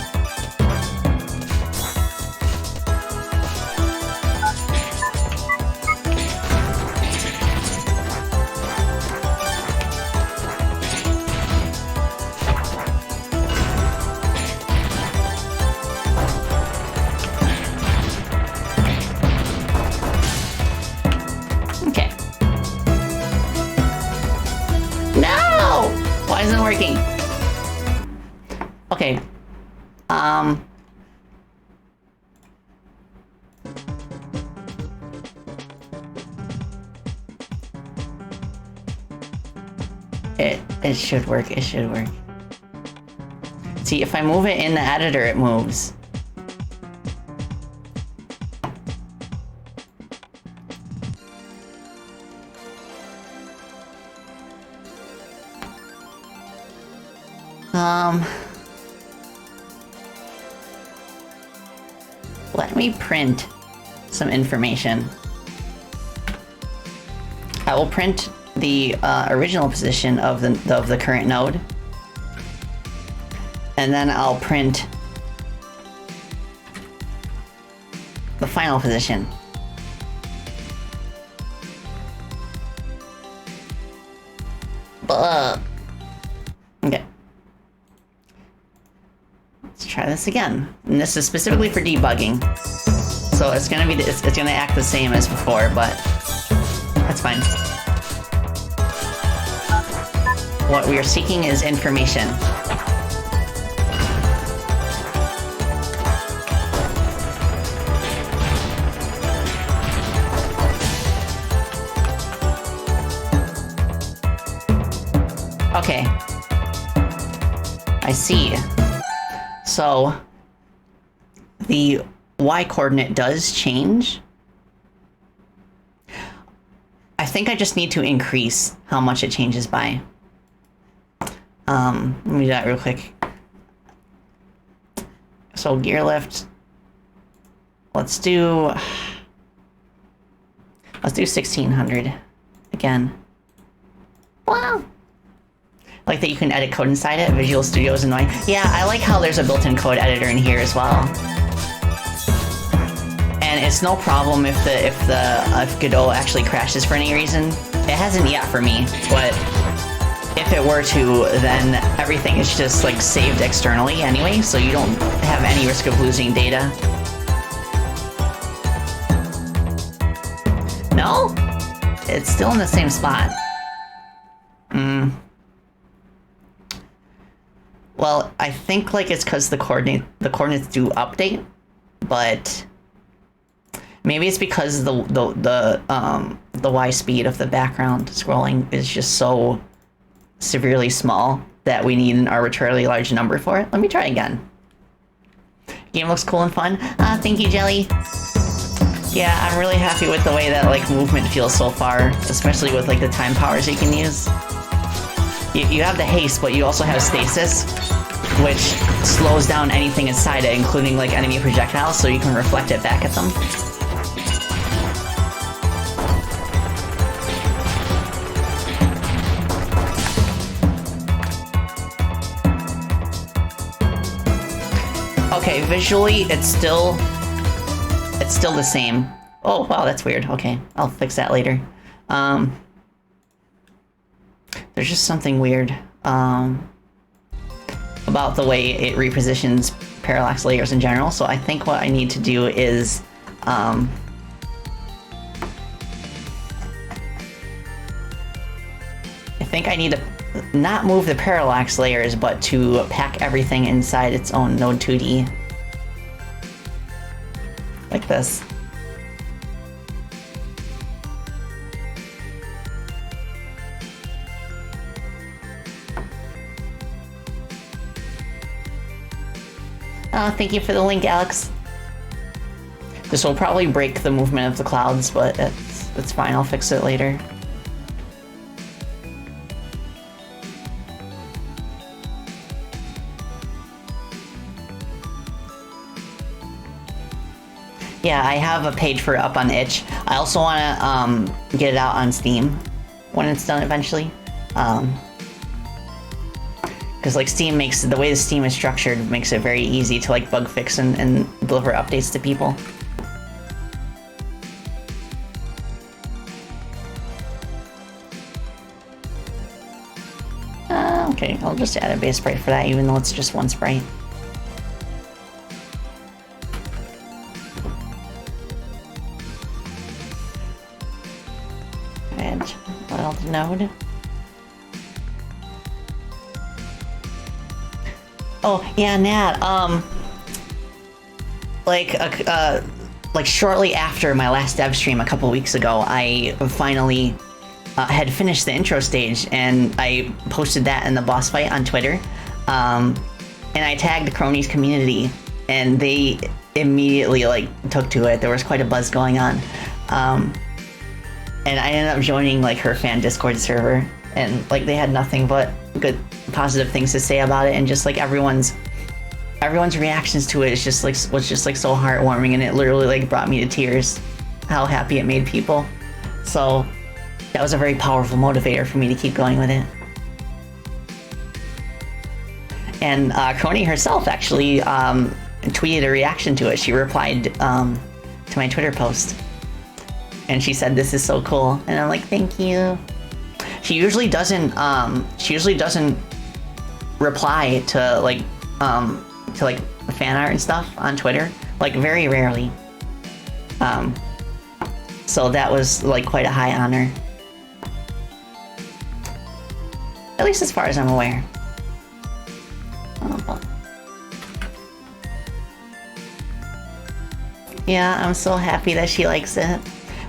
Okay. No! Why isn't it working? Okay. It should work. It should work. See, if I move it in the editor, it moves. Let me print some information. I will print the original position of the current node, and then I'll print the final position. Okay. Let's try this again. And this is specifically for debugging. So it's gonna be it's gonna act the same as before, but that's fine. What we are seeking is information. Okay. I see. So the Y coordinate does change. I think I just need to increase how much it changes by. Let me do that real quick. So gear lift. Let's do 1600 again. Wow. Like that you can edit code inside it. Visual Studio is annoying. Yeah, I like how there's a built-in code editor in here as well. And it's no problem if Godot actually crashes for any reason. It hasn't yet for me, but if it were to, then everything is just like saved externally anyway, so you don't have any risk of losing data. No? It's still in the same spot. Well, I think like it's because the coordinates do update, but maybe it's because the Y speed of the background scrolling is just so severely small that we need an arbitrarily large number for it. Let me try again. Game looks cool and fun. Thank you, Jelly. Yeah, I'm really happy with the way that like movement feels so far, especially with like the time powers you can use. You have the haste, but you also have stasis, which slows down anything inside it, including like enemy projectiles, so you can reflect it back at them. Okay, visually, it's still the same. Oh, wow, that's weird. Okay, I'll fix that later. There's just something weird about the way it repositions parallax layers in general, so I think what I need to do is I think I need to not move the parallax layers, but to pack everything inside its own node 2D. Like this. Thank you for the link, Alex. This will probably break the movement of the clouds, but it's fine. I'll fix it later. Yeah, I have a page for it up on itch. I also want to get it out on Steam when it's done eventually. Because like Steam makes, the way the Steam is structured makes it very easy to like bug fix and deliver updates to people. Okay, I'll just add a base sprite for that, even though it's just one sprite. Add wild node. Oh yeah, Nat. Like shortly after my last dev stream a couple weeks ago, I finally had finished the intro stage, and I posted that in the boss fight on Twitter, and I tagged Crony's community, and they immediately like took to it. There was quite a buzz going on, and I ended up joining like her fan Discord server, and like they had nothing but good positive things to say about it, and just like everyone's reactions to it is just like was just like so heartwarming, and it literally like brought me to tears how happy it made people. So that was a very powerful motivator for me to keep going with it. And Chrono herself actually tweeted a reaction to it. She replied to my Twitter post, and she said, "This is so cool." And I'm like, "Thank you." She usually doesn't reply to like fan art and stuff on Twitter, like very rarely. So that was like quite a high honor, at least as far as I'm aware. Oh. Yeah, I'm so happy that she likes it.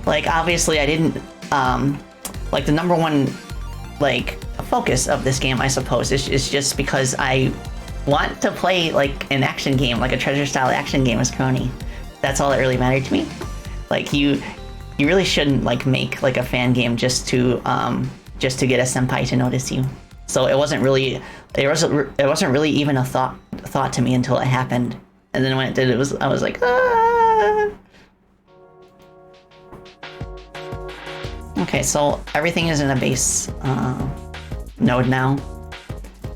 Like, obviously I didn't, like the number one, like, focus of this game, I suppose, is just because I want to play, like, an action game, like a treasure-style action game as Chrono. That's all that really mattered to me. Like, you really shouldn't, like, make, like, a fan game just to get a senpai to notice you. So it wasn't really even a thought to me until it happened. And then when it did, I was like, ah! Okay, so everything is in a base node now,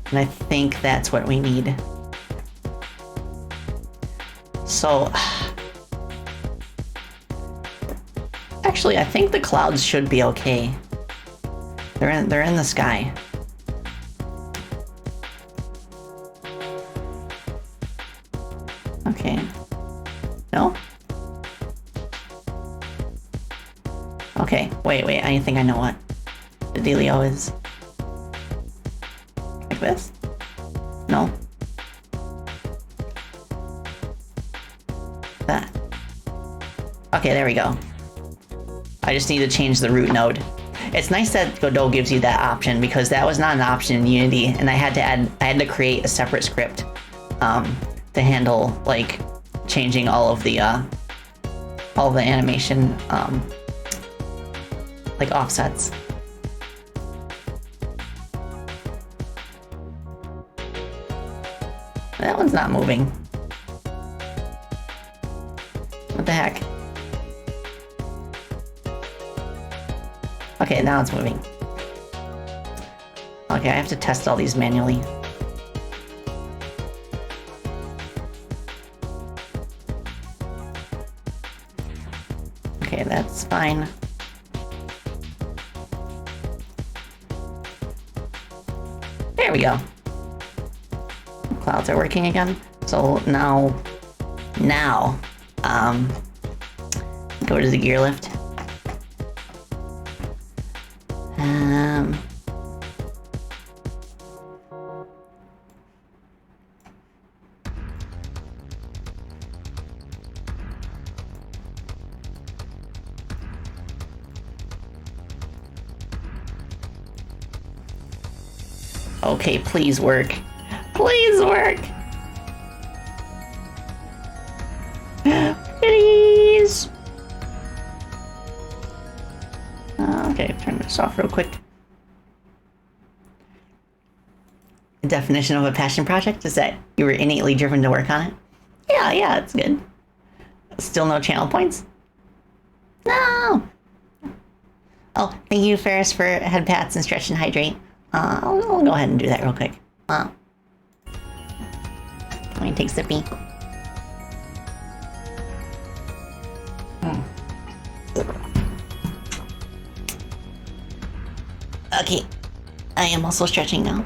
and I think that's what we need. So, actually, I think the clouds should be okay. They're in the sky. Okay. No? Okay, wait, I think I know what the dealio is. Like this? No? That. Okay, there we go. I just need to change the root node. It's nice that Godot gives you that option, because that was not an option in Unity, and I had to create a separate script to handle like changing all of the animation like offsets. That one's not moving. What the heck? Okay, now it's moving. Okay, I have to test all these manually. Okay, that's fine. There we go. Clouds are working again. So now, go to the gear lift. Okay, please work. Please work! Please! Okay, turn this off real quick. The definition of a passion project is that you were innately driven to work on it. Yeah, it's good. Still no channel points? No! Oh, thank you, Ferris, for head pats and stretch and hydrate. I'll go ahead and do that real quick. Let me take sippy. Okay, I am also stretching now.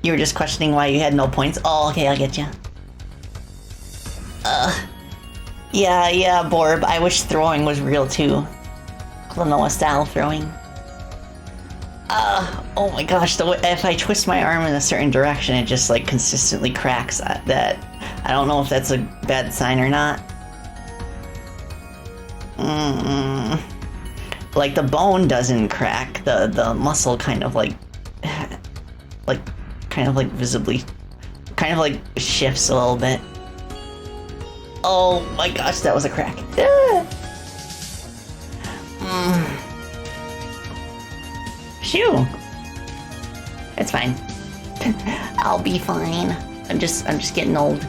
You were just questioning why you had no points? Oh, okay, I'll get you. Yeah, Borb, I wish throwing was real too. Klonoa style throwing. Oh my gosh, if I twist my arm in a certain direction, it just like consistently cracks. That I don't know if that's a bad sign or not. Like the bone doesn't crack, the muscle kind of like visibly, kind of like shifts a little bit. Oh my gosh, that was a crack. Shoo! It's fine. I'll be fine. I'm just getting old.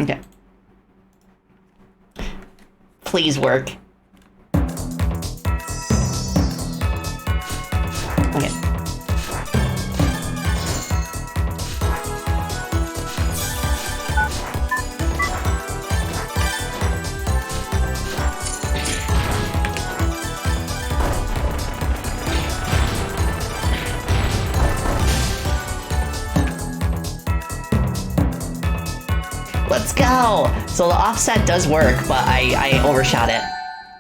Okay. Please work. Okay. Let's go! So the offset does work, but I overshot it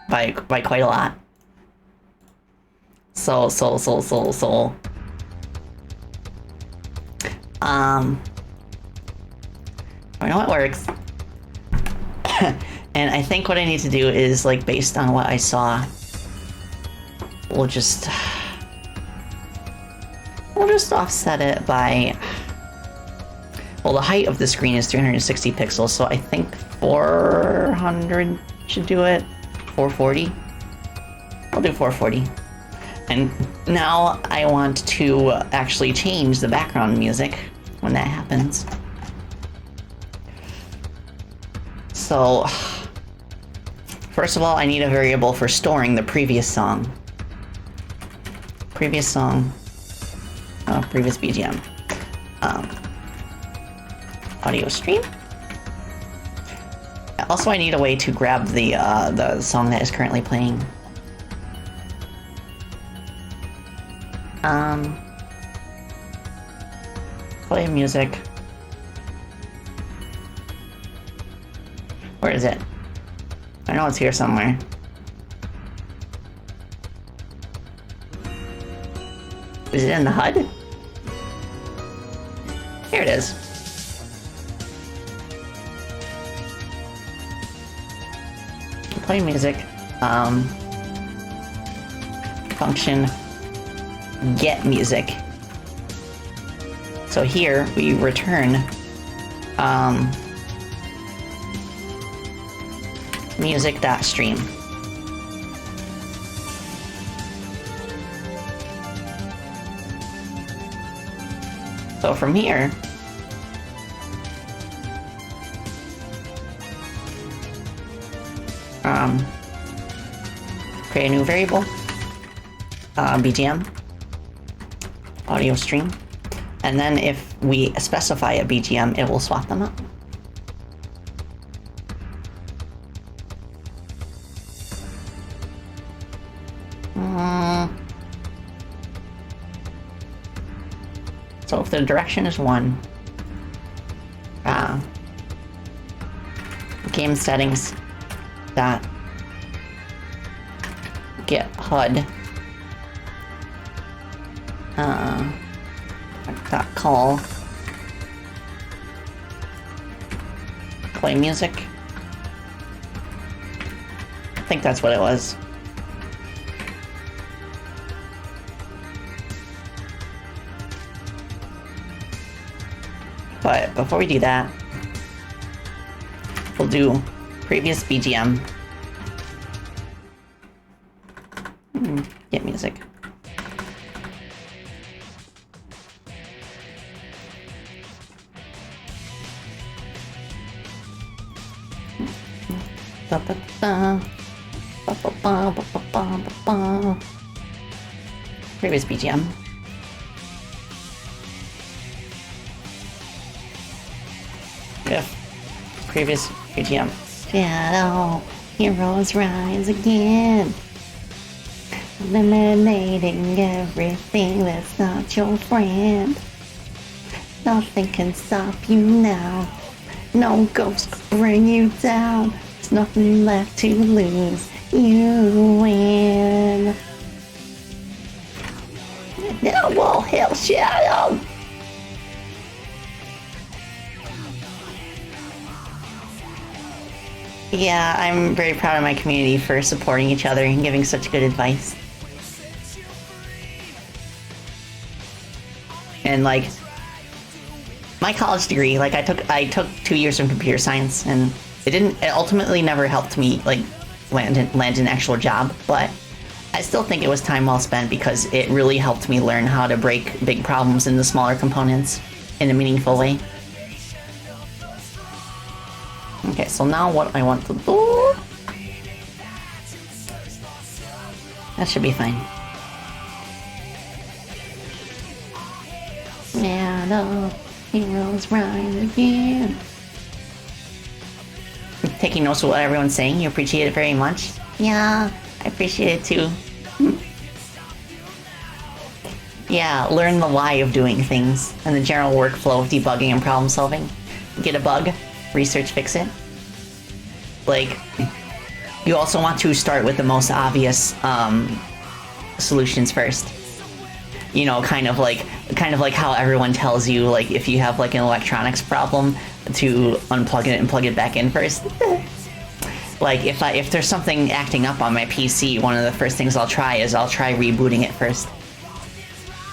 by quite a lot. So. I know it works. And I think what I need to do is, like, based on what I saw, we'll just offset it by, well, the height of the screen is 360 pixels, so I think 400 should do it. 440. I'll do 440. And now I want to actually change the background music when that happens. So, first of all, I need a variable for storing the previous song. Previous BGM. Audio stream. Also, I need a way to grab the song that is currently playing. Play music. Where is it? I know it's here somewhere. Is it in the HUD? Here it is. Play music. Function get music. So here we return music.stream. So from here, create a new variable, BGM, audio stream, and then if we specify a BGM, it will swap them up. So if the direction is 1, game settings dot get HUD dot call play music. I think that's what it was. But before we do that, we'll do previous BGM. Get music. Previous BGM. If previous BGM. Shadow, heroes rise again. Eliminating everything that's not your friend. Nothing can stop you now. No ghost can bring you down. There's nothing left to lose. You win. Now wall hail Shadow. Yeah, I'm very proud of my community for supporting each other and giving such good advice. And like, my college degree, like I took 2 years of computer science, and it ultimately never helped me like land an actual job, but I still think it was time well spent because it really helped me learn how to break big problems into smaller components in a meaningful way. Okay, so now what I want to do... That should be fine. Yeah, the heroes rise again. Taking notes of what everyone's saying, you appreciate it very much. Yeah, I appreciate it too. Yeah, learn the why of doing things and the general workflow of debugging and problem solving. Get a bug, research, fix it. Like, you also want to start with the most obvious solutions first. You know, kind of like how everyone tells you, like, if you have like an electronics problem, to unplug it and plug it back in first. Like, if there's something acting up on my PC, one of the first things I'll try rebooting it first.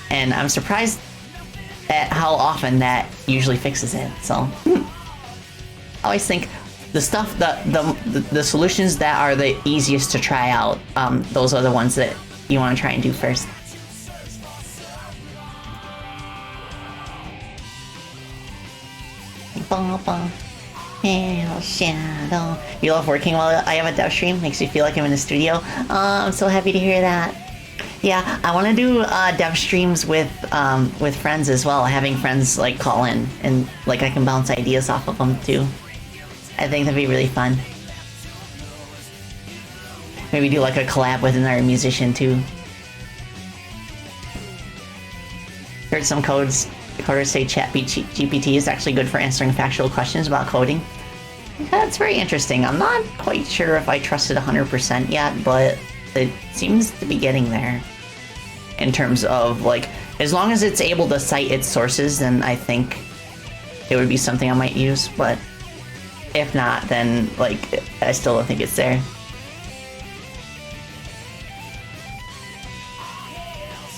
And I'm surprised at how often that usually fixes it. So, I always think the stuff, the solutions that are the easiest to try out, those are the ones that you want to try and do first. Hell shadow. You love working while I have a dev stream? Makes you feel like I'm in the studio. I'm so happy to hear that. Yeah, I want to do dev streams with friends as well. Having friends like call in and like I can bounce ideas off of them too. I think that'd be really fun. Maybe do like a collab with another musician too. Heard some coders say ChatGPT is actually good for answering factual questions about coding. That's very interesting. I'm not quite sure if I trust it 100% yet, but it seems to be getting there. In terms of, like, as long as it's able to cite its sources, then I think it would be something I might use, but if not, then, like, I still don't think it's there.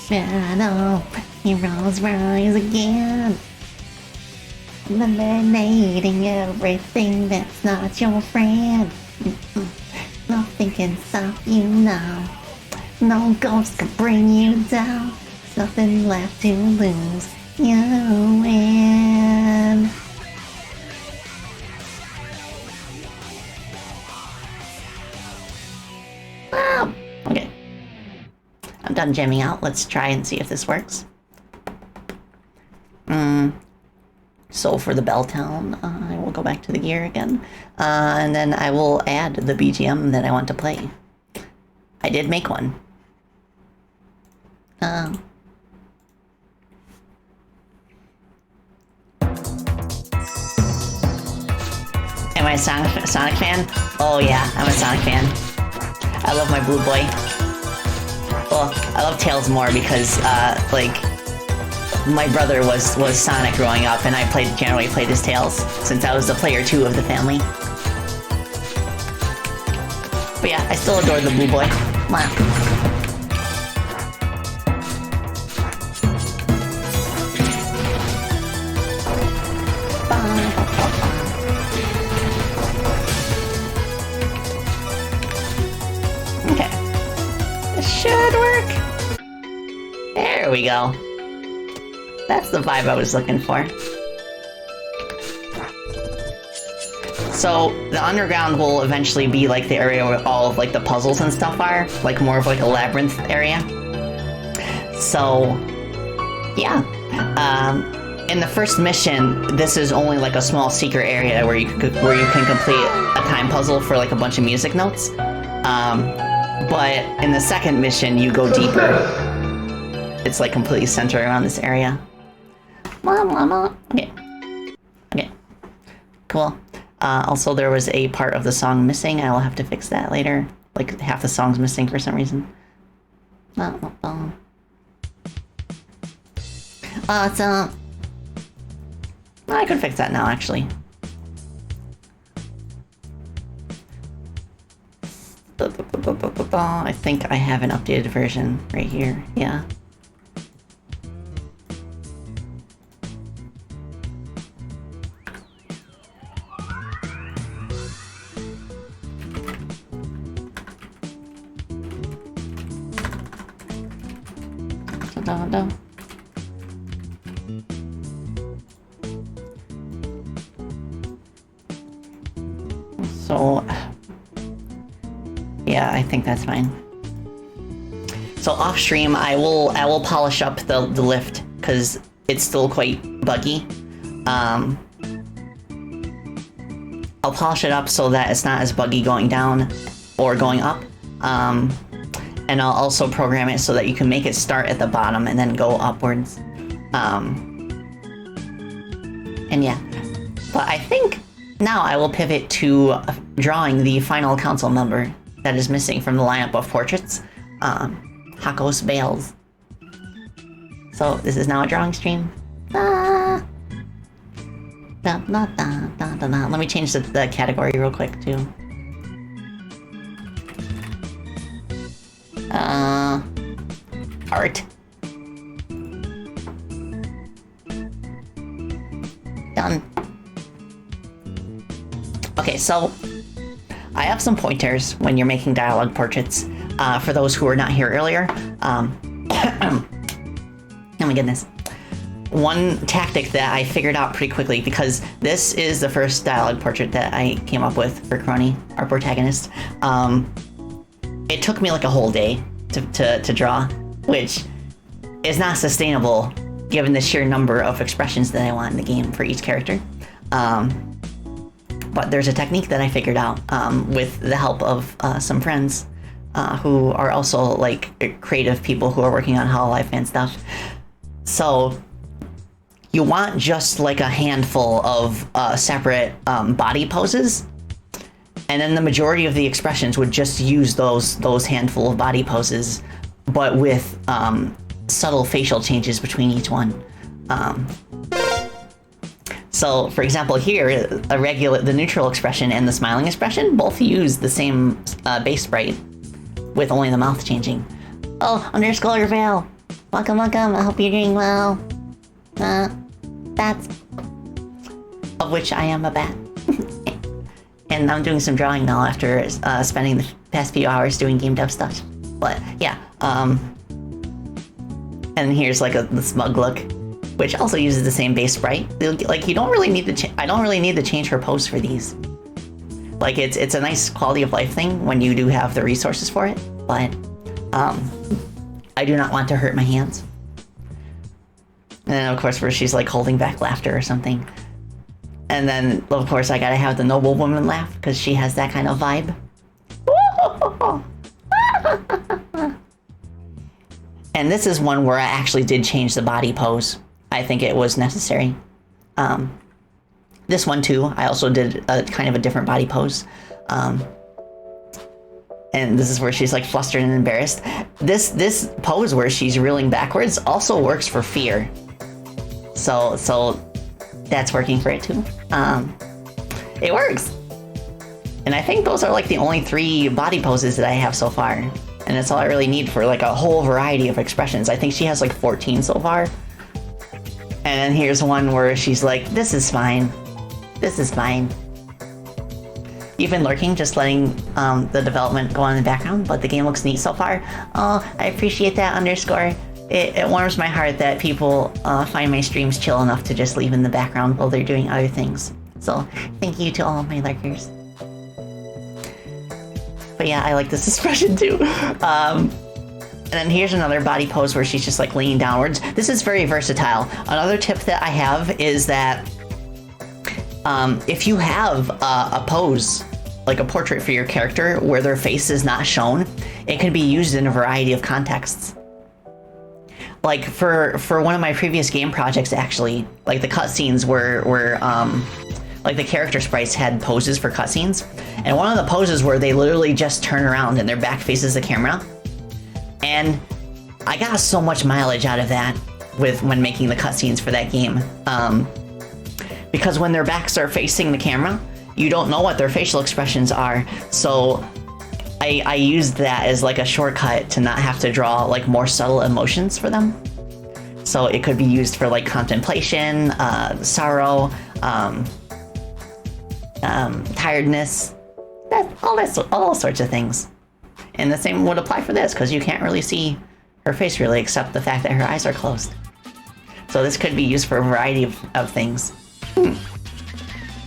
Shadow, heroes rise again. Eliminating everything that's not your friend. Nothing can stop you now. No ghost can bring you down. There's nothing left to lose. You win. Wow. Okay. I'm done jamming out. Let's try and see if this works. So for the Belltown, I will go back to the gear again. And then I will add the BGM that I want to play. I did make one. Am I a Sonic fan? Oh yeah, I'm a Sonic fan. I love my Blue Boy. Well, I love Tails more because, like, my brother was Sonic growing up, and I generally played as Tails, since I was the player 2 of the family. But yeah, I still adore the Blue Boy. Wow. Okay. This should work. There we go. That's the vibe I was looking for. So, the underground will eventually be like the area where all of like the puzzles and stuff are, like more of like a labyrinth area. So, yeah. In the first mission, this is only like a small secret area where you can complete a time puzzle for like a bunch of music notes. But in the second mission, you go deeper. It's like completely centered around this area. Okay. Okay. Cool. Also, there was a part of the song missing. I will have to fix that later. Like, half the song's missing for some reason. Awesome. I could fix that now, actually. I think I have an updated version right here. Yeah. dun, dun. So, yeah, I think that's fine. So off stream, I will polish up the lift because it's still quite buggy. I'll polish it up so that it's not as buggy going down or going up. And I'll also program it so that you can make it start at the bottom and then go upwards. And yeah, but I think now I will pivot to drawing the final council member that is missing from the lineup of portraits, Hakos Bales. So this is now a drawing stream. Da, da, da, da, da, da. Let me change the category real quick too. Art. Done. Okay, so I have some pointers when you're making dialogue portraits. For those who were not here earlier, oh my goodness. One tactic that I figured out pretty quickly, because this is the first dialogue portrait that I came up with for Chrono, our protagonist. It took me like a whole day to draw, which is not sustainable given the sheer number of expressions that I want in the game for each character. But there's a technique that I figured out with the help of some friends who are also like creative people who are working on hololive and stuff. So you want just like a handful of separate body poses, and then the majority of the expressions would just use those handful of body poses, but with subtle facial changes between each one. So, for example, here, the neutral expression and the smiling expression both use the same base sprite, with only the mouth changing. Oh, underscore veil. Welcome, welcome. I hope you're doing well. That's of which I am a bat. And I'm doing some drawing now after spending the past few hours doing game dev stuff. But yeah, and here's like the smug look, which also uses the same base sprite. Like you don't really need to. I don't really need to change her pose for these. Like it's a nice quality of life thing when you do have the resources for it. But I do not want to hurt my hands. And then of course where she's like holding back laughter or something. And then of course I gotta have the noble woman laugh because she has that kind of vibe. And this is one where I actually did change the body pose. I think it was necessary. This one too, I also did a kind of a different body pose. And this is where she's like flustered and embarrassed. This pose where she's reeling backwards also works for fear. So that's working for it too. It works. And I think those are like the only 3 body poses that I have so far. And that's all I really need for like a whole variety of expressions. I think she has like 14 so far. And then here's one where she's like, this is fine. This is fine. You've been lurking, just letting the development go on in the background, but the game looks neat so far. Oh, I appreciate that underscore. It warms my heart that people find my streams chill enough to just leave in the background while they're doing other things. So thank you to all of my lurkers. But yeah, I like this expression too. And then here's another body pose where she's just like leaning downwards. This is very versatile. Another tip that I have is that if you have a pose, like a portrait for your character where their face is not shown, it can be used in a variety of contexts. Like for one of my previous game projects, actually, like the cutscenes were like the character sprites had poses for cutscenes, and one of the poses where they literally just turn around and their back faces the camera, and I got so much mileage out of that when making the cutscenes for that game, because when their backs are facing the camera, you don't know what their facial expressions are, so I used that as like a shortcut to not have to draw like more subtle emotions for them. So it could be used for like contemplation, sorrow, tiredness, all sorts of things. And the same would apply for this because you can't really see her face really, except the fact that her eyes are closed. So this could be used for a variety of things.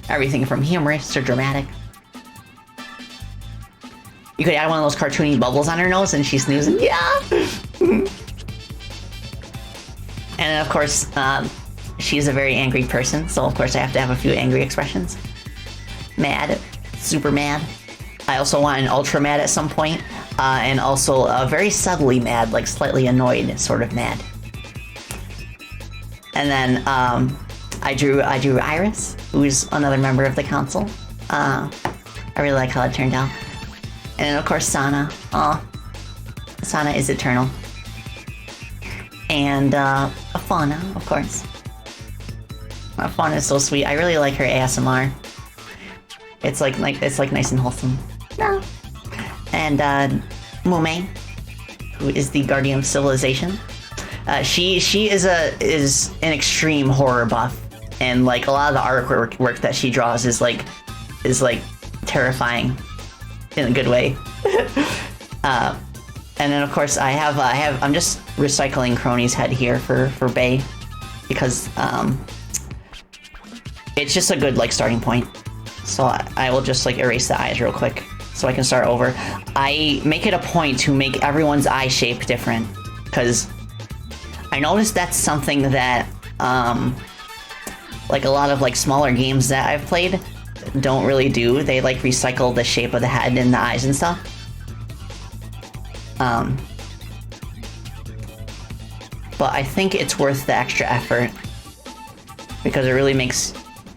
Everything from humorous to dramatic. You could add one of those cartoony bubbles on her nose and she's snoozing. Yeah! And then of course, she's a very angry person, so of course I have to have a few angry expressions. Mad. Super mad. I also want an ultra mad at some point, and also very subtly mad, like slightly annoyed sort of mad. And then I drew Iris, who's another member of the council. I really like how it turned out. And then of course Sana. Sana is eternal. And Fauna, of course. Fauna is so sweet. I really like her ASMR. It's like nice and wholesome. No. And Mume, who is the guardian of civilization. She is an extreme horror buff, and like a lot of the artwork that she draws is like terrifying in a good way. And then of course I'm just recycling Crony's head here for Bay, because it's just a good like starting point. So I will just like erase the eyes real quick so I can start over. I make it a point to make everyone's eye shape different, because I noticed that's something that like a lot of like smaller games that I've played don't really do. They like recycle the shape of the head and the eyes and stuff. But I think it's worth the extra effort, because it really makes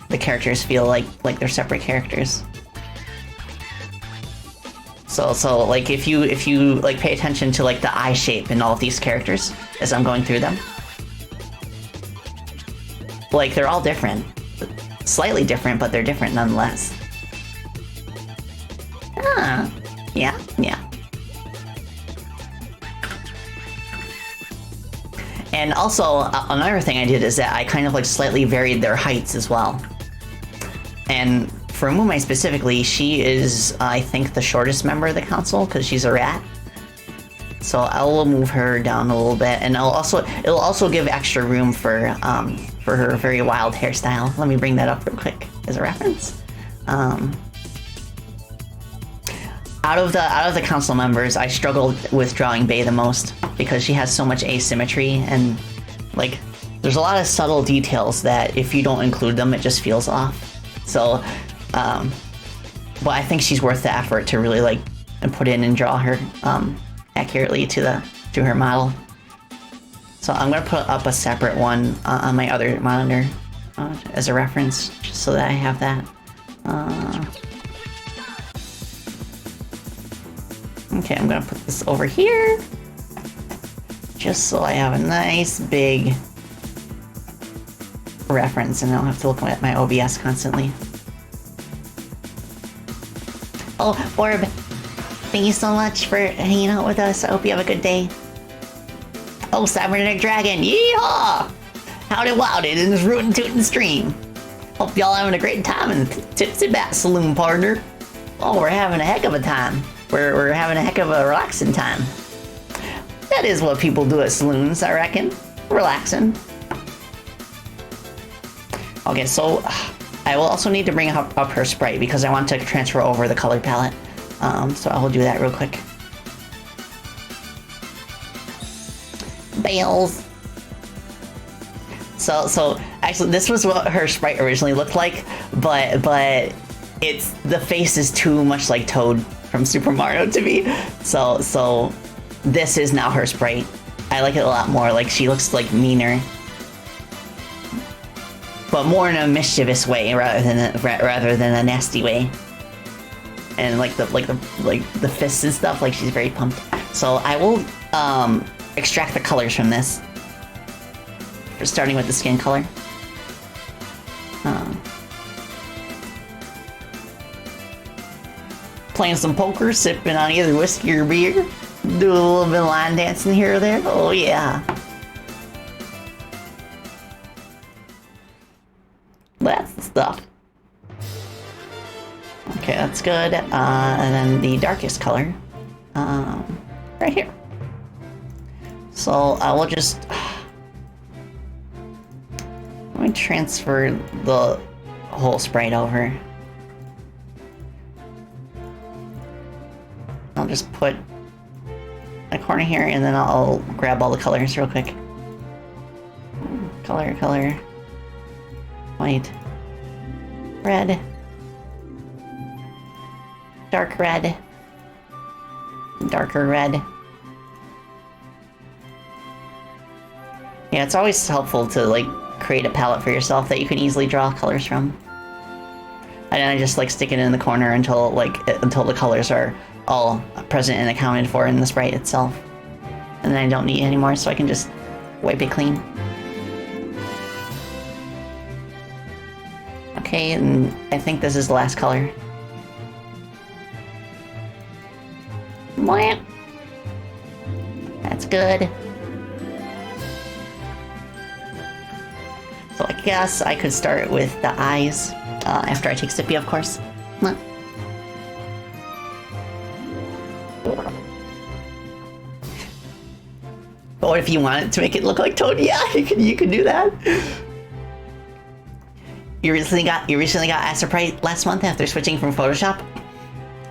the characters feel like they're separate characters. So like if you like pay attention to like the eye shape in all of these characters as I'm going through them, like they're all different, slightly different, but they're different nonetheless. Yeah. And also another thing I did is that I kind of like slightly varied their heights as well. And for Mume specifically, she is, I think, the shortest member of the council, because she's a rat. So I will move her down a little bit, and it'll also give extra room for her very wild hairstyle. Let me bring that up real quick as a reference. Out of the council members, I struggled with drawing Bae the most, because she has so much asymmetry, and like there's a lot of subtle details that if you don't include them, it just feels off. So, but I think she's worth the effort to really like put in and draw her accurately to her model. So I'm gonna put up a separate one on my other monitor as a reference, just so that I have that. Okay, I'm gonna put this over here, just so I have a nice big reference and I don't have to look at my OBS constantly. Oh, Orb, thank you so much for hanging out with us. I hope you have a good day. Oh, Cybernetic Dragon, yeehaw! Howdy wowdy in this rootin' tootin' stream. Hope y'all having a great time in the Tipsy Bat Saloon, partner. Oh, we're having a heck of a time. We're having a heck of a relaxing time. That is what people do at saloons, I reckon. Relaxing. Okay, so I will also need to bring up her sprite, because I want to transfer over the color palette. So I will do that real quick. Bales. So actually, this was what her sprite originally looked like, but the face is too much like Toad from Super Mario to me. So this is now her sprite. I like it a lot more. Like, she looks like meaner, but more in a mischievous way rather than a nasty way. And like the fists and stuff, like she's very pumped. So I will extract the colors from this. Starting with the skin color. Playing some poker, sipping on either whiskey or beer. Do a little bit of line dancing here or there. Oh yeah. That's the stuff. Okay, that's good. And then the darkest color, right here. So I will just... Let me transfer the whole sprite over. I'll just put a corner here, and then I'll grab all the colors real quick. Color, color. White. Red. Dark red. Darker red. Yeah, it's always helpful to, like, create a palette for yourself that you can easily draw colors from. And then I just, like, stick it in the corner until, like, until the colors are all present and accounted for in the sprite itself. And then I don't need it anymore, so I can just wipe it clean. Okay, and I think this is the last color. Mwah. That's good. So I guess I could start with the eyes after I take Sippy, of course. Mwah. Or if you wanted to make it look like Toad, yeah, you can do that. You recently got Astrite last month after switching from Photoshop.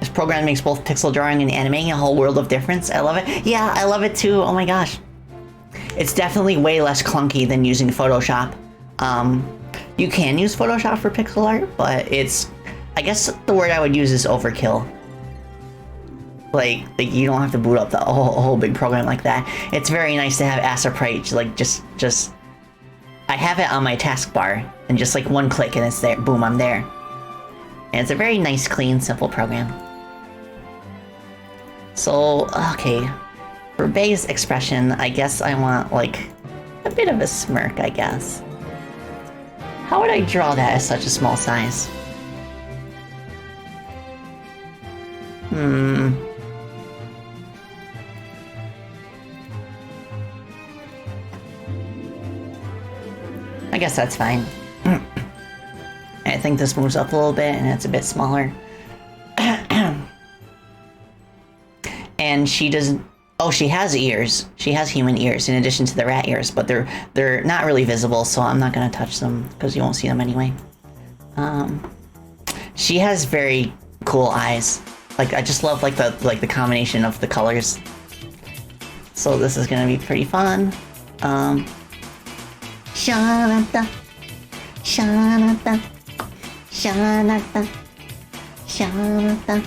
This program makes both pixel drawing and animating a whole world of difference. I love it. Yeah, I love it too. Oh my gosh. It's definitely way less clunky than using Photoshop. You can use Photoshop for pixel art, but it's, I guess the word I would use is overkill. Like you don't have to boot up the whole big program like that. It's very nice to have Astrite, like just I have it on my taskbar, and just like one click and it's there. Boom, I'm there. And it's a very nice, clean, simple program. So, okay. For base expression, I guess I want like a bit of a smirk, I guess. How would I draw that at such a small size? I guess that's fine. I think this moves up a little bit and it's a bit smaller. And she doesn't... Oh, she has ears. She has human ears in addition to the rat ears, but they're not really visible, so I'm not gonna touch them because you won't see them anyway. She has very cool eyes. Like, I just love like the combination of the colors. So this is gonna be pretty fun. Shanata, Shanata, Shanata, Shanata,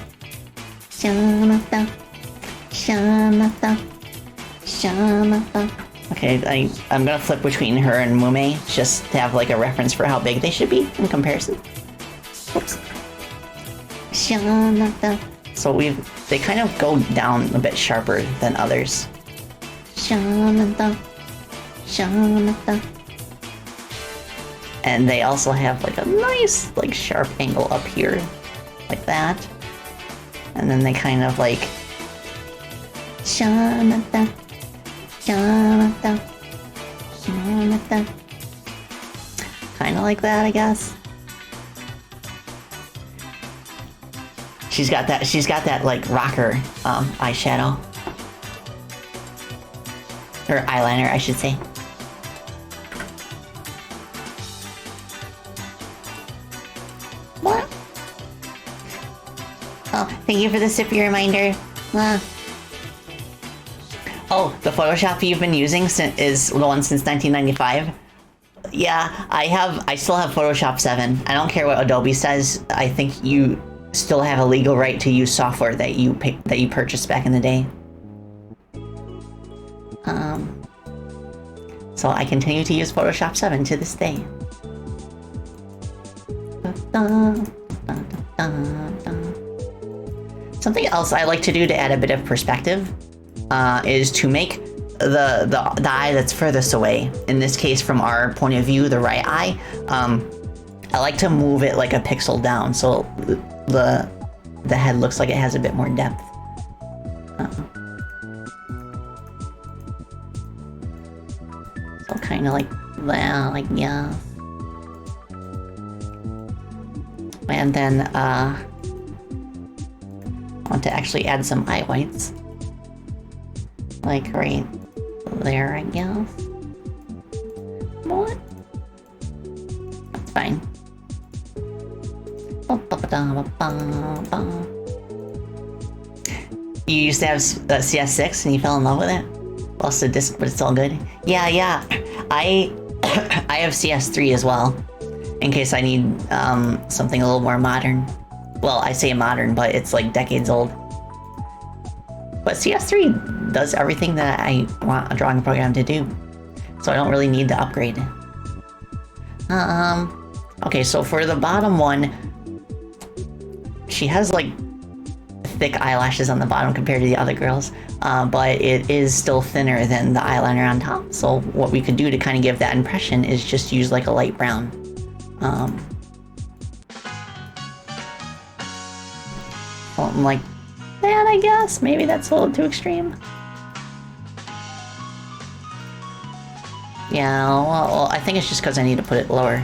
Shanata, Shanata, Shanata. Okay, I'm gonna flip between her and Mume just to have like a reference for how big they should be in comparison. Oops. Shanata. So they kind of go down a bit sharper than others. Shanata, Shanata. And they also have like a nice like sharp angle up here, like that. And then they kind of like Shanata, Shanata, Shanata. Kind of like that, I guess. She's got that like rocker eyeshadow. Or eyeliner, I should say. What? Oh, thank you for the sippy reminder. Oh, the Photoshop you've been using is the one since 1995? Yeah, I still have Photoshop 7. I don't care what Adobe says. I think you still have a legal right to use software that you purchased back in the day. So I continue to use Photoshop 7 to this day. Something else I like to do to add a bit of perspective is to make the eye that's furthest away, in this case from our point of view, the right eye, I like to move it like a pixel down so the head looks like it has a bit more depth. So kind of like that, like yeah. And then I want to actually add some eye whites, like right there, I guess. What? That's fine. You used to have CS6 and you fell in love with it? Lost the disc, but it's all good. Yeah. I have CS3 as well, in case I need something a little more modern. Well, I say modern, but it's like decades old. But CS3 does everything that I want a drawing program to do, so I don't really need to upgrade. Okay, so for the bottom one, she has like thick eyelashes on the bottom compared to the other girls, but it is still thinner than the eyeliner on top. So what we could do to kind of give that impression is just use like a light brown. Something like that, I guess. Maybe that's a little too extreme. Yeah, well, I think it's just because I need to put it lower.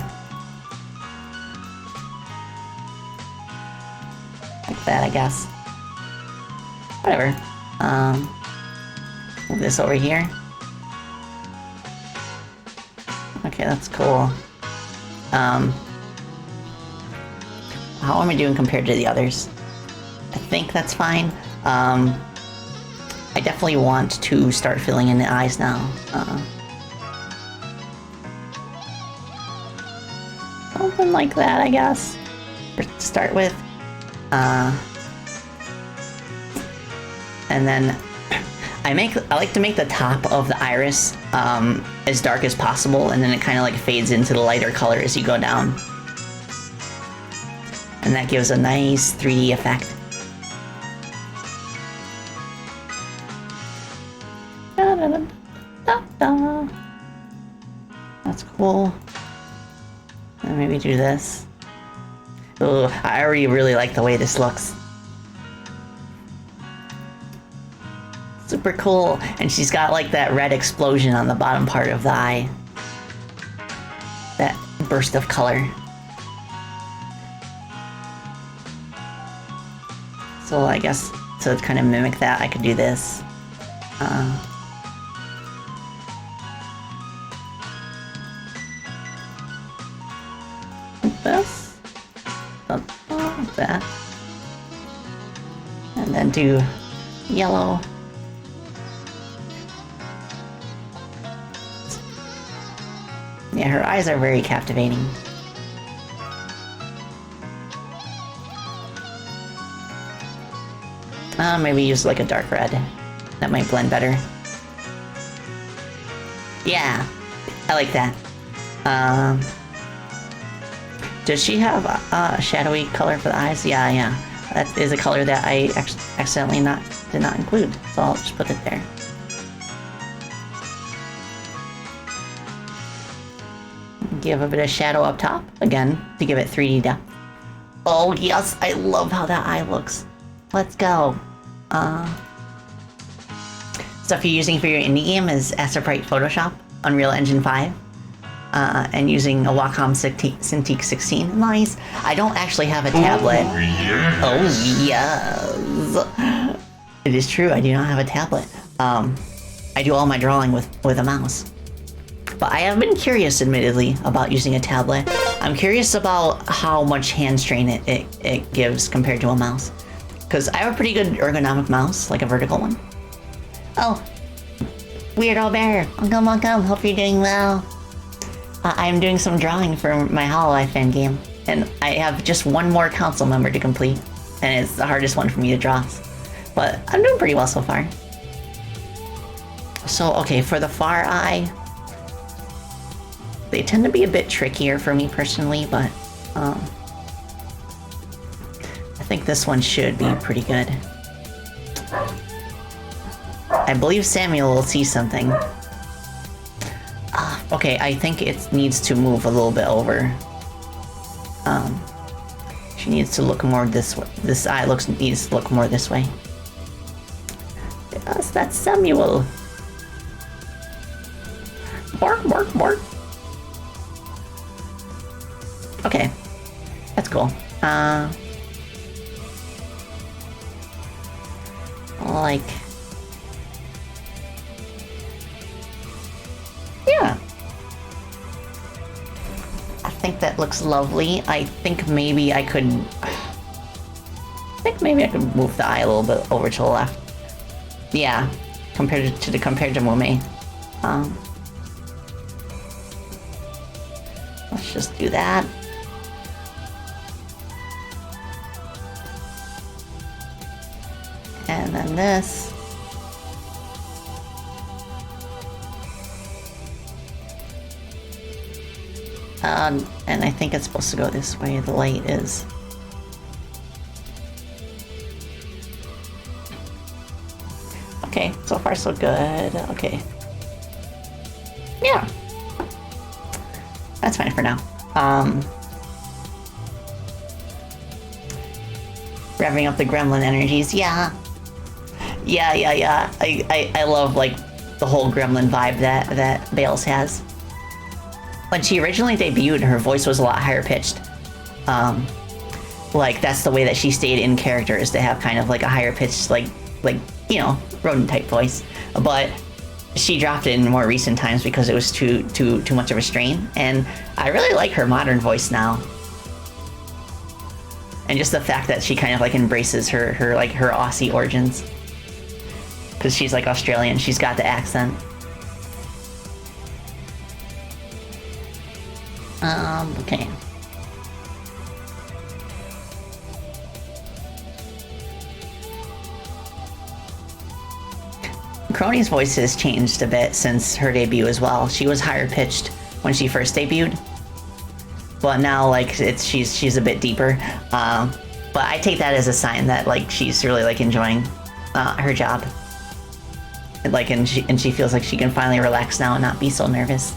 Like that, I guess. Whatever. Move this over here. Okay, that's cool. How am I doing compared to the others? I think that's fine. I definitely want to start filling in the eyes now. Something like that, I guess. To start with. And then I like to make the top of the iris as dark as possible, and then it kind of like fades into the lighter color as you go down. And that gives a nice 3D effect. That's cool. And maybe do this. Ooh, I already really like the way this looks. Super cool. And she's got like that red explosion on the bottom part of the eye. That burst of color. So I guess to kind of mimic that, I could do this. This. Like that. And then do yellow. Yeah, her eyes are very captivating. Maybe use like a dark red. That might blend better. Yeah, I like that. Does she have a shadowy color for the eyes? Yeah. That is a color that I accidentally did not include, so I'll just put it there. Give a bit of shadow up top, again, to give it 3D depth. Oh yes, I love how that eye looks. Let's go. Stuff you're using for your indie game is Astroflight Photoshop, Unreal Engine 5, and using a Wacom Cintiq 16. Nice. I don't actually have a tablet. Oh yes. It is true, I do not have a tablet. I do all my drawing with a mouse. But I have been curious, admittedly, about using a tablet. I'm curious about how much hand strain it gives compared to a mouse. Because I have a pretty good ergonomic mouse, like a vertical one. Oh, Weirdo Bear, welcome, hope you're doing well. I'm doing some drawing for my hololive fan game, and I have just one more council member to complete, and it's the hardest one for me to draw. But I'm doing pretty well so far. So, okay, for the far eye, they tend to be a bit trickier for me personally, but I think this one should be pretty good. I believe Samuel will see something. Okay, I think it needs to move a little bit over. She needs to look more this way. This eye needs to look more this way. Yes, that's Samuel. Bark, bark, bark. Okay, that's cool. think that looks lovely. I think maybe I could... move the eye a little bit over to the left. Yeah, compared to Mume. Let's just do that. And then this. And I think it's supposed to go this way, the light is. Okay, so far so good. Okay. Yeah. That's fine for now. Revving up the gremlin energies, yeah. Yeah. I love, like, the whole gremlin vibe that Bales has. When she originally debuted, her voice was a lot higher pitched. Like, that's the way that she stayed in character, is to have kind of like a higher pitched, like, you know, rodent type voice. But she dropped it in more recent times because it was too much of a strain. And I really like her modern voice now. And just the fact that she kind of like embraces her Aussie origins. Because she's like Australian, she's got the accent. Okay. Crony's voice has changed a bit since her debut as well. She was higher pitched when she first debuted, but now like she's a bit deeper. But I take that as a sign that like she's really like enjoying her job. Like and she feels like she can finally relax now and not be so nervous.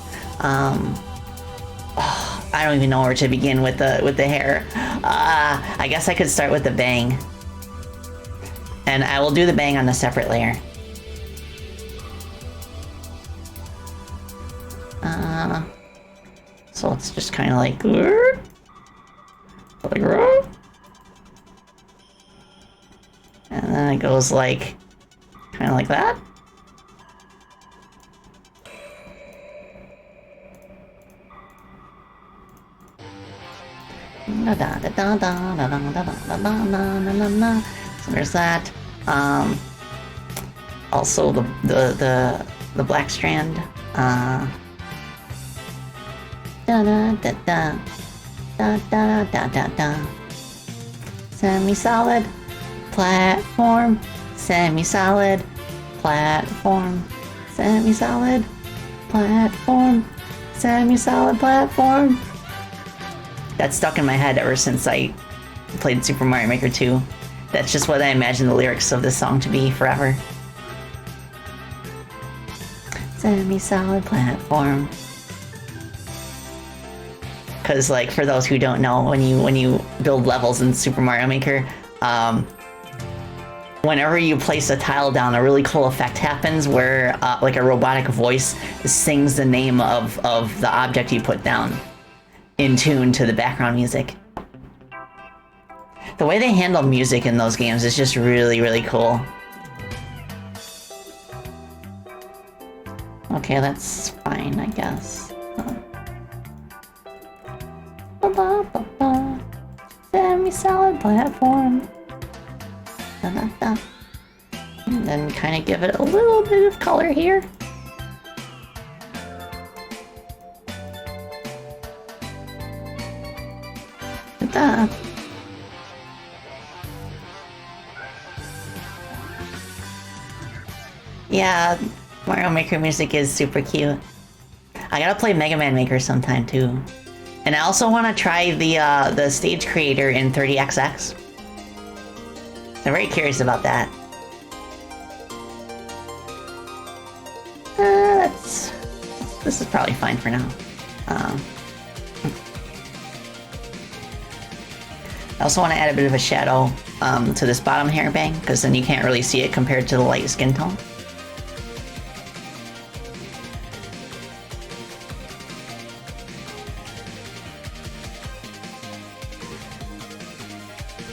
I don't even know where to begin with the hair. I guess I could start with the bang, and I will do the bang on a separate layer. So it's just kind of like, and then it goes like, kind of like that. So there's that. Also the black strand. Semi-solid platform. Semi-solid platform. Semi-solid platform. Semi-solid platform. That's stuck in my head ever since I played Super Mario Maker 2. That's just what I imagine the lyrics of this song to be forever. Semi-solid platform. Because, like, for those who don't know, when you build levels in Super Mario Maker, whenever you place a tile down, a really cool effect happens where, like, a robotic voice sings the name of the object you put down in tune to the background music. The way they handle music in those games is just really, really cool. Okay, that's fine, I guess. Semi-solid platform. And then kind of give it a little bit of color here. Yeah, Mario Maker music is super cute. I gotta play Mega Man Maker sometime too. And I also want to try the stage creator in 30XX. I'm very curious about that. This is probably fine for now. I also want to add a bit of a shadow to this bottom hairbang, because then you can't really see it compared to the light skin tone.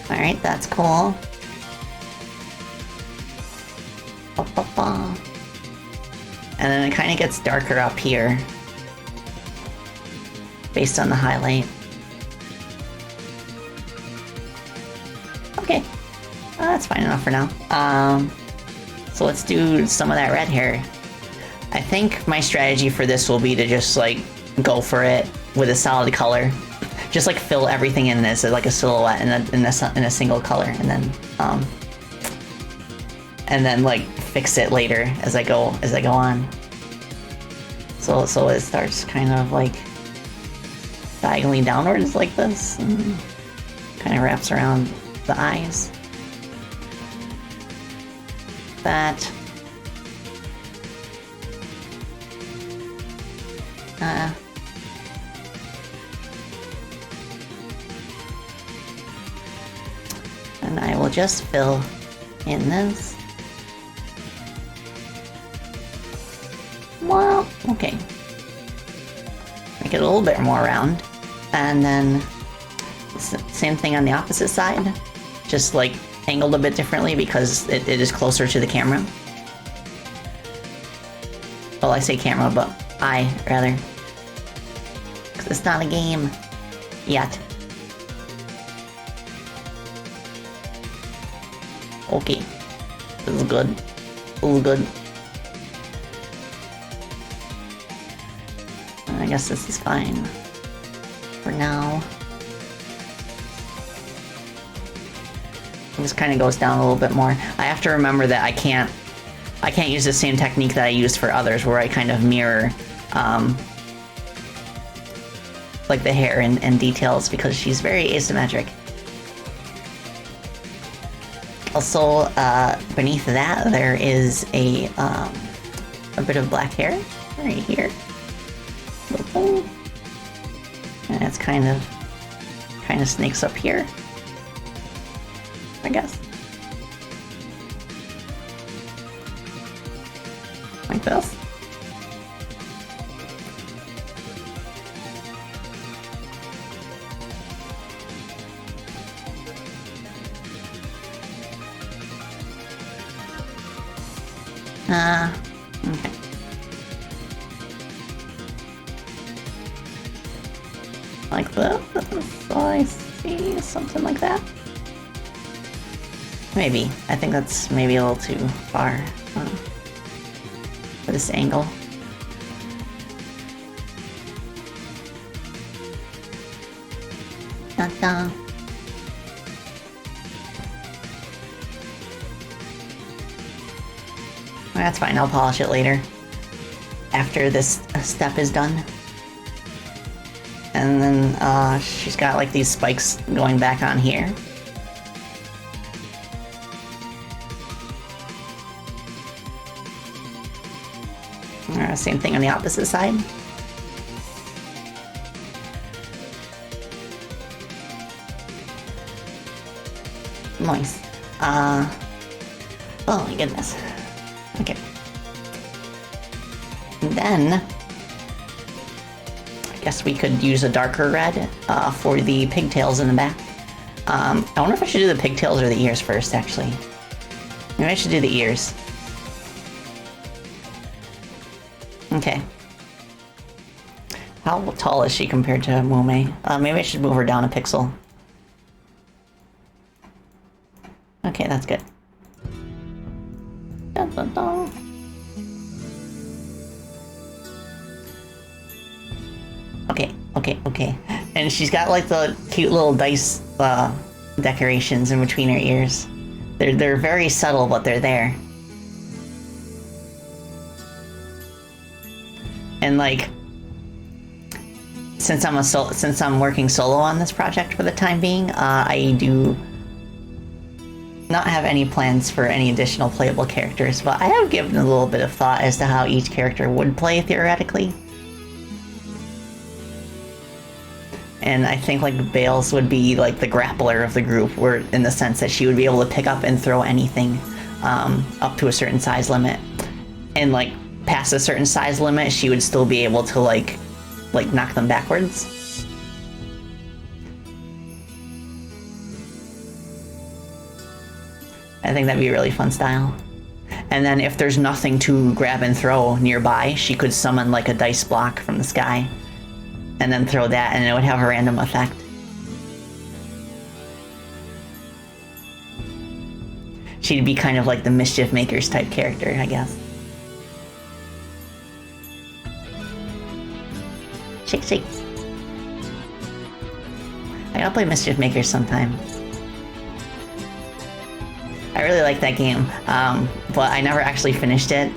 Alright, that's cool. And then it kind of gets darker up here. based on the highlight. Okay, that's fine enough for now. So let's do some of that red hair. I think my strategy for this will be to just like go for it with a solid color. Just like fill everything in as like a silhouette in a single color, and then like fix it later as I go on. So it starts kind of like diagonally downwards like this, and kind of wraps around the eyes. That. And I will just fill in this. Well, okay. Make it a little bit more round. And then same thing on the opposite side. Just like angled a bit differently because it is closer to the camera. Well, I say camera, but eye, rather. Because it's not a game yet. Okay. This is good. This is good. I guess this is fine for now. This kind of goes down a little bit more. I have to remember that I can't use the same technique that I used for others, where I kind of mirror like the hair and details, because she's very asymmetric. Also, beneath that there is a bit of black hair right here. And it's kind of snakes up here, I guess. Like this. Okay. Like this? So I see something like that. Maybe. I think that's maybe a little too far for this angle. Ta-da. That's fine, I'll polish it later. After this step is done. And then she's got like these spikes going back on here. Same thing on the opposite side. Nice. Oh my goodness. Okay. And then I guess we could use a darker red for the pigtails in the back. I wonder if I should do the pigtails or the ears first, actually. Maybe I should do the ears. Okay. How tall is she compared to Mume? Maybe I should move her down a pixel. Okay, that's good. Dun, dun, dun. Okay. And she's got like the cute little dice decorations in between her ears. They're very subtle, but they're there. And like, since I'm working solo on this project for the time being, I do not have any plans for any additional playable characters, but I have given a little bit of thought as to how each character would play theoretically. And I think like Bales would be like the grappler of the group, where in the sense that she would be able to pick up and throw anything up to a certain size limit, and like past a certain size limit, she would still be able to like knock them backwards. I think that'd be a really fun style. And then if there's nothing to grab and throw nearby, she could summon like a dice block from the sky and then throw that, and it would have a random effect. She'd be kind of like the Mischief Makers type character, I guess. Shake, shake. I gotta play Mischief Makers sometime. I really like that game, but I never actually finished it.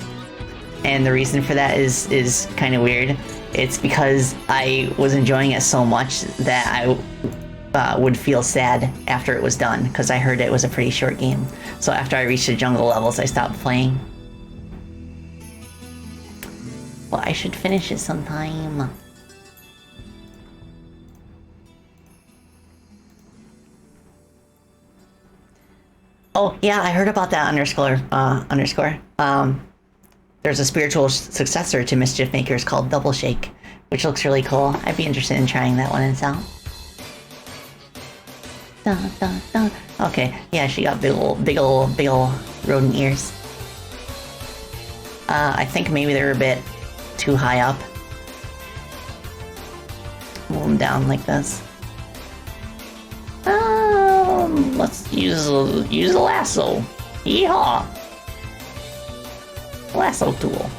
And the reason for that is kind of weird. It's because I was enjoying it so much that I would feel sad after it was done, because I heard it was a pretty short game. So after I reached the jungle levels, I stopped playing. Well, I should finish it sometime. Oh, yeah, I heard about that underscore. There's a spiritual successor to Mischief Makers called Double Shake, which looks really cool. I'd be interested in trying that one out. Dun, dun, dun. Okay, yeah, she got big ol' rodent ears. I think maybe they're a bit too high up. Move them down like this. Let's use a lasso. Yeehaw! Lasso tool.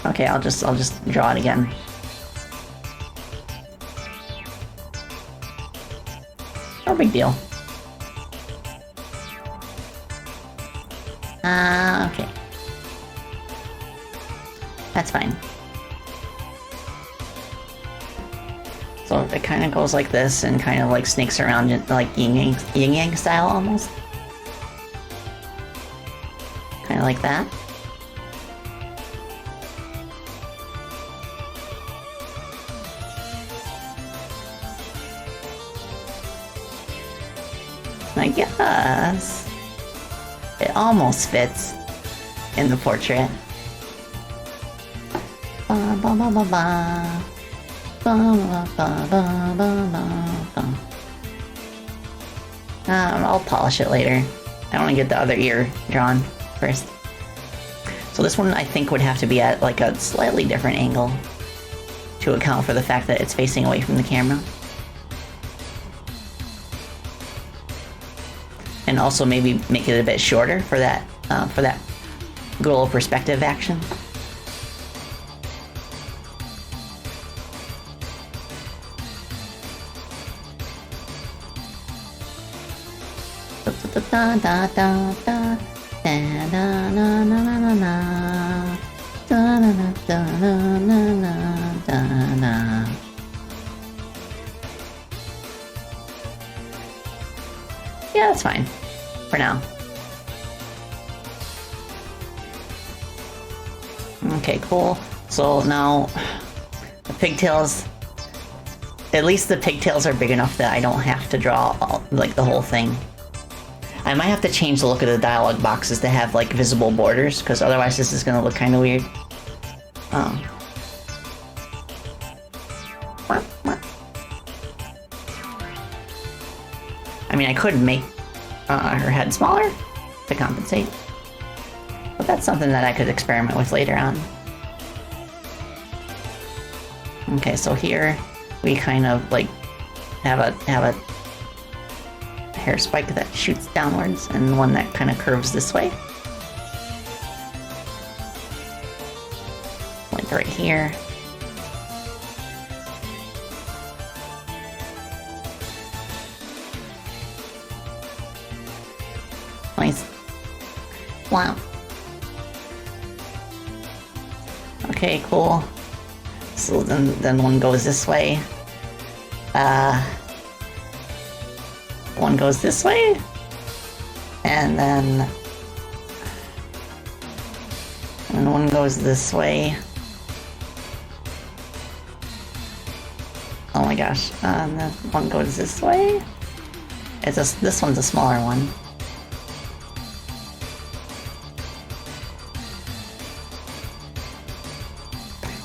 Okay, I'll just draw it again. No big deal. Okay. That's fine. So it kind of goes like this and kind of like snakes around it, like yin-yang style almost. Kind of like that. I guess it almost fits in the portrait. Ba, ba, ba, ba, ba. Ba, ba, ba, ba, ba. I'll polish it later. I want to get the other ear drawn first. So this one I think would have to be at like a slightly different angle to account for the fact that it's facing away from the camera. And also maybe make it a bit shorter for that good old perspective action. Da da da da da da na na na na na da na na da na na na da na. Yeah, that's fine for now. Okay, cool. So now the pigtails, at least the pigtails are big enough that I don't have to draw like the whole thing. I might have to change the look of the dialogue boxes to have like visible borders, because otherwise this is going to look kind of weird. I mean, I could make her head smaller to compensate, but that's something that I could experiment with later on. Okay, so here we kind of like have a hair spike that shoots downwards and one that kind of curves this way. Like right here. Nice. Wow. Okay, cool. So then one goes this way. One goes this way. And then one goes this way. Oh my gosh. And then one goes this way. This one's a smaller one.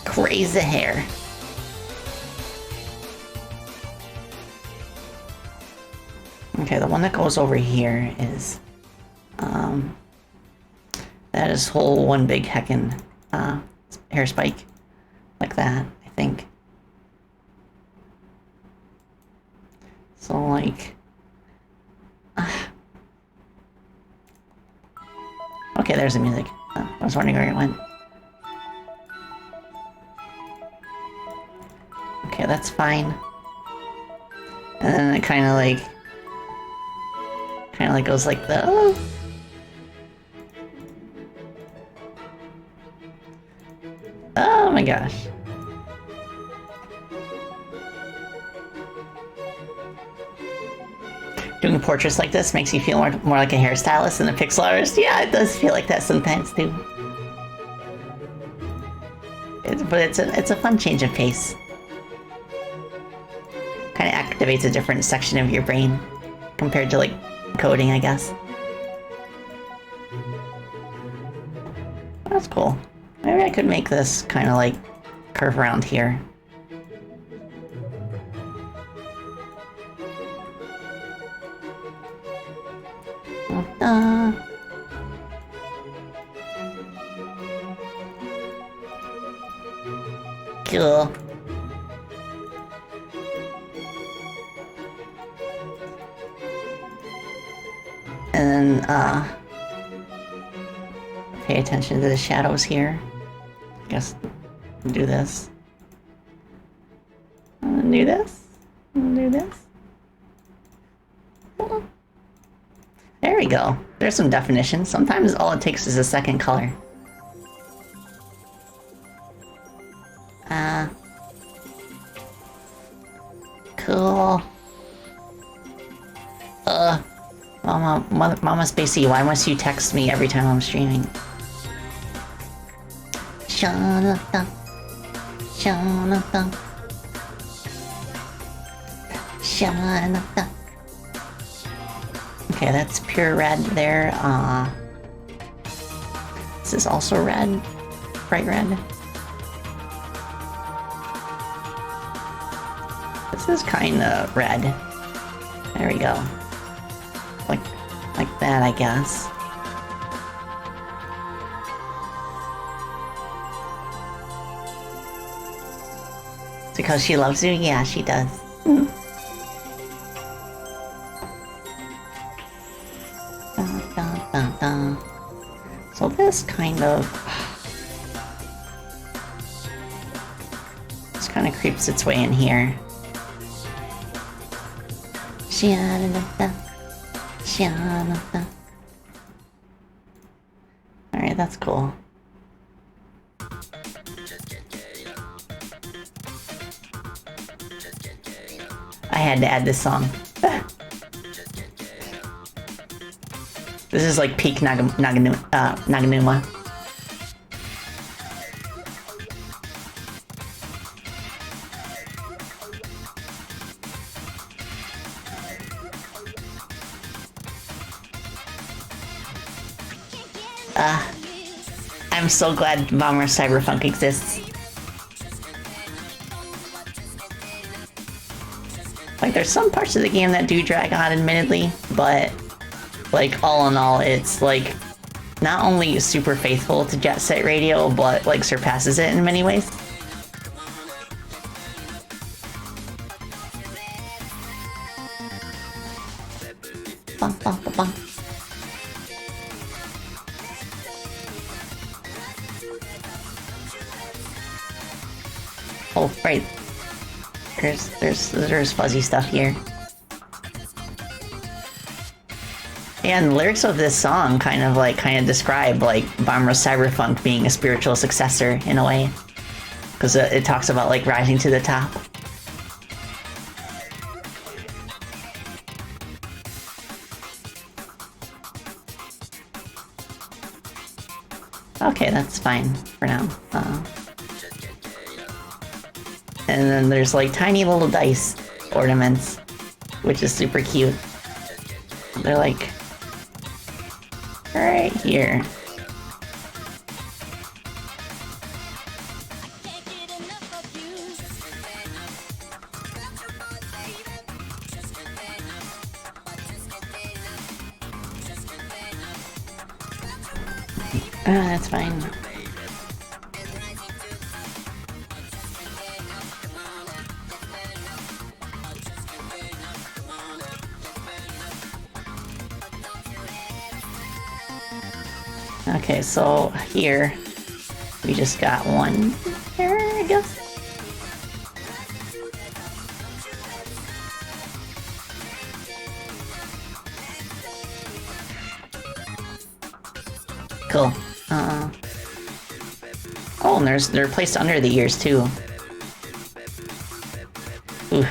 Crazy hair. Okay, the one that goes over here is, that is whole one big heckin' hair spike. Like that, I think. So, like... Okay, there's the music. I was wondering where it went. Okay, that's fine. And then it kind of like goes like the... Oh my gosh. Doing portraits like this makes you feel more like a hairstylist than a pixel artist. Yeah, it does feel like that sometimes too. But it's a fun change of pace. Kind of activates a different section of your brain compared to like coding, I guess. That's cool. Maybe I could make this kind of like curve around here. Cool. And then, pay attention to the shadows here. I guess do this. Do this. Do this. There we go. There's some definition. Sometimes all it takes is a second color. Cool. Mama Spacey, why must you text me every time I'm streaming? Jonathan. Jonathan. Jonathan. Okay, that's pure red there. This is also red. Bright red. This is kinda red. There we go. Like that, I guess. It's because she loves you? Yeah, she does. So this kind of creeps its way in here. Alright, that's cool. I had to add this song. This is like peak Naganuma. I'm so glad Bomber Cyberpunk exists. Like, there's some parts of the game that do drag on, admittedly, but, like, all in all, it's, like, not only super faithful to Jet Set Radio, but, like, surpasses it in many ways. Bum, bum, bum, bum. Oh, right. There's fuzzy stuff here. And the lyrics of this song kind of describe like Bomber Cyberpunk being a spiritual successor in a way, because it talks about like rising to the top. Okay, that's fine for now. And then there's like tiny little dice ornaments, which is super cute. They're like right here. That's fine. Okay, so here we just got one there, I guess. Cool. Oh, and they're placed under the ears too. Ooh.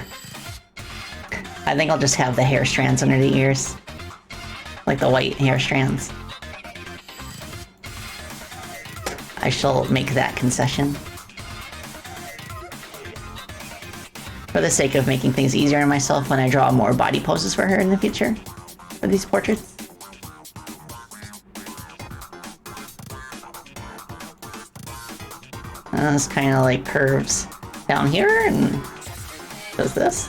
I think I'll just have the hair strands under the ears. Like the white hair strands. I shall make that concession. For the sake of making things easier on myself when I draw more body poses for her in the future. For these portraits. This kind of like curves down here and does this.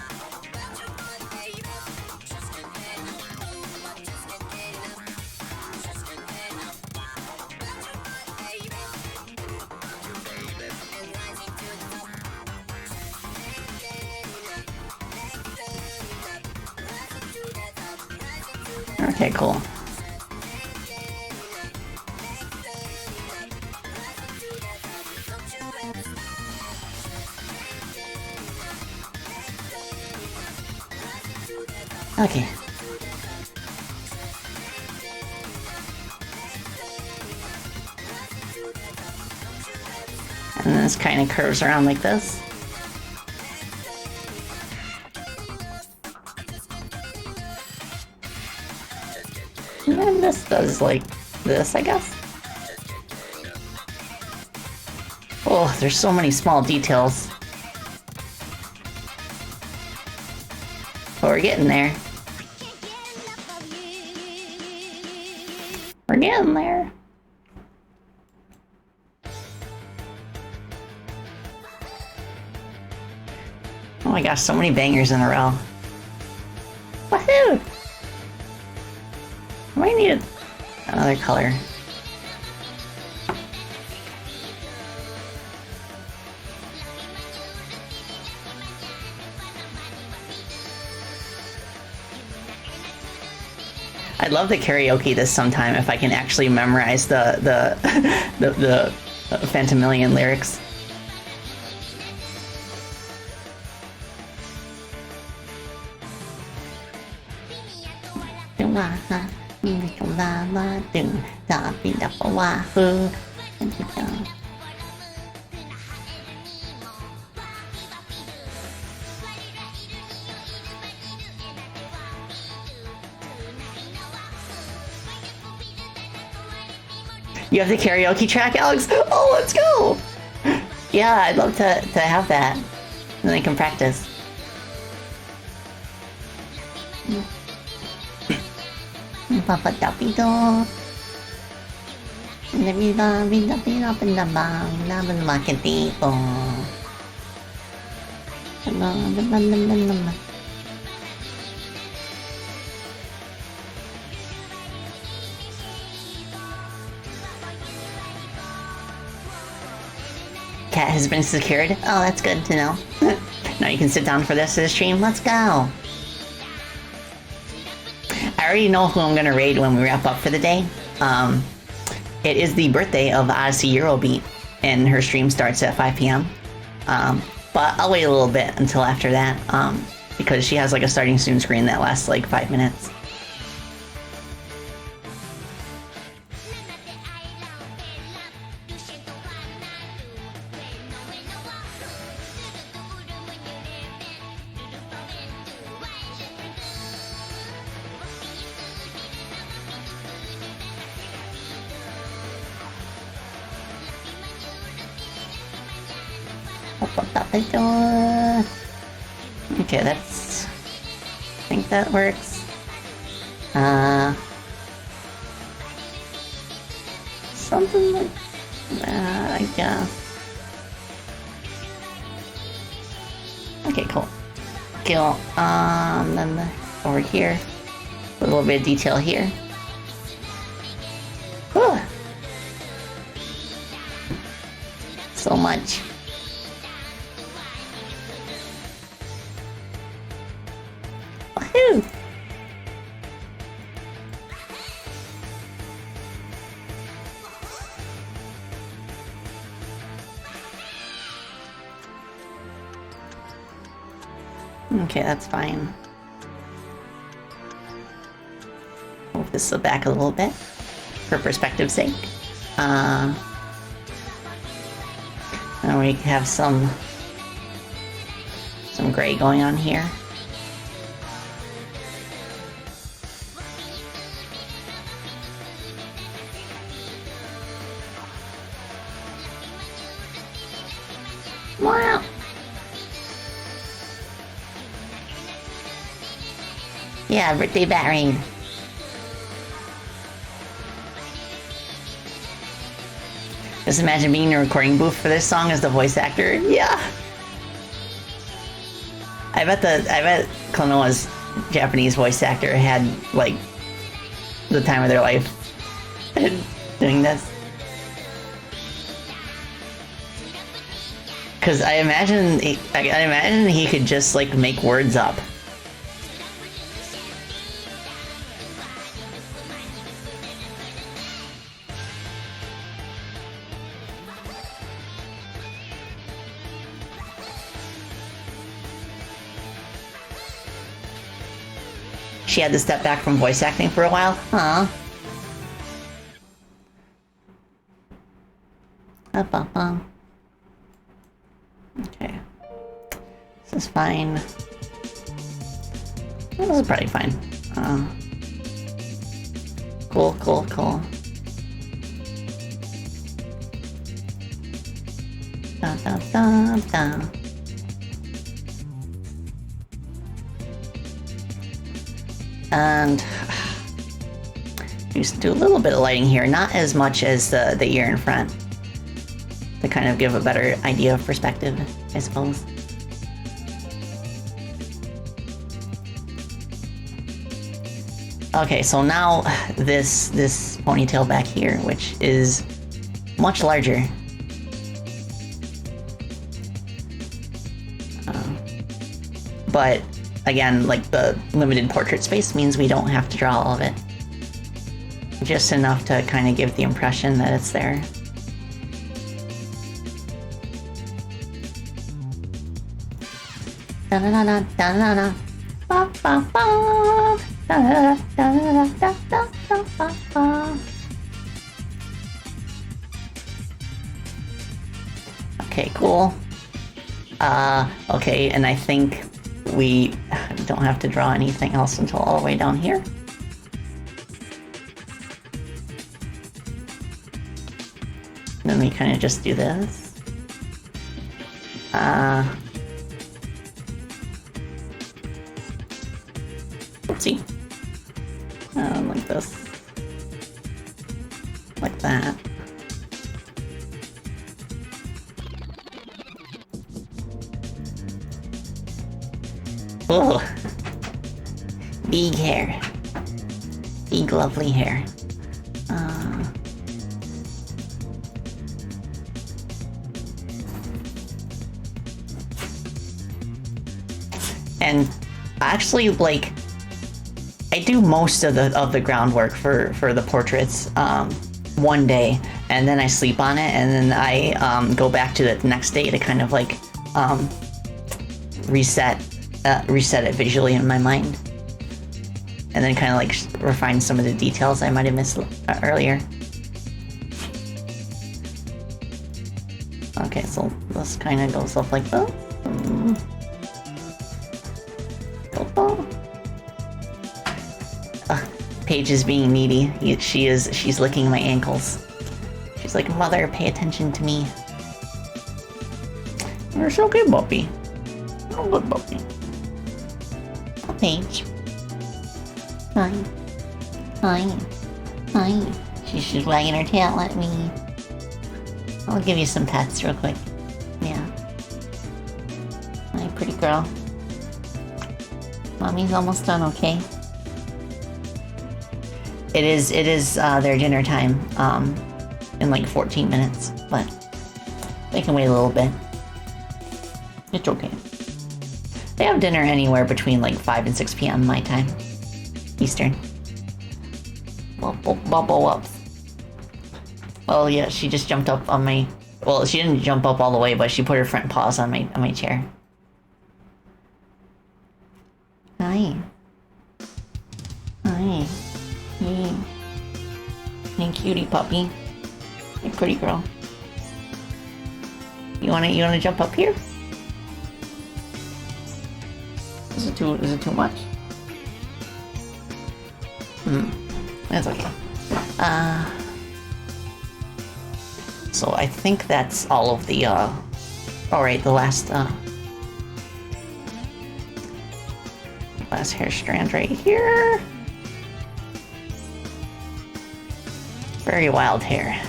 Okay, cool. Okay. And then this kind of curves around like this. And then this does like this, I guess. Oh, there's so many small details. But we're getting there. We're getting there. Oh my gosh, so many bangers in a row. Woohoo! I might need another color. I'd love to karaoke this sometime if I can actually memorize the Phantomillion lyrics. You have the karaoke track, Alex? Oh, let's go! Yeah, I'd love to have that. And then I can practice. Cat has been secured. Oh, that's good to know. Now you can sit down for this stream. Let's go. I already know who I'm gonna raid when we wrap up for the day. It is the birthday of Odyssey Eurobeat, and her stream starts at 5 p.m. But I'll wait a little bit until after that, because she has like a starting soon screen that lasts like 5 minutes. Okay, that's... I think that works. Something like that, I guess. Okay, cool. Cool. Then over here, a little bit of detail here. Whew. much. Woohoo! Okay, that's fine. Move this back a little bit for perspective's sake. And we have some gray going on here. Wow. Yeah, birthday bat rain. Just imagine being in a recording booth for this song as the voice actor. Yeah. I bet Chrono's Japanese voice actor had like the time of their life doing this. Cause I imagine he could just like make words up. She had to step back from voice acting for a while. Huh. Up. Okay. This is fine. This is probably fine. Cool. Da. And just do a little bit of lighting here, not as much as the ear in front, to kind of give a better idea of perspective, I suppose. Okay, so now this ponytail back here, which is much larger. But again, like the limited portrait space means we don't have to draw all of it. Just enough to kind of give the impression that it's there. Okay, cool. Okay, and I think we don't have to draw anything else until all the way down here. Then we kind of just do this. Oopsie. Like this. Like that. Oh, big hair. Big lovely hair. And actually, like, I do most of the groundwork for the portraits one day, and then I sleep on it, and then I go back to the next day to kind of like reset it visually in my mind, and then kind of like refine some of the details I might have missed earlier. Okay, so this kind of goes up like that. Paige is being needy. She's licking my ankles. She's like, "Mother, pay attention to me." You're so good, Bumpy. Oh, good, Bumpy. Oh, Paige. Hi. She's wagging her tail at me. I'll give you some pets real quick. Yeah. Hi, pretty girl. Mommy's almost done, okay? It is their dinner time in like 14 minutes, but They can wait a little bit. It's okay. They have dinner anywhere between like 5 and 6 p.m. my time. Eastern. Bubble up. Well, yeah, she just jumped up on my... Well, she didn't jump up all the way, but she put her front paws on my chair. Hi. Hi. Hey. Hey, cutie puppy. Hey, pretty girl. You wanna jump up here? Is it too much? That's okay. So I think that's all of the alright, the last hair strand right here. Very wild hair.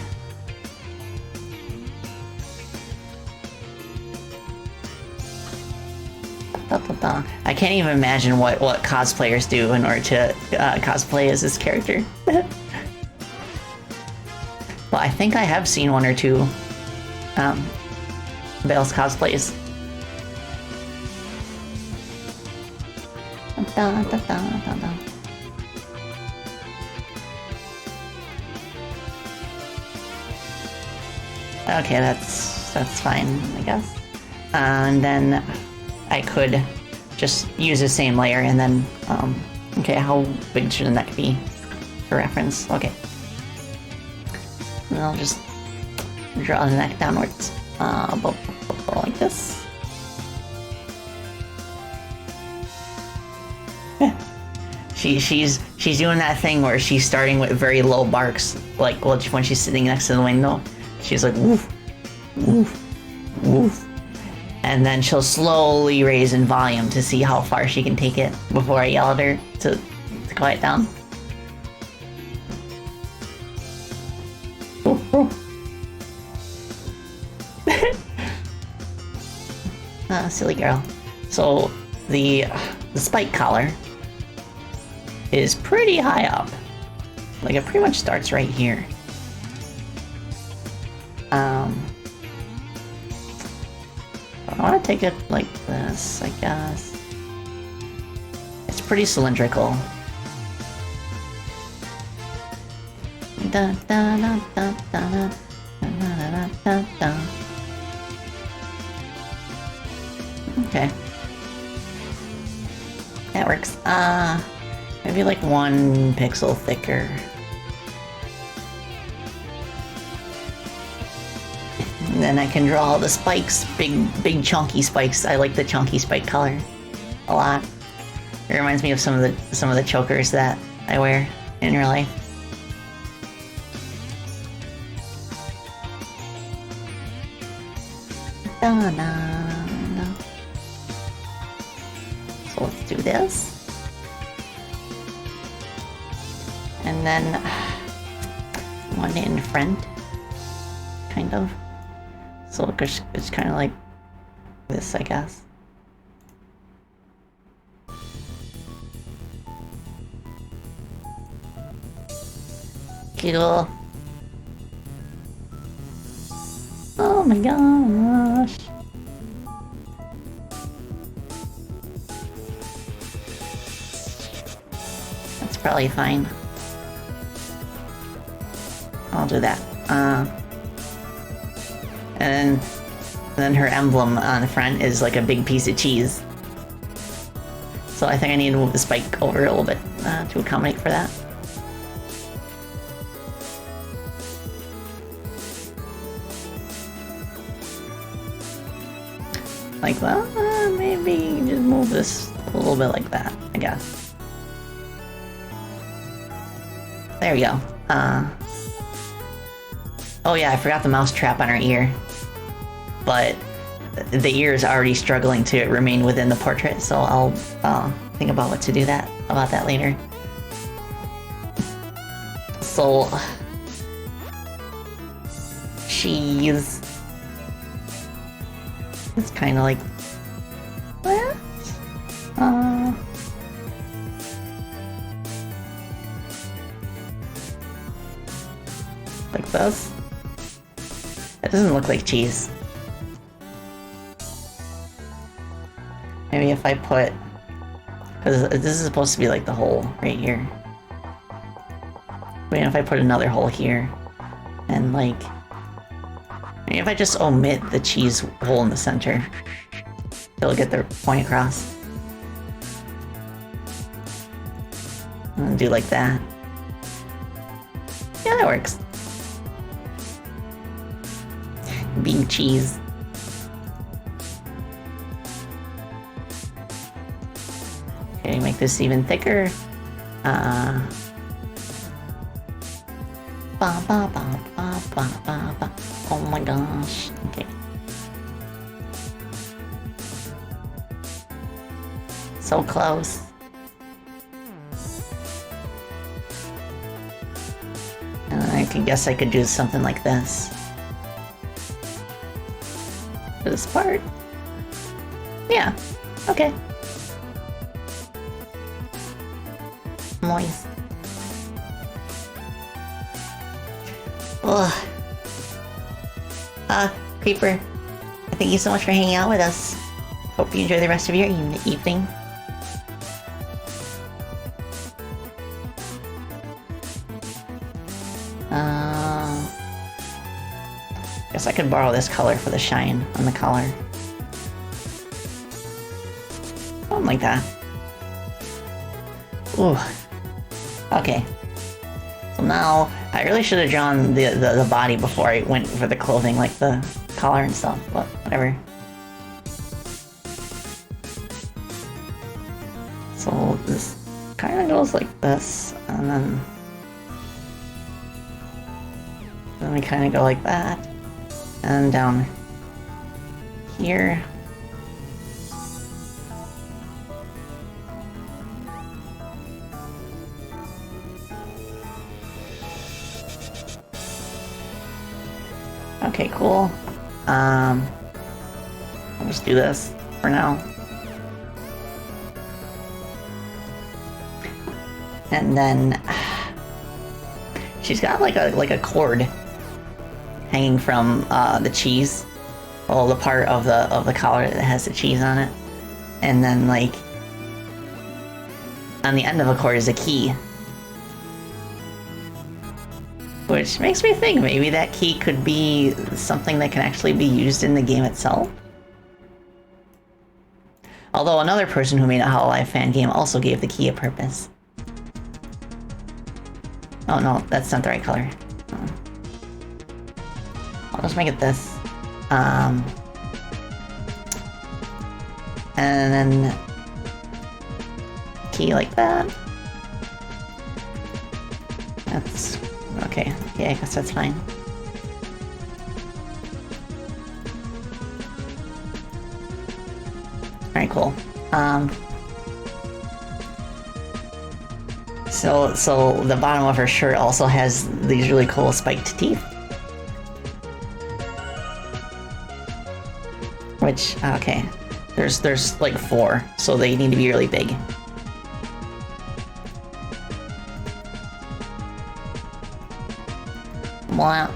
I can't even imagine what cosplayers do in order to cosplay as this character. Well, I think I have seen one or two Bale's cosplays. Okay, that's fine, I guess. And then I could just use the same layer and then, okay, how big should the neck be for reference? Okay. And I'll just draw the neck downwards, like this. She's doing that thing where she's starting with very low barks, like when she's sitting next to the window. She's like, woof, woof, woof. And then she'll slowly raise in volume to see how far she can take it before I yell at her to quiet down. Silly girl. So the spike collar is pretty high up. Like it pretty much starts right here. I want to take it like this, I guess. It's pretty cylindrical. Da, da, da, da, da, da, da, da, da. Okay. That works. Maybe like 1 pixel thicker. And then I can draw all the spikes, big chunky spikes. I like the chunky spike color a lot. It reminds me of some of the chokers that I wear in real life. Da, da, da. So let's do this. And then one in front, kind of. So it's kind of like this, I guess. Cool. Oh my gosh. That's probably fine. I'll do that. And then her emblem on the front is like a big piece of cheese. So I think I need to move the spike over a little bit to accommodate for that. Like, well, maybe just move this a little bit like that, I guess. There we go. Oh yeah, I forgot the mouse trap on her ear. But the ear is already struggling to remain within the portrait, so I'll think about what to do about that later. So she's... It's kind of like... What? Like this. It doesn't look like cheese. Maybe if I put... Because this is supposed to be like the hole right here. Maybe if I put another hole here. And like... Maybe if I just omit the cheese hole in the center. It'll get the point across. And do like that. Yeah, that works. Being cheese. Okay, make this even thicker. Ba ba ba ba ba ba ba. Oh my gosh. Okay. So close. I guess I could do something like this. For this part. Yeah. Okay. Moist. Ugh. Creeper. Thank you so much for hanging out with us. Hope you enjoy the rest of your evening. Guess I could borrow this color for the shine on the collar. Something like that. Ooh. Okay. So now, I really should have drawn the body before I went for the clothing, like the collar and stuff, but whatever. So this kind of goes like this, and then we kind of go like that, and down here. Okay, cool. I'll just do this for now. And then she's got like a cord hanging from the cheese. Well, the part of the collar that has the cheese on it. And then like on the end of a cord is a key. Which makes me think maybe that key could be something that can actually be used in the game itself. Although another person who made a hololive fan game also gave the key a purpose. Oh no, that's not the right color. I'll just make it this. And then key like that. That's okay. Yeah, I guess that's fine. Alright, cool. So the bottom of her shirt also has these really cool spiked teeth. Which, okay. There's like 4, so they need to be really big. Wow.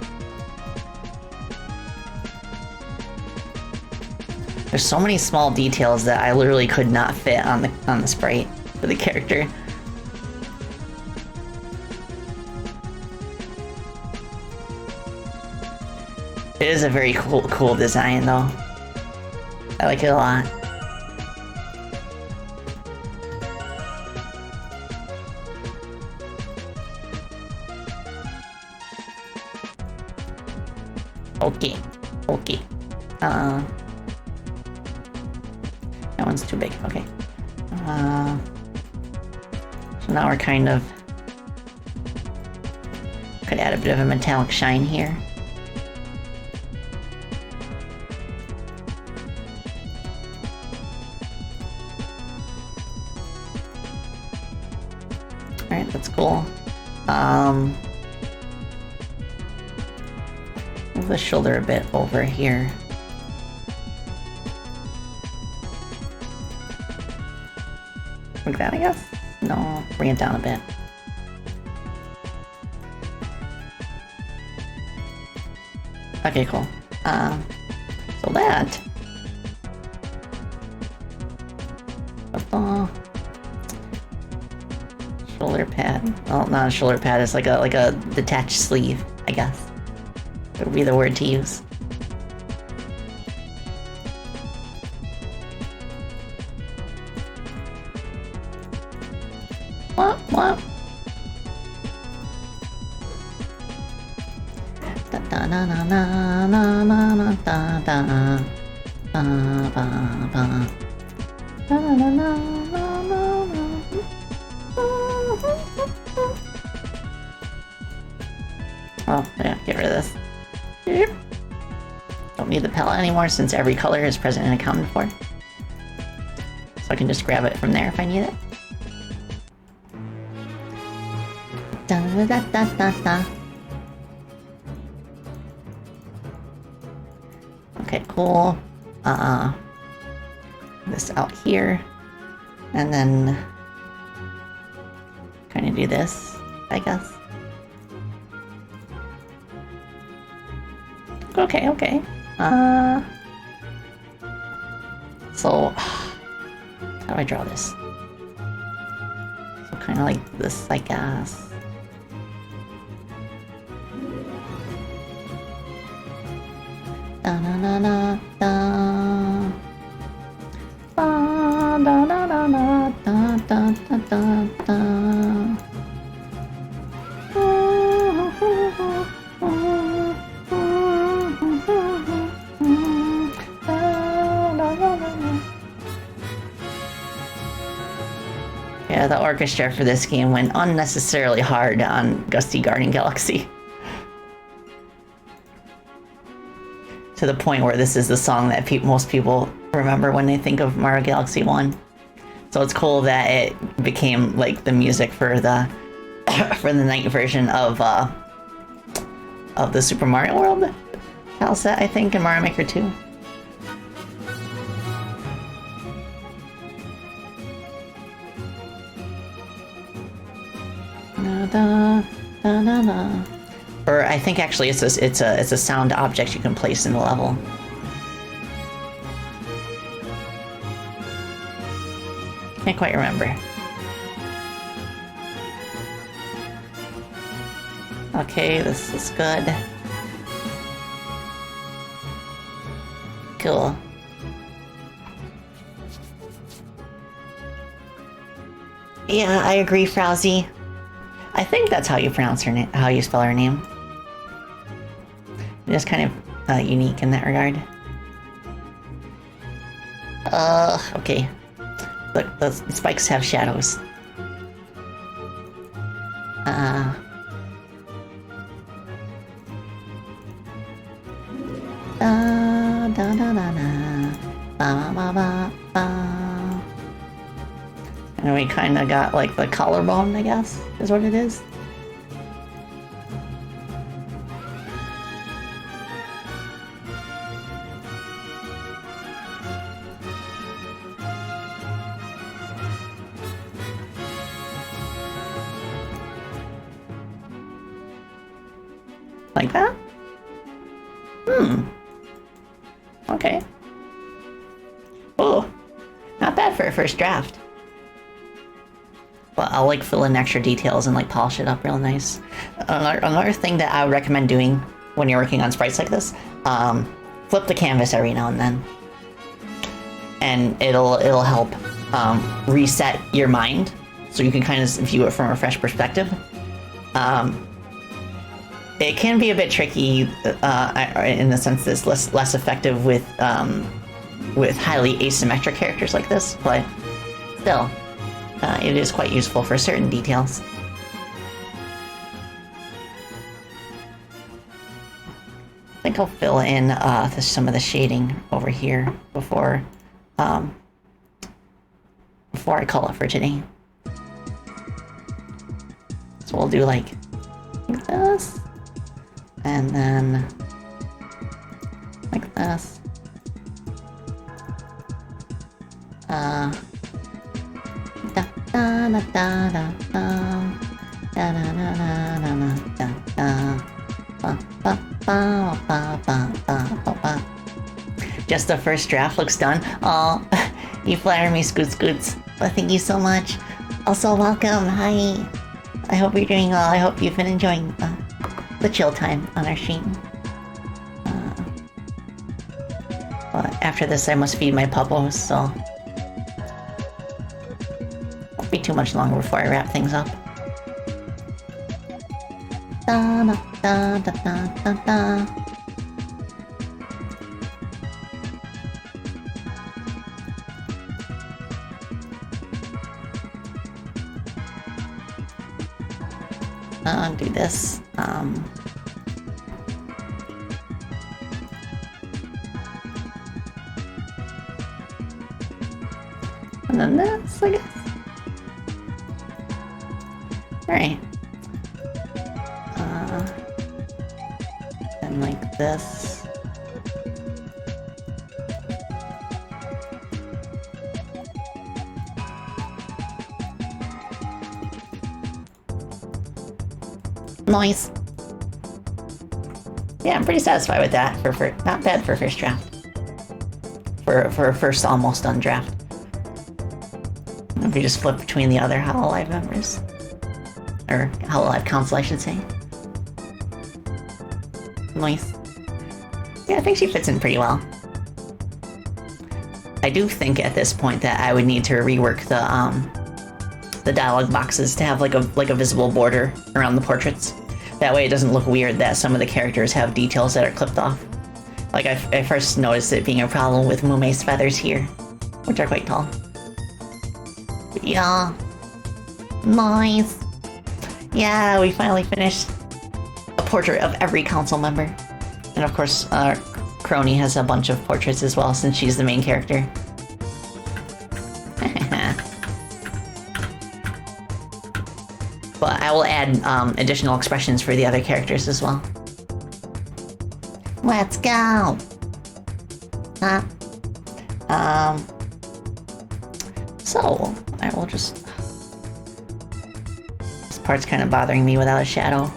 There's so many small details that I literally could not fit on the sprite for the character. It is a very cool design though. I like it a lot. Okay. Okay. That one's too big. Okay. So now we're kind of... Could add a bit of a metallic shine here. Alright, that's cool. Move the shoulder a bit over here. Like that, I guess? No, bring it down a bit. Okay, cool. So that Shoulder pad. Well, not a shoulder pad. It's like a detached sleeve, I guess. That would be the word to use. What? Da da da da da da da da da. Ba ba ba. Da da da da da da. Oh, yeah, get rid of this. Yep. Don't need the palette anymore since every color is present and accounted for. So I can just grab it from there if I need it. Da da da da da da. Okay, cool. This out here. And then kind of do this, I guess. Okay. So how do I draw this? So kind of like this, I guess. Da da da da da. Da da da da da da da da da. Yeah, the orchestra for this game went unnecessarily hard on Gusty Garden Galaxy. To the point where this is the song that most people remember when they think of Mario Galaxy 1. So it's cool that it became like the music for the for the night version of the Super Mario World tile set, I think, in Mario Maker 2. Da, da, da, da. Or I think actually it's a sound object you can place in the level. Can't quite remember. Okay, this is good. Cool. Yeah, I agree, Frowsy. I think that's how you pronounce her name, how you spell her name. Just kind of unique in that regard. Okay. Look, the spikes have shadows. Da da da da da. Ba ba ba ba. And we kind of got like the collarbone, I guess, is what it is. Like that? Okay. Oh, not bad for a first draft. But I'll like fill in extra details and like polish it up real nice. Another thing that I would recommend doing when you're working on sprites like this, flip the canvas every now and then, and it'll help reset your mind, so you can kind of view it from a fresh perspective. It can be a bit tricky in the sense that it's less effective with highly asymmetric characters like this, but still. It is quite useful for certain details. I think I'll fill in some of the shading over here before I call it for today. So we'll do like this, and then like this. Da da da da da da da da da da da ba ba ba ba ba ba ba. Just the first draft looks done. Aw, you flatter me, Scoots Scoots. Well, thank you so much. Also, welcome. Hi. I hope you're doing well. I hope you've been enjoying the chill time on our stream. But after this, I must feed my puppos, so won't be too much longer before I wrap things up. Da da da da da da. Do this. And then this, I guess. Alright. And like this. Nice. Yeah, I'm pretty satisfied with that. For not bad for first draft. For a first almost done draft. If you just flip between the other hololive members, or hololive council, I should say. Nice. Yeah, I think she fits in pretty well. I do think at this point that I would need to rework the dialogue boxes to have like a visible border around the portraits. That way it doesn't look weird that some of the characters have details that are clipped off. Like I first noticed it being a problem with Mume's feathers here, which are quite tall. But yeah. Nice. Yeah, we finally finished a portrait of every council member. And of course, Chrono has a bunch of portraits as well since she's the main character. But I will add additional expressions for the other characters as well. Let's go! Huh? So, I will just... This part's kind of bothering me without a shadow.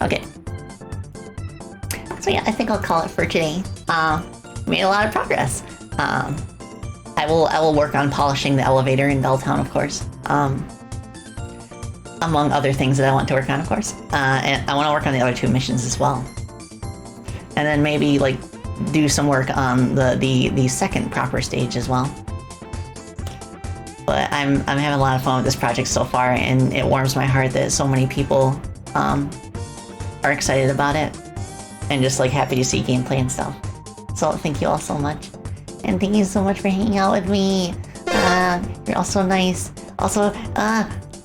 Okay. So yeah, I think I'll call it for today. Made a lot of progress. I will work on polishing the elevator in Belltown, of course. Among other things that I want to work on, of course. And I want to work on the other two missions as well. And then maybe like do some work on the second proper stage as well. But I'm having a lot of fun with this project so far, and it warms my heart that so many people are excited about it and just like happy to see gameplay and stuff. So thank you all so much. And thank you so much for hanging out with me. You're all so nice. Also,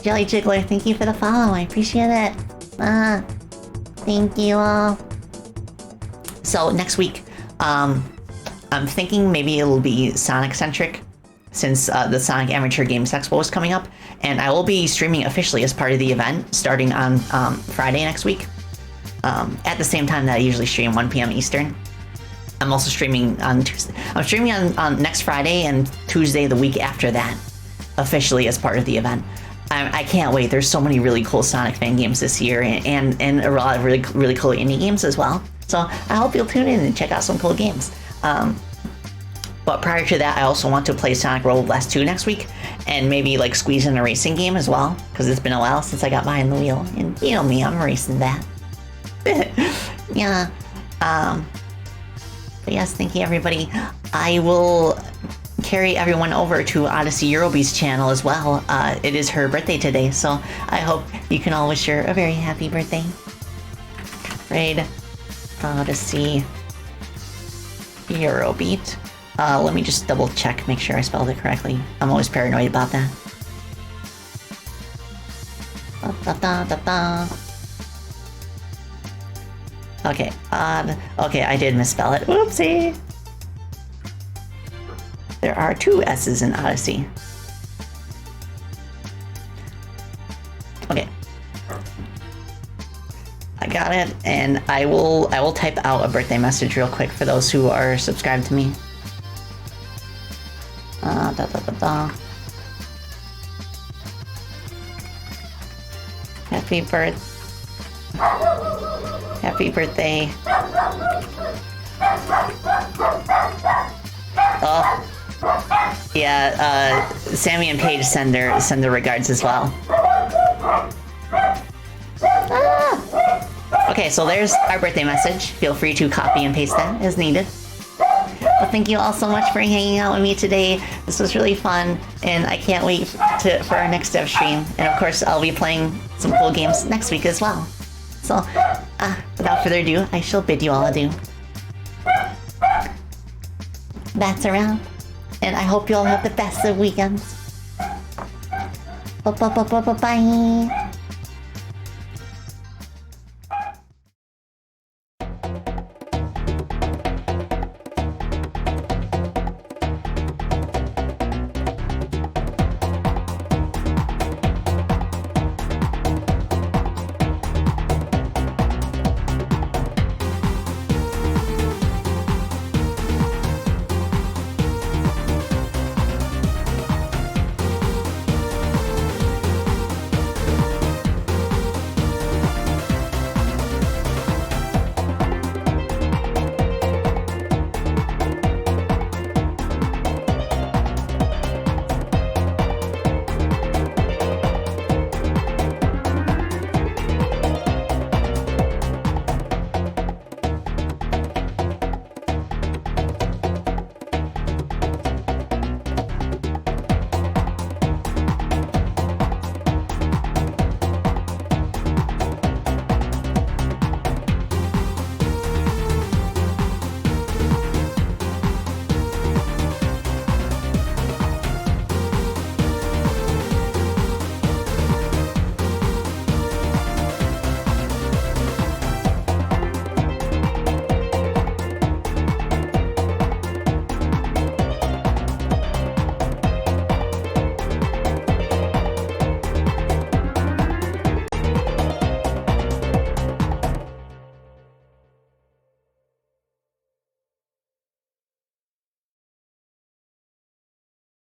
Jelly Jiggler, thank you for the follow. I appreciate it. Thank you all. So next week, I'm thinking maybe it'll be Sonic-centric since the Sonic Amateur Games Expo is coming up. And I will be streaming officially as part of the event starting on Friday next week. At the same time that I usually stream 1 p.m. Eastern. I'm also streaming on Tuesday. I'm streaming on next Friday and Tuesday the week after that, officially as part of the event. I can't wait. There's so many really cool Sonic fan games this year, and a lot of really cool indie games as well. So I hope you'll tune in and check out some cool games. But prior to that, I also want to play Sonic Robo Blast 2 next week, and maybe like squeeze in a racing game as well, because it's been a while since I got behind the wheel, and you know me, I'm racing that. Yeah. But yes, thank you everybody. I will carry everyone over to Odyssey Eurobeast channel as well. It is her birthday today, so I hope you can all wish her a very happy birthday. Raid Odyssey Eurobeat. Let me just double check, make sure I spelled it correctly. I'm always paranoid about that. Okay, okay, I did misspell it. Whoopsie! There are 2 S's in Odyssey. Okay. I got it, and I will type out a birthday message real quick for those who are subscribed to me. Happy birthday. Happy birthday. Oh. Yeah, Sammy and Paige send their regards as well. Ah! Okay, so there's our birthday message. Feel free to copy and paste that as needed. Well, thank you all so much for hanging out with me today. This was really fun, and I can't wait for our next dev stream. And of course, I'll be playing some cool games next week as well. So, without further ado, I shall bid you all adieu. Bats around, and I hope you all have the best of weekends. Bye.